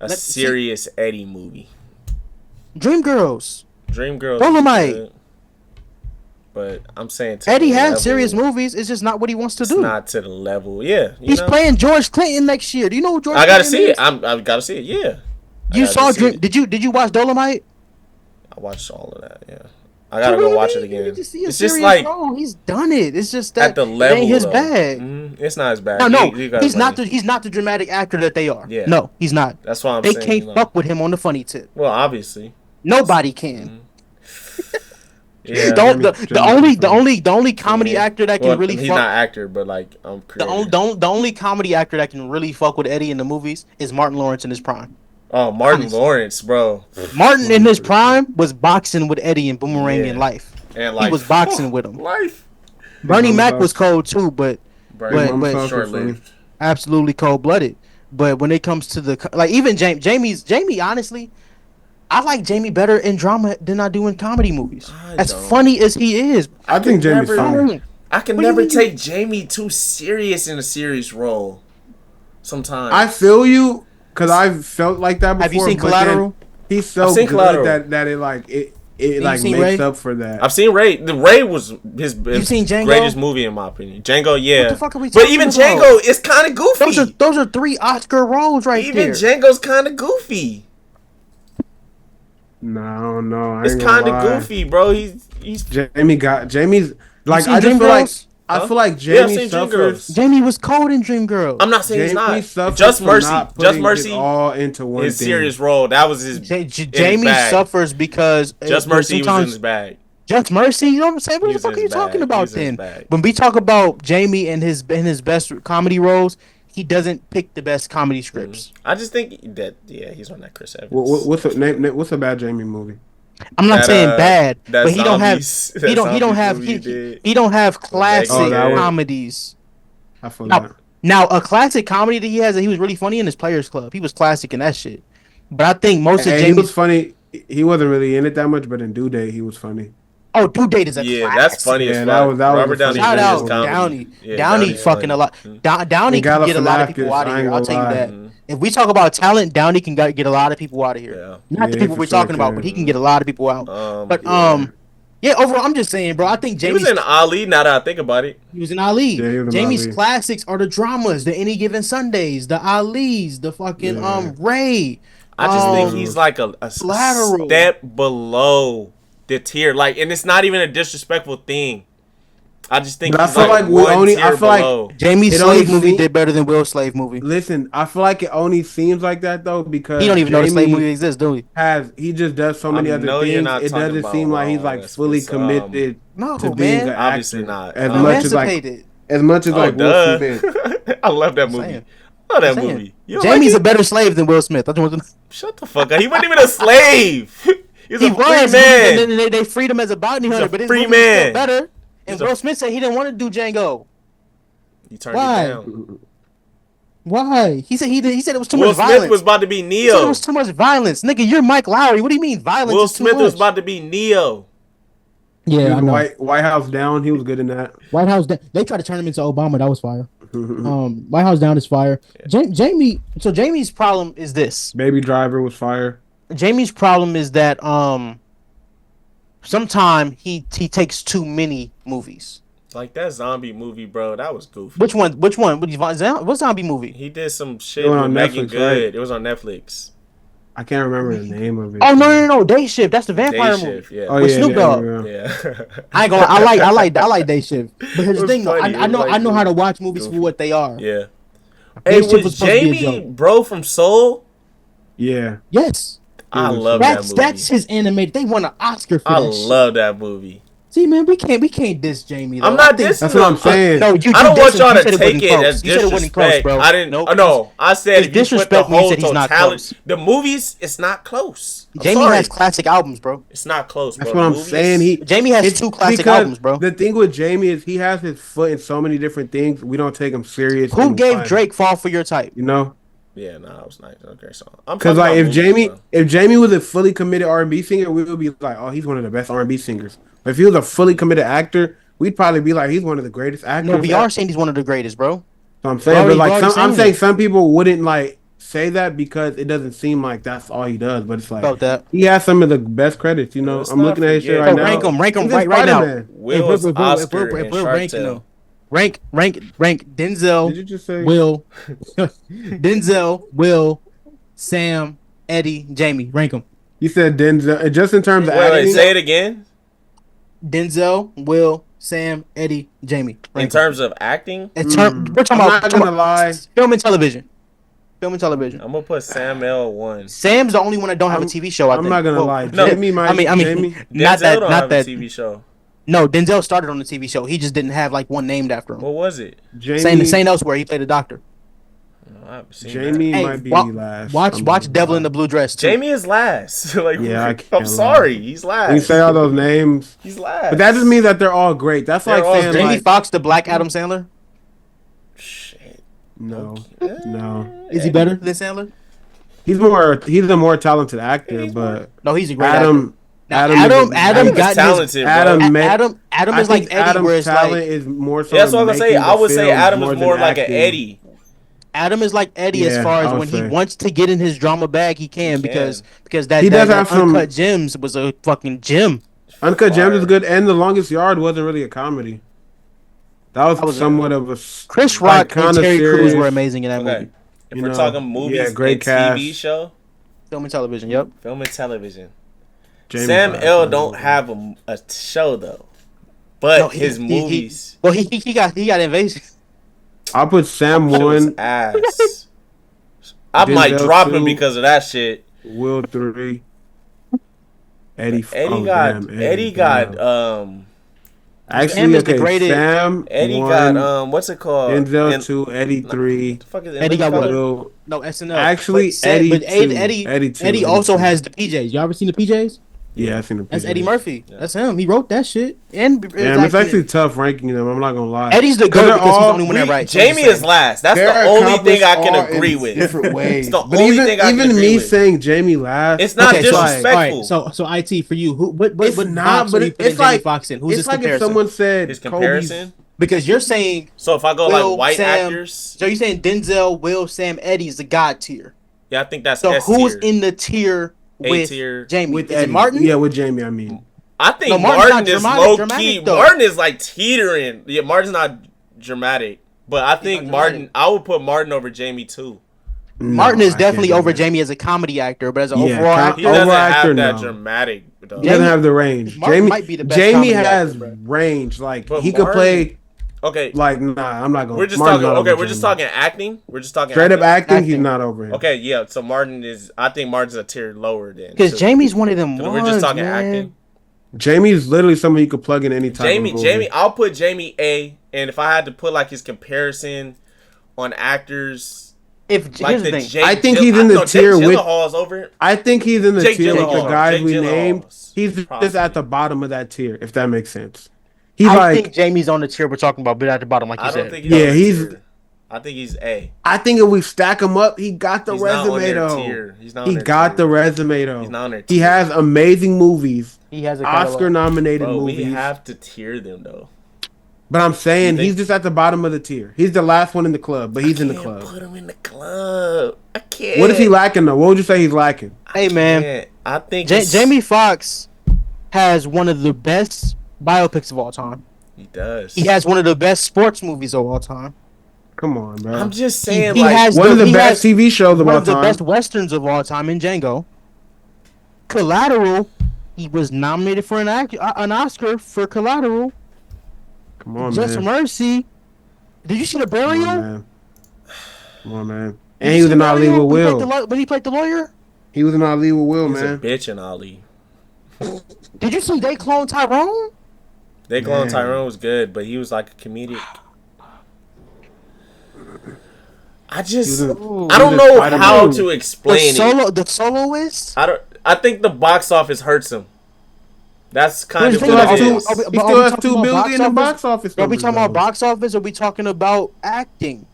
a Let's see. serious Eddie movie. Dreamgirls. Dreamgirls. Dolomite. is good, but I'm saying to Eddie the has level, serious movies. It's just not what he wants to It's do. not to the level. Yeah, you He's know? playing George Clinton next year. Do you know who George I gotta Clinton see is? it. I gotta see it. Yeah. I You gotta saw see Dream? it. Did you watch Dolomite? I watched all of that. Yeah. I gotta go watch it again. It's It's just like role. He's done it. It's just that at the it level. ain't his though. bag. It's not his bag. No, He got he's not money. he's not the dramatic actor that they are. Yeah. No, he's not. That's why I'm They saying. can't you know. fuck with him on the funny tip. Well, obviously. Nobody can. Yeah. The only comedy Yeah. actor that can Well, really he's fuck not actor, but like I'm creative. the only comedy actor that can really fuck with Eddie in the movies is Martin Lawrence in his prime. Oh, Martin Honestly. Lawrence, bro. Martin in his prime was boxing with Eddie in Boomerang in Life. And like He was boxing with him. Life. Bernie Mama Mac Sauce. was cold too, but Bernie But- Mama Sauce was short-lived. absolutely cold blooded. But when it comes to even Jamie, honestly, I like Jamie better in drama than I do in comedy movies. I As don't. funny as he is, I think Jamie's never- funny. I can What do you never mean? take Jamie too serious in a serious role. Sometimes I feel you because I've felt like that before. Have you seen but then Collateral? He's so I've seen good Collateral. that it you like seen makes Ray? up for that. I've seen Ray. The Ray was his seen Django? greatest movie in my opinion. Django, yeah. What the fuck are we But talking even about? Django is kind of goofy. Those are 3 Oscar roles right Even there. Django's kind of goofy. No, I don't know. I It's ain't gonna kind of lie. goofy, bro. He's Jamie's like seen I just feel like Dreamgirls? I feel like Yeah, I've Jamie seen suffers. Dreamgirls. Jamie was cold in Dreamgirls. I'm not saying he's Jamie not. suffers Just for Mercy. not Just putting Mercy. it all into one His thing. serious role. That was his. Jamie bag. suffers because Just Mercy was in sometimes his bag. Just Mercy. You know what I'm saying? What He the was fuck in are you his talking bag. He about was in his then? bag. When we talk about Jamie and his best comedy roles, he doesn't pick the best comedy scripts. I just think that he's on that Chris Evans. What's a bad Jamie movie? I'm not That, saying bad, that but he don't have zombies- he that don't zombies have movie you did. he don't have classic Oh, that one? comedies. I feel Now, that. now a classic comedy that he has that he was really funny in is Players Club. He was classic in that shit. But I think most of And he Jamie's was funny. He wasn't really in it that much, but in Due Date he was funny. Due Date is a Yeah, classic. that's funny as Yeah, fuck. that was Robert a Downey funny Shout Jr. is out comedy. Downey. Yeah, Downey Downey's fucking funny. a lot. Downey And can get a lot of Galifianakis, people out of I ain't here. I'll gonna tell you lie. that. If we talk about talent, Downey can get a lot of people out of here. Yeah. Not the Yeah, people for we're sure talking about, can. but he can get a lot of people out. But yeah. yeah, overall, I'm just saying, bro. I think He was Jamie's in Ali. Now that I think about it, He was in Ali. Yeah, he was in Jamie's Ali. classics are the dramas, the Any Given Sundays, the Ali's, the fucking Yeah. Ray. I just think he's like a Collateral. step below the tier. Like, and it's not even a disrespectful thing. I just think But I he's feel like like we one only- tier I feel like- below. Jamie's It Slave only movie seem- did better than Will's Slave movie. Listen, I feel like it only seems like that though because He don't even know the Slave Jamie movie exists, do he? he just does so many I other know you're things. not It talking doesn't about seem like he's Raw, like that's fully what's, committed No, to being man. an Obviously actor. not. As much as like Emancipated. as much as like Will duh. Smith. I love that movie. saying. I love that Saying. movie. You don't Jamie's like a better slave than Will Smith. I just want to Shut the fuck up. He wasn't even a slave. He was He a free was, man. and then they freed him as a bounty hunter, a but his free movie was still man. better. And He's a- Will Smith said he didn't want to do Django. He turned Why? it down. Why? He said it was too Will much Smith violence. was about to be He said it Neo. was too much violence, nigga. You're Mike Lowry. What do you mean violence? Will is too Smith was much? about to be Neo. Yeah, I know. White House Down, he was good in that. White House. They tried to turn him into Obama. That was fire. White House Down is fire. Jamie. So Jamie's problem is this. Baby Driver was fire. Jamie's problem is that sometimes he takes too many movies. Like that zombie movie, bro. That was goofy. Which one? What zombie movie? He did some shit It was with on Megan Netflix, Good. right? It was on Netflix. I can't remember the name of it. Oh no, Day Shift. That's the vampire Day movie. Shift, yeah. Oh With yeah, Snoop Dogg. Yeah. I ain't gonna. I like Day Shift. But here's the was thing, though. funny. It I was know like I know how to goofy. watch movies for what they are. Yeah. Day Hey, Shift was was supposed to be a Jamie joke. bro from Soul? Yeah. Yes, I love that movie. that's his animated. They won an Oscar for I that shit. love that movie. See, man, we can't diss Jamie. Though. I'm not I think- dissing That's what I'm him. saying. No, you. I don't you want dissed y'all him. to You said take wasn't it close. as You said it wasn't close, disrespect. bro. I didn't. Nope. No, I said It's if you put the disrespect when you whole said he's not totality, close. the movies, it's not close. I'm Jamie sorry. has classic albums, bro. It's not close, bro. That's what I'm Movies- saying. Jamie has It's 2 classic because albums, bro. The thing with Jamie is he has his foot in so many different things. We don't take him serious. Who in gave one, Drake "Fall for Your Type"? You know, Yeah, no, it was nice. It was a great song. I'm because talking like about movies, if Jamie was a fully committed R&B singer, we would be like, oh, he's one of the best R&B singers. But if he was a fully committed actor, we'd probably be like, he's one of the greatest actors. No, we are saying he's one of the greatest, bro. So I'm saying, already- but like we're already I'm saying saying it. some people wouldn't like say that because it doesn't seem like that's all he does. But it's like About that. he has some of the best credits. You know, Let's I'm not looking at his shit forget, right bro. now. Rank 'em He's right in now. Spider-Man. Will is If Oscar we're and ranking Chartel. them. Rank Denzel, Did you just say? Will, Denzel, Will, Sam, Eddie, Jamie. Rank them. You said Denzel. Just in terms of Wait, acting. say it again. Denzel, Will, Sam, Eddie, Jamie. In Rank 'em. terms of acting, We're talking I'm about, not gonna lie. film and television. Film and television. I'm gonna put Sam L one. Sam's the only one that don't have a I'm- TV show. I I'm think. not gonna Well, lie. no, Jamie might. I mean, Jamie, not Denzel that, don't not have that. a TV show. No, Denzel started on the TV show. He just didn't have like one named after him. What was it? Jamie, Saint Elsewhere, he played a doctor. No, I haven't seen Jamie Hey, might be Watch last. I'm watch not gonna Devil lie. in the Blue Dress. that. Too. Jamie is last. Like, Yeah, I I'm can't sorry, he's When you last. say all those names, He's last. but that doesn't mean that they're all great. That's They're like all saying Jamie like, Foxx, the Black Adam Sandler. Shit. No, Okay. no. Is he better? Than Sandler? He's a more talented actor, but No, he's a great actor. Adam Now, Adam Adam Adam is got his talented, bro. Adam may, Adam I is like think Eddie, where Adam's it's talent like is more so. Yeah, that's what I'm gonna say. making I the would say films Adam is than more like an acting. Eddie. Adam is like Eddie as Yeah, far as I would when he say. wants to get in his drama bag, he can He because can. that, He does that have some- Uncut Gems was a fucking gem. Uncut Gems is Fire. good, and The Longest Yard wasn't really a comedy. That was, That was somewhat of a Chris like, Rock and kinda Terry Crews serious. were amazing in that Okay. movie. If You we're know, talking movies yeah, great and cast. TV show, Film and television. Yep. film and television. Jamie Sam Foxx, L I don't know. have a show though, but No, his movies. Well, he got Invasion. I'll put Sam Shit was 1, ass. I might Denzel drop him 2. because of that shit. Will 3, Eddie. Eddie got Sam Actually, is the okay. greatest- Sam Eddie 1, got what's it called? Denzel And- 2, Eddie 3. the fuck is Eddie got what? Will. No SNL. Actually, But Sam- Eddie but 2. Eddie Eddie 2. Eddie also 2. has the PJs. Y'all ever seen the PJs? Yeah, I seen the That's picture. Eddie Murphy. Yeah. That's him. He wrote that shit. And Damn, it's actually tough ranking them. I'm not gonna lie. Eddie's the 'Cause goat they're because he's the all- only one that writes. Jamie is last. That's They're the only thing I accomplished can all agree in with. different ways. It's the But only even thing I can even agree me with. saying Jamie last, It's not Okay, so- disrespectful. So IT for you. Who? What? it's what not. box But would you put it's Jamie like Foxx in? Who's it's his like if comparison? someone said His Kobe's- comparison. Because you're saying So if I go Will, like white Sam, actors, So you're saying Denzel, Will, Sam, Eddie's the God tier. yeah, I think that's So S who's tier. in the tier A with tier. Jamie? with Is Eddie. it Martin? Yeah, with Jamie. I mean, I think No, Martin's Martin not is dramatic- low key. dramatic, though. Martin is like teetering. Yeah, Martin's not dramatic, but I think not Martin. dramatic. I would put Martin over Jamie too. Martin no, is I definitely can't do over that. Jamie as a comedy actor, but as an Yeah, overall com- He actor, doesn't actor, have that no. dramatic. Though. He doesn't have the range. Martin Jamie might be the best Jamie comedy has actor, bro. range. Like But he could Martin- play. Okay, Like nah, I'm not going. we're just Martin's talking. not Okay, over we're just Jamie. talking acting. We're just talking Straight up acting. He's Acting. not over him. Okay, yeah. So Martin is. I think Martin's a tier lower than. because too. Jamie's one of them So ones. we're just talking man. acting. Jamie's literally someone you could plug in any type of movie. I'll put Jamie A. And if I had to put like his comparison on actors, If like here's the the thing, Jake I think Gill- he's in the no, tier Jake with- Gyllenhaal's over. I think he's in the Jake tier with Gyllenhaal. the guys Jake we Gyllenhaal. named. He's just Possibly. at the bottom of that tier, if that makes sense. He's I like, think Jamie's on the tier we're talking about, but at the bottom, like you I said. don't think he's Yeah, on their he's- tier. I think he's A. I think if we stack him up, he got the He's not on resume their though. tier. He's not on He their got tier. the resume though. He's not on their He tier. has amazing movies, He has a Oscar nominated Bro, movies. we have to tier them though. But I'm saying You think- he's just at the bottom of the tier. He's the last one in the club, but he's in the Can't club. put him in the club. I can't. What is he lacking though? What would you say he's lacking? Hey man, Can't. I think it's- Jamie Foxx has one of the best biopics of all time. He does. He has one of the best sports movies of all time. Come on, bro. I'm just saying, he like, has one of the he best has TV shows of one all of the time. best westerns of all time in Django. Collateral, he was nominated for an Oscar for Collateral. Come on, Just man. Mercy. Did you see the Come burial? on, man. Come on, man. Did And you he was see in the Ali burial with when he played Will. when he played the lawyer? He was in Ali with Will, he's a man. bitch in Ali. Did you see they clone Tyrone? They clone Man. Tyrone was good, but he was like a comedic. I just, He was I don't know Spider-Man. how to The explain it. the soloist. I think the box office hurts him. That's kind Here's of the what thing, it are we- is. are we- He But are still we has talking 2 about billion box in office? box office. Are we numbers, talking about though. box office or are we talking about acting?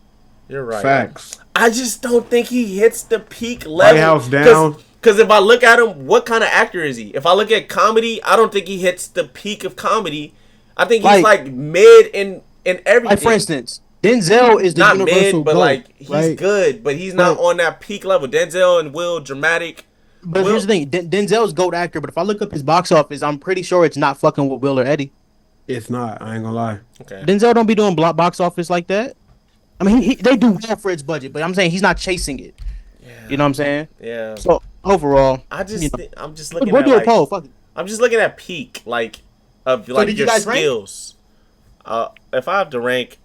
You're right. Facts? I just don't think he hits the peak level. House Down. Because if I look at him, what kind of actor is he? If I look at comedy, I don't think he hits the peak of comedy. I think he's like mid in everything. Like for instance, Denzel is the Not universal mid, but GOAT, like he's right? good, but he's not But- on that peak level. Denzel and Will dramatic. But Will- here's the thing, Denzel's GOAT actor. But if I look up his box office, I'm pretty sure it's not fucking with Will or Eddie. It's not. I ain't gonna lie. Okay. Denzel don't be doing box office like that. I mean, they do well for its budget, but I'm saying he's not chasing it. You know what I'm saying? Yeah. So overall, I just you know, I'm just looking we'll at do a like, poll. Fuck it. I'm just looking at peak like of like did you your guys rank? skills. If I have to rank,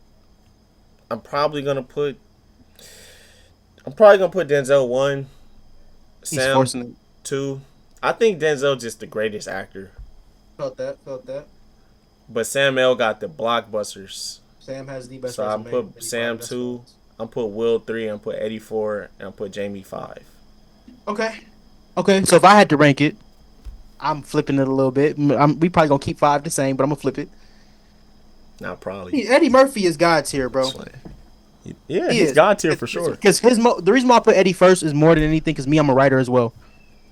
I'm probably gonna put Denzel 1, He's Sam forcing it. 2. I think Denzel just the greatest actor, Felt that. but Sam L got the blockbusters. Sam has the best. So I'm put Sam 2. I'm put Will 3. I'm put Eddie 4, and I'm put Jamie 5. Okay. So if I had to rank it, I'm flipping it a little bit. We probably gonna keep 5 the same, but I'm gonna flip it. Not probably. Eddie Murphy is God's here, bro. Yeah, He he's is. God tier for sure. Because the reason why I put Eddie first is more than anything because me, I'm a writer as well.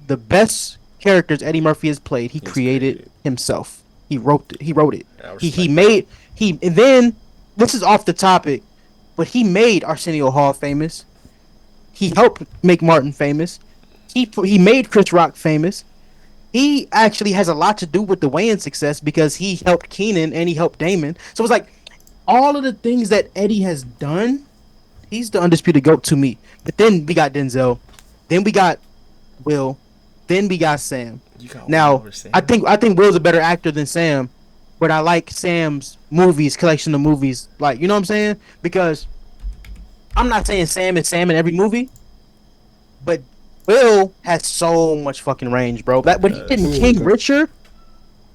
The best characters Eddie Murphy has played, he He's created created. himself. He wrote it. He wrote it. I He respect that. made he and then this is off the topic, but he made Arsenio Hall famous. He helped make Martin famous. He made Chris Rock famous. He actually has a lot to do with the Wayans success because he helped Keenan and he helped Damon. So it's like all of the things that Eddie has done, he's the undisputed GOAT to me. But then we got Denzel. Then we got Will. Then we got Sam. You got one Now, over Sam. I think Will's a better actor than Sam, but I like Sam's movies, collection of movies. Like, you know what I'm saying? Because I'm not saying Sam is Sam in every movie, but Will has so much fucking range, bro. That when he did in King Richard,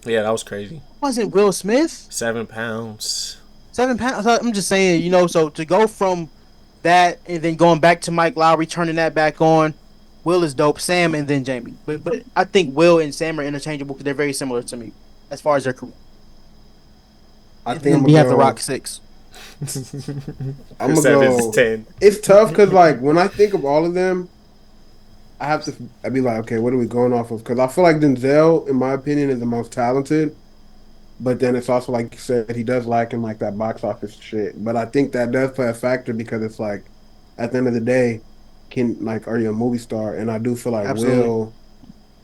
Yeah, that was crazy. wasn't Will Smith 7 pounds. 7 pounds? So I'm just saying, so to go from that and then going back to Mike Lowry, turning that back on. Will is dope. Sam and then Jamie, but I think Will and Sam are interchangeable because they're very similar to me as far as their career. I And think then I'm we gonna have the go- Rock 6. I'm gonna Seven's go. 10. It's tough because like when I think of all of them, I'd be like, okay, what are we going off of? Because I feel like Denzel, in my opinion, is the most talented. But then it's also like you said, he does lack in like that box office shit. But I think that does play a factor because it's like, at the end of the day, are you a movie star? And I do feel like Absolutely. Will,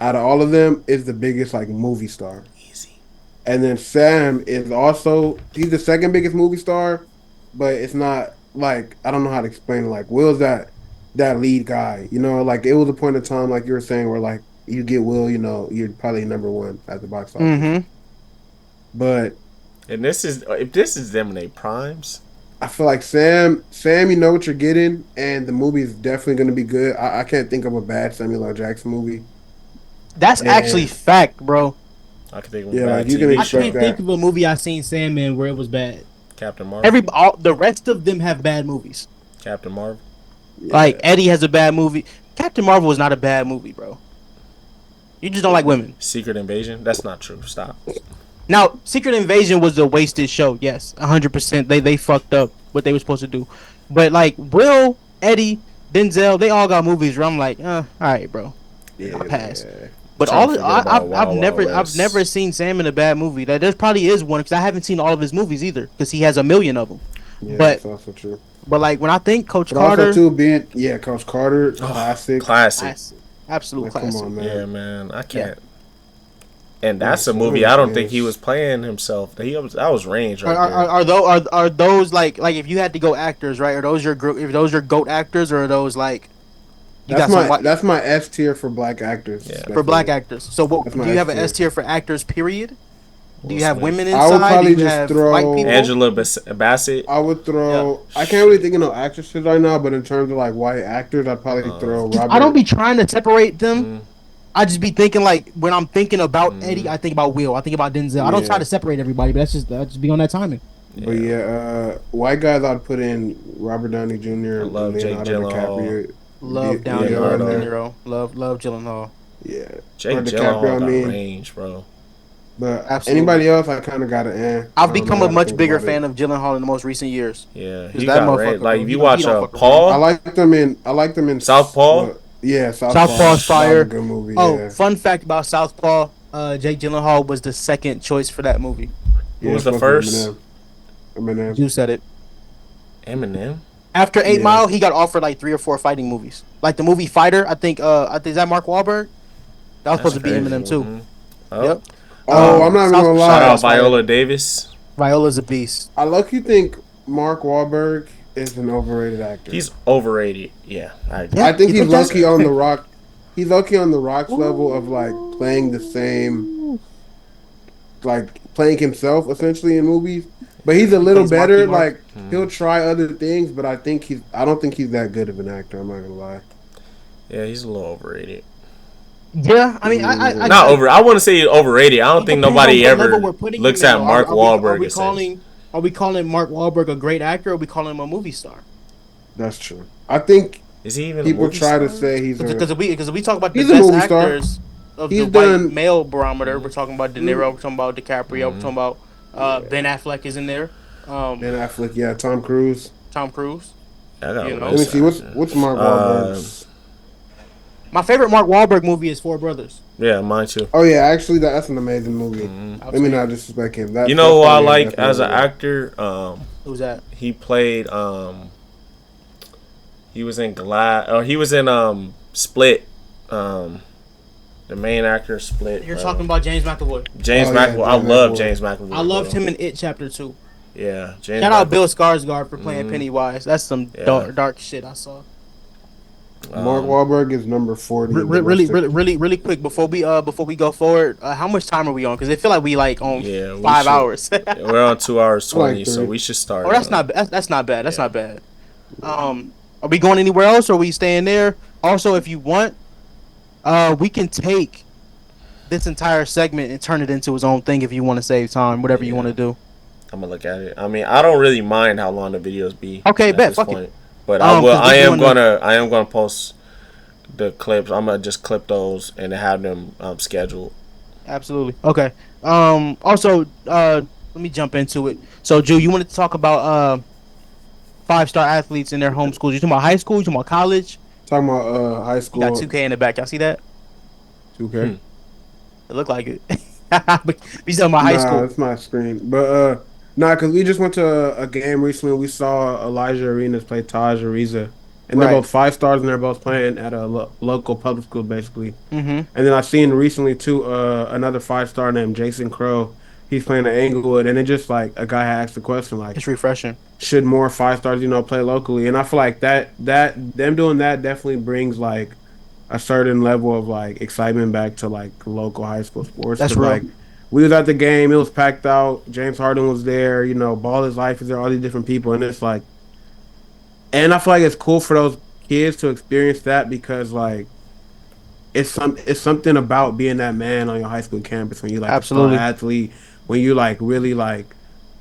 out of all of them, is the biggest like movie star. Easy. And then Sam is also he's the second biggest movie star, but it's not like I don't know how to explain it. Like Will's that lead guy, like it was a point in time like you were saying where like you get Will, you're probably number one at the box office. Mm-hmm. But And if this is them in their primes, I feel like Sam, you know what you're getting, and the movie is definitely going to be good. I can't think of a bad Samuel L. Jackson movie. That's Yeah. actually fact, bro. I could think of Yeah, a bad like, you can TV I expect show. can't think of a movie I seen Sam in where it was bad. Captain Marvel. The rest of them have bad movies. Captain Marvel. Yeah. Like Eddie has a bad movie. Captain Marvel is not a bad movie, bro. You just don't like women. Secret Invasion. That's not true. Stop. Now, Secret Invasion was a wasted show. Yes, 100%. They fucked up what they were supposed to do. But like Will, Eddie, Denzel, they all got movies where I'm like, all right, bro. Yeah, I'll pass. yeah. But Trying to I've forget about Wild Wild I've West. never seen Sam in a bad movie. There probably is one because I haven't seen all of his movies either because he has a million of them. Yeah, But- that's also true. But like when I think Coach But Carter, also too Coach Carter, classic. Classic. classic, absolute Like, classic. come on, man. Yeah, man. I can't. And that's a Yeah, movie so I don't many think he things. was playing himself. That was range right Are those like if you had to go actors, right? Are those your GOAT actors or are those like you That's got some white, that's my S tier for black actors. Yeah. for black actors? So what That's do my you have an S S tier for actors? Period. Do Will you have Smith. women I would inside? probably Do you just have throw- white people? Angela Bassett. I would throw. I can't really think of no actresses right now, but in terms of like white actors, I'd probably throw Robert. I don't be trying to separate them. Mm. I just be thinking like when I'm thinking about Eddie, I think about Will. I think about Denzel. I don't Yeah. try to separate everybody, but I just be on that timing. But white guys, I'd put in Robert Downey Jr. I love Jake Leonardo Gyllenhaal. DiCaprio. Love Downey Leonardo. De Niro. Love Gyllenhaal. Yeah, Jake Or Gyllenhaal got range, bro. But Absolutely. anybody else, I kind of got an. I've become a much bigger fan of Gyllenhaal in the most recent years. Yeah, Is he that got motherfucker, range. bro? Like if you He watch don't fuck Paul, I like them in Southpaw? Southpaw's fire. Good movie. Oh, Yeah. fun fact about Southpaw: Jake Gyllenhaal was the second choice for that movie. Who was it's the supposed to first? be Eminem. You said it. Eminem. After 8 Yeah. Mile, he got offered like 3 or 4 fighting movies, like the movie Fighter. I think is that Mark Wahlberg? That was supposed to be crazy. Eminem too. Mhm. Oh. Yep. Oh, I'm not even gonna Shout lie. out Viola Davis. Viola's a beast. I lucky think Mark Wahlberg is an overrated actor. He's overrated. Yeah, I agree. Yeah. I think You he's think that's- lucky on the Rock. He's lucky on the Rock's level of like playing the same, like playing himself essentially in movies. But he's a little plays Marky better. Mark. Like he'll try other things, but I don't think he's that good of an actor. I'm not gonna lie. Yeah, he's a little overrated. Yeah, I mean, I Not over. I want to say he's overrated. I don't it think depends nobody on what ever level we're putting looks him at in. Mark Are Wahlberg we and says, are we calling Mark Wahlberg a great actor, or are we calling him a movie star? That's true. I think "Is he even?" people a movie try to star? say he's a. Because we talk about the He's a best movie star. actors of He's the white done- male barometer. We're talking about De Niro. We're talking about DiCaprio. We're talking about Ben Affleck is in there. Ben Affleck, yeah, Tom Cruise. Tom Cruise. I got You a know? Let me list. see. What's Mark Wahlberg's? My favorite Mark Wahlberg movie is Four Brothers. Yeah, mine too. Oh yeah, actually, that's an amazing movie. I'll Let me tell not you. disrespect him. You That's know who I probably like definitely as an over there. actor? Who's that? He played he was in Glad or he was in Split. The main actor Split. You're talking about James McAvoy. James Oh, yeah, McAvoy. I James love McAvoy. James McAvoy. I loved bro. him in It Chapter 2. Yeah, James Shout out McAvoy. Bill Skarsgård for playing Pennywise. That's some Yeah. dark shit I saw. Mark Wahlberg is number 40. in Really, domestic. really quick before we go forward. How much time are we on? Because I feel like we like on Yeah, we 5 hours. We're on 2 hours I like 20, so three. we should start. Oh, that's not that's not bad. That's Yeah. not bad. Are we going anywhere else, or are we staying there? Also, if you want, we can take this entire segment and turn it into its own thing if you want to save time. Whatever you want to do. I'm gonna look at it. I mean, I don't really mind how long the videos be. Okay, at bet. this Fuck point. it. But I will. 'Cause we doing I am gonna post the clips. I'm gonna just clip those and have them scheduled. Absolutely. Okay. Also, let me jump into it. So, Drew, you wanted to talk about 5-star athletes in their home schools. You talking about high school? You talking about college? Talking about high You school. got 2K in the back. Y'all see that? 2K. It looked like it. But we talking about high Nah, school. it's my screen. But nah, because we just went to a game recently. We saw Elijah Arenas play Taj Ariza. And they're Right. both 5 stars, and they're both playing at a local public school, basically. Mm-hmm. And then I've seen recently, too, another 5 star named Jason Crow. He's playing at Englewood. And it just, like, a guy asked the question, like, It's refreshing. should more 5 stars, play locally? And I feel like them doing that definitely brings, like, a certain level of, like, excitement back to, like, local high school sports. That's 'Cause, real. like, we was at the game. It was packed out. James Harden was there. Ball His Life is there. All these different people. And it's, like, and I feel like it's cool for those kids to experience that because, like, it's something about being that man on your high school campus when you like Absolutely. a star athlete, when you like really like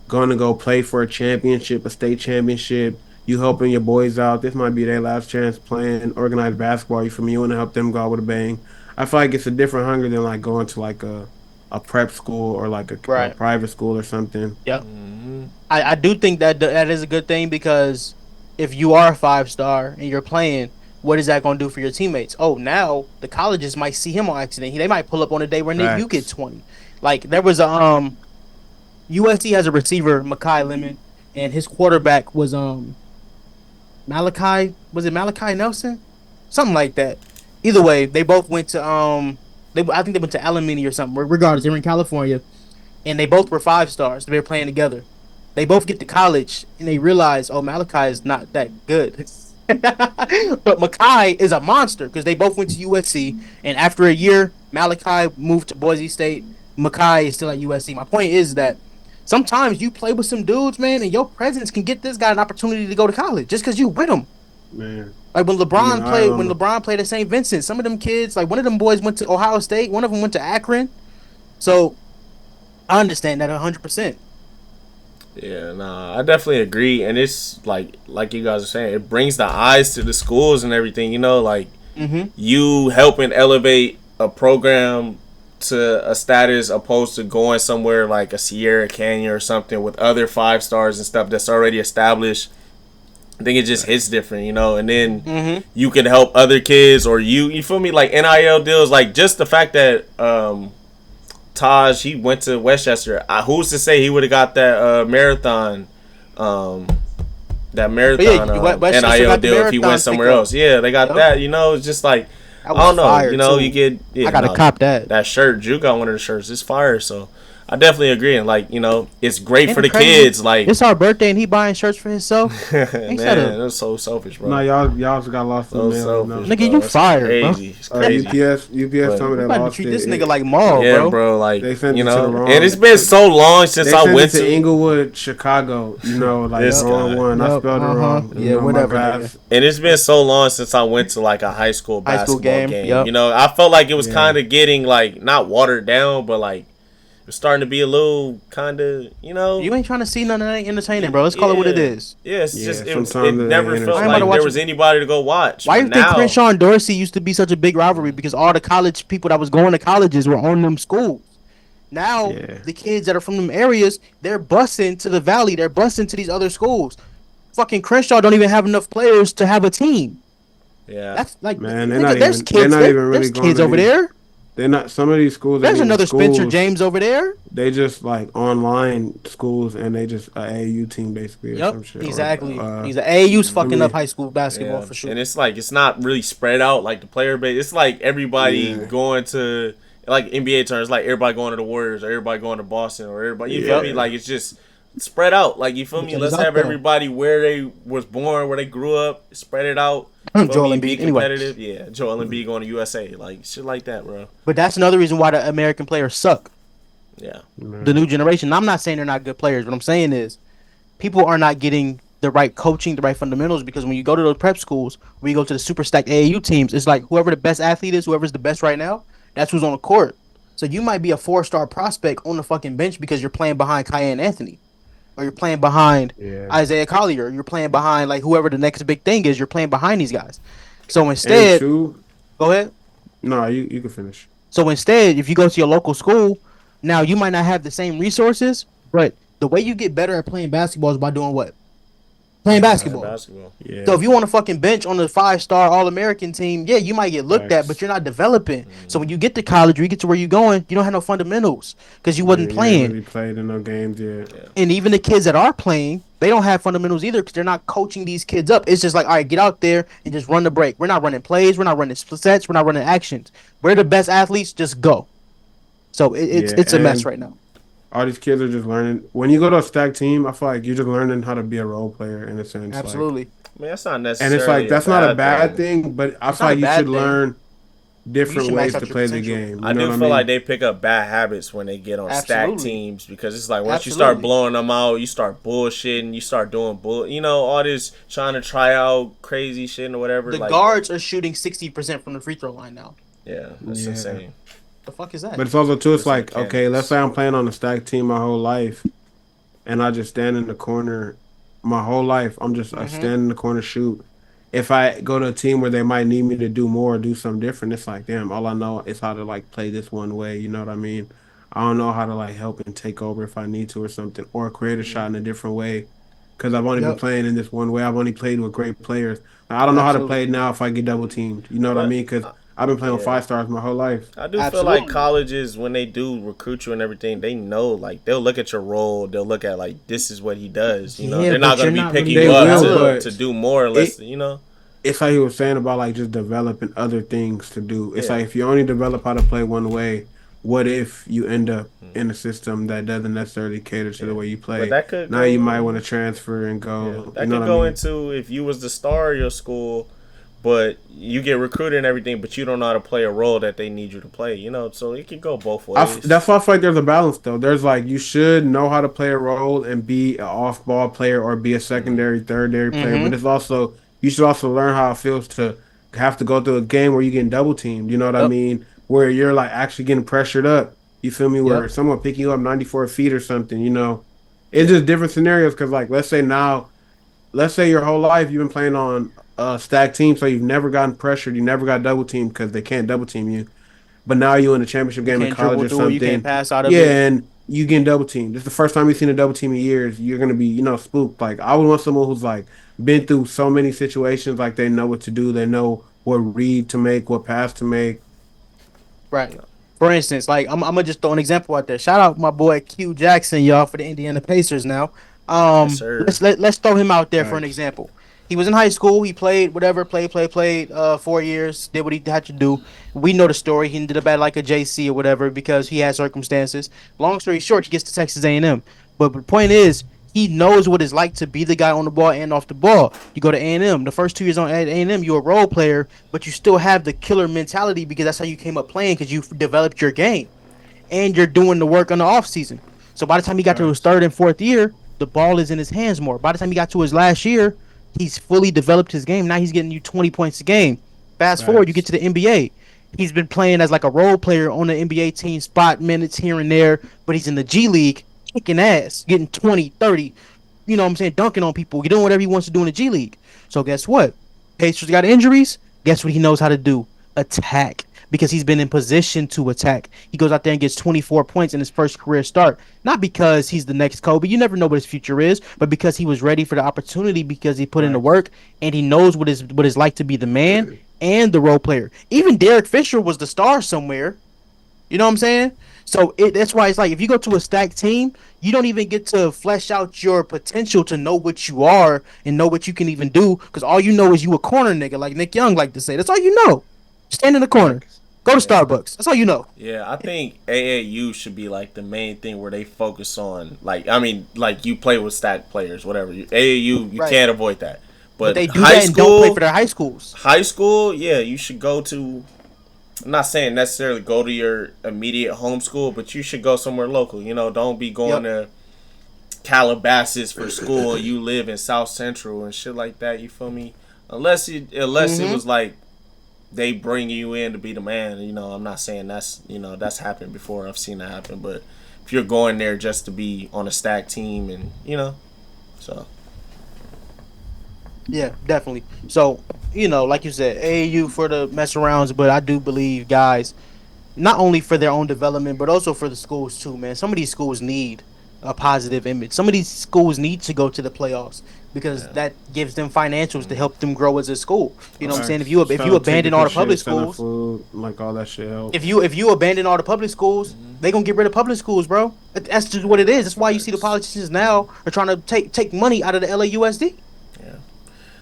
going to go play for a championship, a state championship. You helping your boys out. This might be their last chance playing organized basketball. You want to help them go out with a bang. I feel like it's a different hunger than like going to like a prep school or like a Right. private school or something. Yep. I do think that is a good thing because if you are a 5-star and you're playing, what is that going to do for your teammates? Oh, now the colleges might see him on accident. They might pull up on a day where Nick, you get 20. Like there was a USC has a receiver, Makai Lemon, and his quarterback was Malachi. Was it Malachi Nelson? Something like that. Either way, they both went to I think they went to Alameda or something. Regardless, they were in California, and they both were 5 stars. They were playing together. They both get to college and they realize, oh, Malachi is not that good. But Makai is a monster because they both went to USC. And after a year, Malachi moved to Boise State. Makai is still at USC. My point is that sometimes you play with some dudes, man, and your presence can get this guy an opportunity to go to college just because you with him. Man, Like when LeBron Yeah, I played, don't when know. LeBron played at St. Vincent, some of them kids, like one of them boys went to Ohio State, one of them went to Akron. So I understand that 100%. Yeah, nah, I definitely agree, and it's like you guys are saying, it brings the eyes to the schools and everything. Like you helping elevate a program to a status opposed to going somewhere like a Sierra Canyon or something with other 5 stars and stuff that's already established. I think it just hits different, and then you can help other kids or you feel me, like NIL deals, like just the fact that Taj, he went to Westchester. Who's to say he would have got that marathon Westchester NIL got the deal if he marathon went somewhere pickup. else? Yeah, they got Yep. that. It's just like That I was don't know. fire, too. You get. Yeah, I gotta cop that. That shirt. Drew got one of the shirts. It's fire. So I definitely agree. And like it's great Ain't for it the crazy? kids. Like It's our birthday and he buying shirts for himself. man, said it. that's so selfish, bro. no, y'all just got lost in so the mail. selfish, Nigga, bro. you That's fired, bro. crazy. It's crazy. UPS But- told me they I'm about to lost treat it. this nigga like Maul, Yeah, bro. bro. Like They sent it to the wrong- and it's been so long since They I sent went it to to Inglewood, Chicago. Like This the wrong guy. one. I Yep, spelled it wrong. Yeah, my whatever, bad. nigga. And it's been so long since I went to like a high school basketball game. Yep. I felt like it was Yeah. kind of getting like not watered down, but like it was starting to be a little kind of, You ain't trying to see nothing that ain't entertaining, bro. Let's call it what it Yeah. is. Yeah, it's Yeah, just it sometimes it never ain't felt entertaining. like I'm about to there watch was it. anybody to go watch. Why do you But think now, Crenshaw and Dorsey used to be such a big rivalry? Because all the college people that was going to colleges were on them schools. Now Yeah. the kids that are from them areas, they're busing to the valley. They're busing to these other schools. Fucking Crenshaw don't even have enough players to have a team. Yeah. That's like, Man, nigga, there's they're kids not even really there's going kids to over these. there. They're not. Some of these schools ain't There's even another Spencer schools. James over there. They just like online schools, and they just a AAU team basically or Yep, some shit. Or exactly. He's an AAU's let fucking up me. high school basketball Yeah, for sure. and it's like it's not really spread out like the player base. It's like everybody Yeah, going to like NBA terms, like everybody going to the Warriors or everybody going to Boston or everybody. You feel Yep. me? yeah. Like it's just spread out. Like you feel me? Check this Let's out have though. everybody where they was born, where they grew up, spread it out. You feel Joel me? Be Embiid. Anyway, competitive. Yeah, Joel Embiid going to USA, like shit like that, bro. but that's another reason why the American players suck. Yeah, The Man. new generation. I'm not saying they're not good players. What I'm saying is people are not getting the right coaching, the right fundamentals. Because when you go to those prep schools, when you go to the super stacked AAU teams, it's like whoever the best athlete is, whoever's the best right now, that's who's on the court. So you might be a 4-star prospect on the fucking bench because you're playing behind Kyan Anthony, or you're playing behind Yeah, Isaiah Collier, you're playing behind like whoever the next big thing is. You're playing behind these guys. So and instead, two. go ahead. No, you can finish. So instead, if you go to your local school, now you might not have the same resources, but the way you get better at playing basketball is by doing what? Playing playing basketball. basketball. So Yeah, if you want a fucking bench on the 5-star All American team, yeah, you might get looked at, but facts. you're not developing. So Mm-hmm. when you get to college or you get to where you're going, you don't have no fundamentals because you Yeah, wasn't you ain't playing. really played in no games yet. Yeah. And even the kids that are playing, they don't have fundamentals either because they're not coaching these kids up. It's just like, all right, get out there and just run the break. We're not running plays. We're not running split sets. We're not running actions. We're the best athletes. Just go. So it's Yeah, it's a mess and right now. all these kids are just learning. When you go to a stacked team, I feel like you're just learning how to be a role player in a sense. Like, Absolutely. I mean, that's not and it's like necessarily a that's not a bad bad thing. thing, but I It's feel not a like you should bad thing. learn You different should max ways out to your play the potential. game. I You know do what I feel like mean? they pick up bad habits when they get on stacked Absolutely. teams because it's like once you start Absolutely. blowing them out, you start bullshitting, you start doing all this trying to try out crazy shit or whatever. The Like, guards are shooting 60% from the free throw line now. yeah, that's Yeah, insane. The fuck is that? but it's also too. It's Missing like okay, let's mechanics. say I'm playing on a stacked team my whole life, and I just stand in the corner my whole life. I'm just I Mm-hmm. stand in the corner shoot. If I go to a team where they might need me to do more, do something different, it's like damn. All I know is how to like play this one way. You know what I mean? I don't know how to like help and take over if I need to or something, or create a shot in a different way. Because I've only been Yep. playing in this one way. I've only played with great players. I don't know how to Absolutely. play now if I get double teamed. You know what I But mean? Because I've been playing with yeah, 5 stars my whole life. I do feel like Absolutely. colleges when they do recruit you and everything, they know like they'll look at your role, they'll look at like this is what he does. Yeah, They're not but gonna you're be not picking really They you up will, Absolutely. to but do more it unless. it's like he was saying about like just developing other things to do. It's Yeah. like if you only develop how to play one way, what if you end up in a system that doesn't necessarily cater to Yeah, the way you but play? that could Now you might want go. to transfer and Yeah, go. You that know could what I go mean? into if you was the star of your school, but you get recruited and everything, but you don't know how to play a role that they need you to play. So it could go both ways. That's why I feel like there's a balance though. There's like you should know how to play a role and be an off-ball player or be a Mm-hmm. secondary, thirdary player. But Mm-hmm. it's also you should also learn how it feels to have to go through a game where you're getting double teamed. You know what I Yep. mean? Where you're like actually getting pressured up. You feel me? Where Yep. someone picking you up 94 feet or something. It's Yeah. just different scenarios. Because like let's say your whole life you've been playing on a stacked team, so you've never gotten pressured. You never got double teamed because they can't double team you, but now you in a championship You game in can't college dribble or through it. You can't something. pass out of it. Yeah, and you getting double teamed. This is the first time you've seen a double team in years. You're gonna be, spooked. Like I would want someone who's like been through so many situations, like they know what to do, they know what read to make, what pass to make. Right. For instance, like I'm gonna just throw an example out there. Shout out my boy Q Jackson, y'all, for the Indiana Pacers. Now, Yes, sir. let's throw him out there for an Facts. example. He was in high school. He played whatever, played. 4 years, did what he had to do. We know the story. He ended up at like a JC or whatever because he had circumstances. Long story short, he gets to Texas A&M. But the point is, he knows what it's like to be the guy on the ball and off the ball. You go to A&M. The first 2 years on at A&M, you're a role player, but you still have the killer mentality because that's how you came up playing because you developed your game and you're doing the work on the off season. So by the time he got to his Facts. third and fourth year, the ball is in his hands more. By the time he got to his last year, he's fully developed his game. Now he's getting you 20 points a game. Fast forward, you get Facts. to the NBA. He's been playing as like a role player on the NBA team, spot minutes here and there, but he's in the G League kicking ass, getting 20, 30, you know what I'm saying, dunking on people, doing whatever he wants to do in the G League. So guess what? Pacers got injuries. Guess what he knows how to do? Attack. because he's been in position to attack. He goes out there and gets 24 points in his first career start. Not because he's the next Kobe. You never know what his future is, but because he was ready for the opportunity because he put in the work and he knows what it's like to be the man and the role player. Even Derek Fisher was the star somewhere. You know what I'm saying? So that's why it's like if you go to a stacked team, you don't even get to flesh out your potential to know what you are and know what you can even do because all you know is you a corner nigga, like Nick Young like to say. That's all you know. Stand in the corner. Go to Starbucks. That's all you know. Yeah, I think AAU should be like the main thing where they focus on. Like, I mean, like you play with stacked players, whatever. AAU, you can't avoid that. But they do that and don't play for their high schools. High school, yeah, you should go to. I'm not saying necessarily go to your immediate home school, but you should go somewhere local. You know, don't be going to Calabasas for school. You live in South Central and shit like that. You feel me? Unless it was like they bring you in to be the man. You know, I'm not saying that's happened before. I've seen that happen, but if you're going there just to be on a stacked team and so. Yeah, definitely. So, like you said, AAU for the mess arounds, but I do believe guys, not only for their own development, but also for the schools too, man. Some of these schools need a positive image. Some of these schools need to go to the playoffs because that gives them financials to help them grow as a school. You know what I'm saying? If you abandon all the public schools, food, like all that shit help. If you abandon all the public schools, they gonna get rid of public schools, bro. That's just what it is. That's why you see the politicians now are trying to take money out of the LAUSD.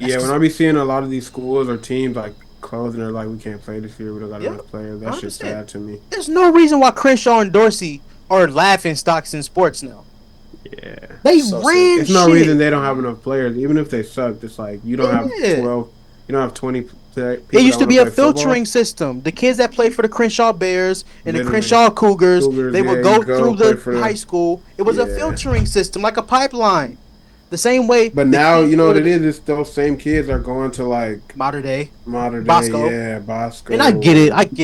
Yeah, when I be seeing a lot of these schools or teams like closing, they're like, we can't play this year. We don't got enough players. That's just sad to me. There's no reason why Crenshaw and Dorsey are laughing stocks in sports now. Yeah, they ran. There's no reason they don't have enough players, even if they suck. It's like you don't have 12, you don't have 20. It used to be a filtering system. The kids that play for the Crenshaw Bears and the Crenshaw Cougars, they would go through the high school. It was a filtering system, like a pipeline. The same way. But now, you know what it is? It's those same kids are going to like Modern day, Bosco. Yeah, Bosco. And I get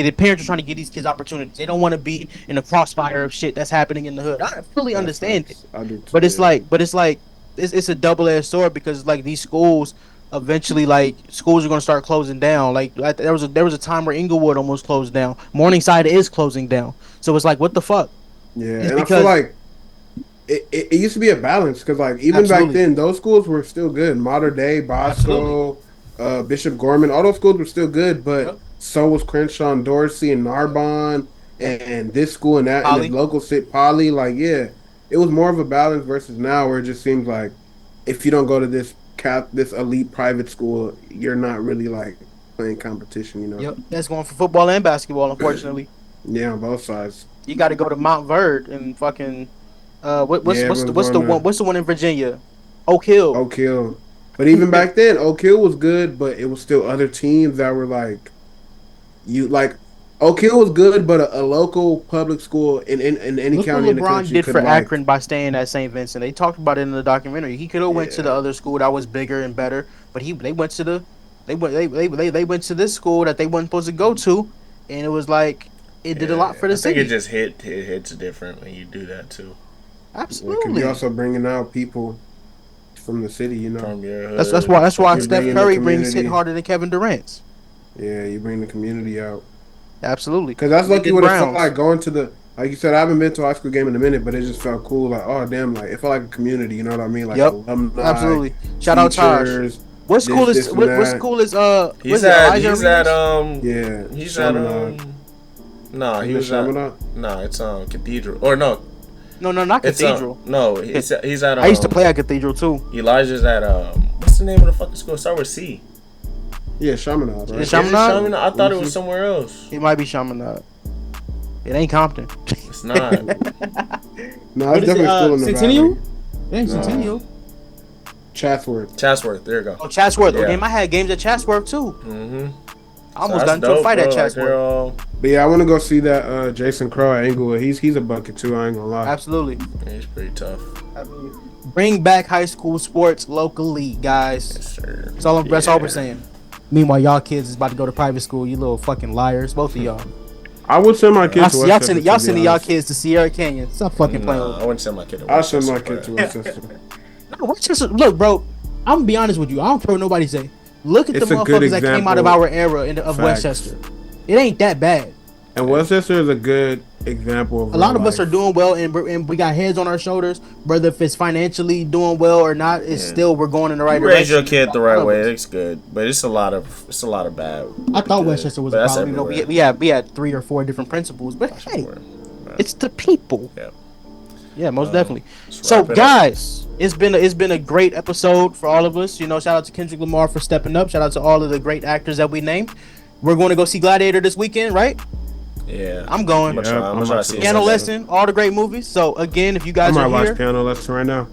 it. Parents are trying to give these kids opportunities. They don't want to be in the crossfire of shit that's happening in the hood. I fully understand it. I do too, but it's a double-edged sword because like these schools eventually schools are going to start closing down. Like there was a time where Inglewood almost closed down. Morningside is closing down. So it's like what the fuck? Yeah, and I feel like it used to be a balance because like even back then those schools were still good. Modern Day, Bosco, Bishop Gorman, all those schools were still good, but so was Crenshaw and Dorsey and Narbonne and this school and that Poly. And the local sit Poly. Like it was more of a balance versus now where it just seems like if you don't go to this elite private school, you're not really like playing competition. You know. Yep, that's going for football and basketball. Unfortunately. Yeah, on both sides. You got to go to Mount Verde and fucking. What's the one in Virginia? Oak Hill. But even back then, Oak Hill was good, but it was still other teams that were like Oak Hill was good, but a local public school in any county in the country did for Akron by staying at St. Vincent. They talked about it in the documentary. He could have went to the other school that was bigger and better, but they went to this school that they weren't supposed to go to, and it was like it did a lot for the city. I think it hits different when you do that too. Absolutely. It could be also bringing out people from the city, you know. From your hood. That's why Steph Curry brings hit harder than Kevin Durant's. Yeah, you bring the community out. Absolutely. Because that's lucky what it felt like going to the, like you said, I haven't been to a high school game in a minute, but it just felt cool. Like, oh damn, like it felt like a community. You know what I mean? Like alumni. Absolutely. Shout out Taj. What school is? What school is? He's at. Yeah. He's at. No, he was at. No, it's Cathedral or no. No, not Cathedral. He's at. I used to play at Cathedral too. Elijah's at what's the name of the fucking school? Start with C. Yeah, Chaminade, right? Is it Chaminade? I thought it was somewhere else. It might be Chaminade. It ain't Compton. It's not. No, it's definitely still in the Centennial? It ain't Centennial. Chatsworth. There you go. Oh, Chatsworth. Yeah. Okay, I had games at Chatsworth too. Mm-hmm. I almost got into a fight at Chatsworth. But yeah, I want to go see that Jason Crow at Inglewood. He's a bucket too. I ain't gonna lie. Absolutely. Yeah, he's pretty tough. Bring back high school sports locally, guys. Yes, sir. That's all we're saying. Meanwhile, y'all kids is about to go to private school. You little fucking liars, both of y'all. I would send my kid to Westchester. Y'all sending y'all kids to Sierra Canyon. Stop fucking playing. I wouldn't send my kid to Westchester. Westchester. I'll send my kid to Westchester. No, Westchester. Look, bro. I'm gonna be honest with you. I don't care what nobody say. Look at the motherfuckers that came out of our era of Westchester. It ain't that bad. And Westchester is a good example of A lot real of us are life. doing well, and we got heads on our shoulders. Whether if it's financially doing well or not, it's still we're going in the right You raise your direction. kid the A right lot of way, us. it's good. But it's a lot of bad. I thought good. Westchester was But a that's problem. You know, everywhere. we had 3 or 4 different principals, but hey, Everywhere. it's the people. Yeah. Yeah, most definitely. let's So, wrap it up. guys, it's been a great episode for all of us. You know, shout out to Kendrick Lamar for stepping up. Shout out to all of the great actors that we named. We're going to go see Gladiator this weekend, right? Yeah. I'm going. I'm gonna try to see Piano something. Lesson, all the great movies. So again, if you I guys might are watch here, Piano Lesson right now.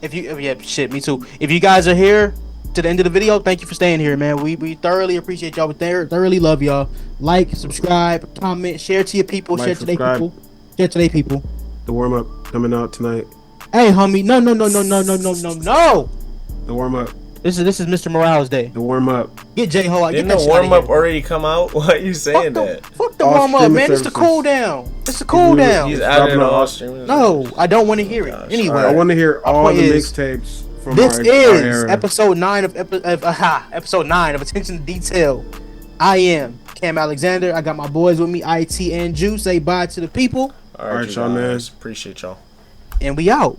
me too. If you guys are here to the end of the video, thank you for staying here, man. We thoroughly appreciate y'all. We thoroughly love y'all. Like, subscribe, comment, share to your people, Like, share to their subscribe. people, share to their people. The warm up coming out tonight. Hey, homie, no. The warm up. This is Mr. Morales Day. The warm up. Get J Ho out. Didn't Get the that warm shit up out already come out? Why are you saying that? Fuck the All warm up, streaming man. It's the services. cool down. It's the cool down. He's It's added dropping it on all all- streaming. No, I don't want to hear it. Gosh, Anyway, I want to hear all point the is, mixtapes from this our is era. episode 9 of episode 9 of Attention to Detail. I am Cam Alexander. I got my boys with me, IT and Juice. Say bye to the people, All All right, right, y'all, man. guys. Appreciate y'all. and we out.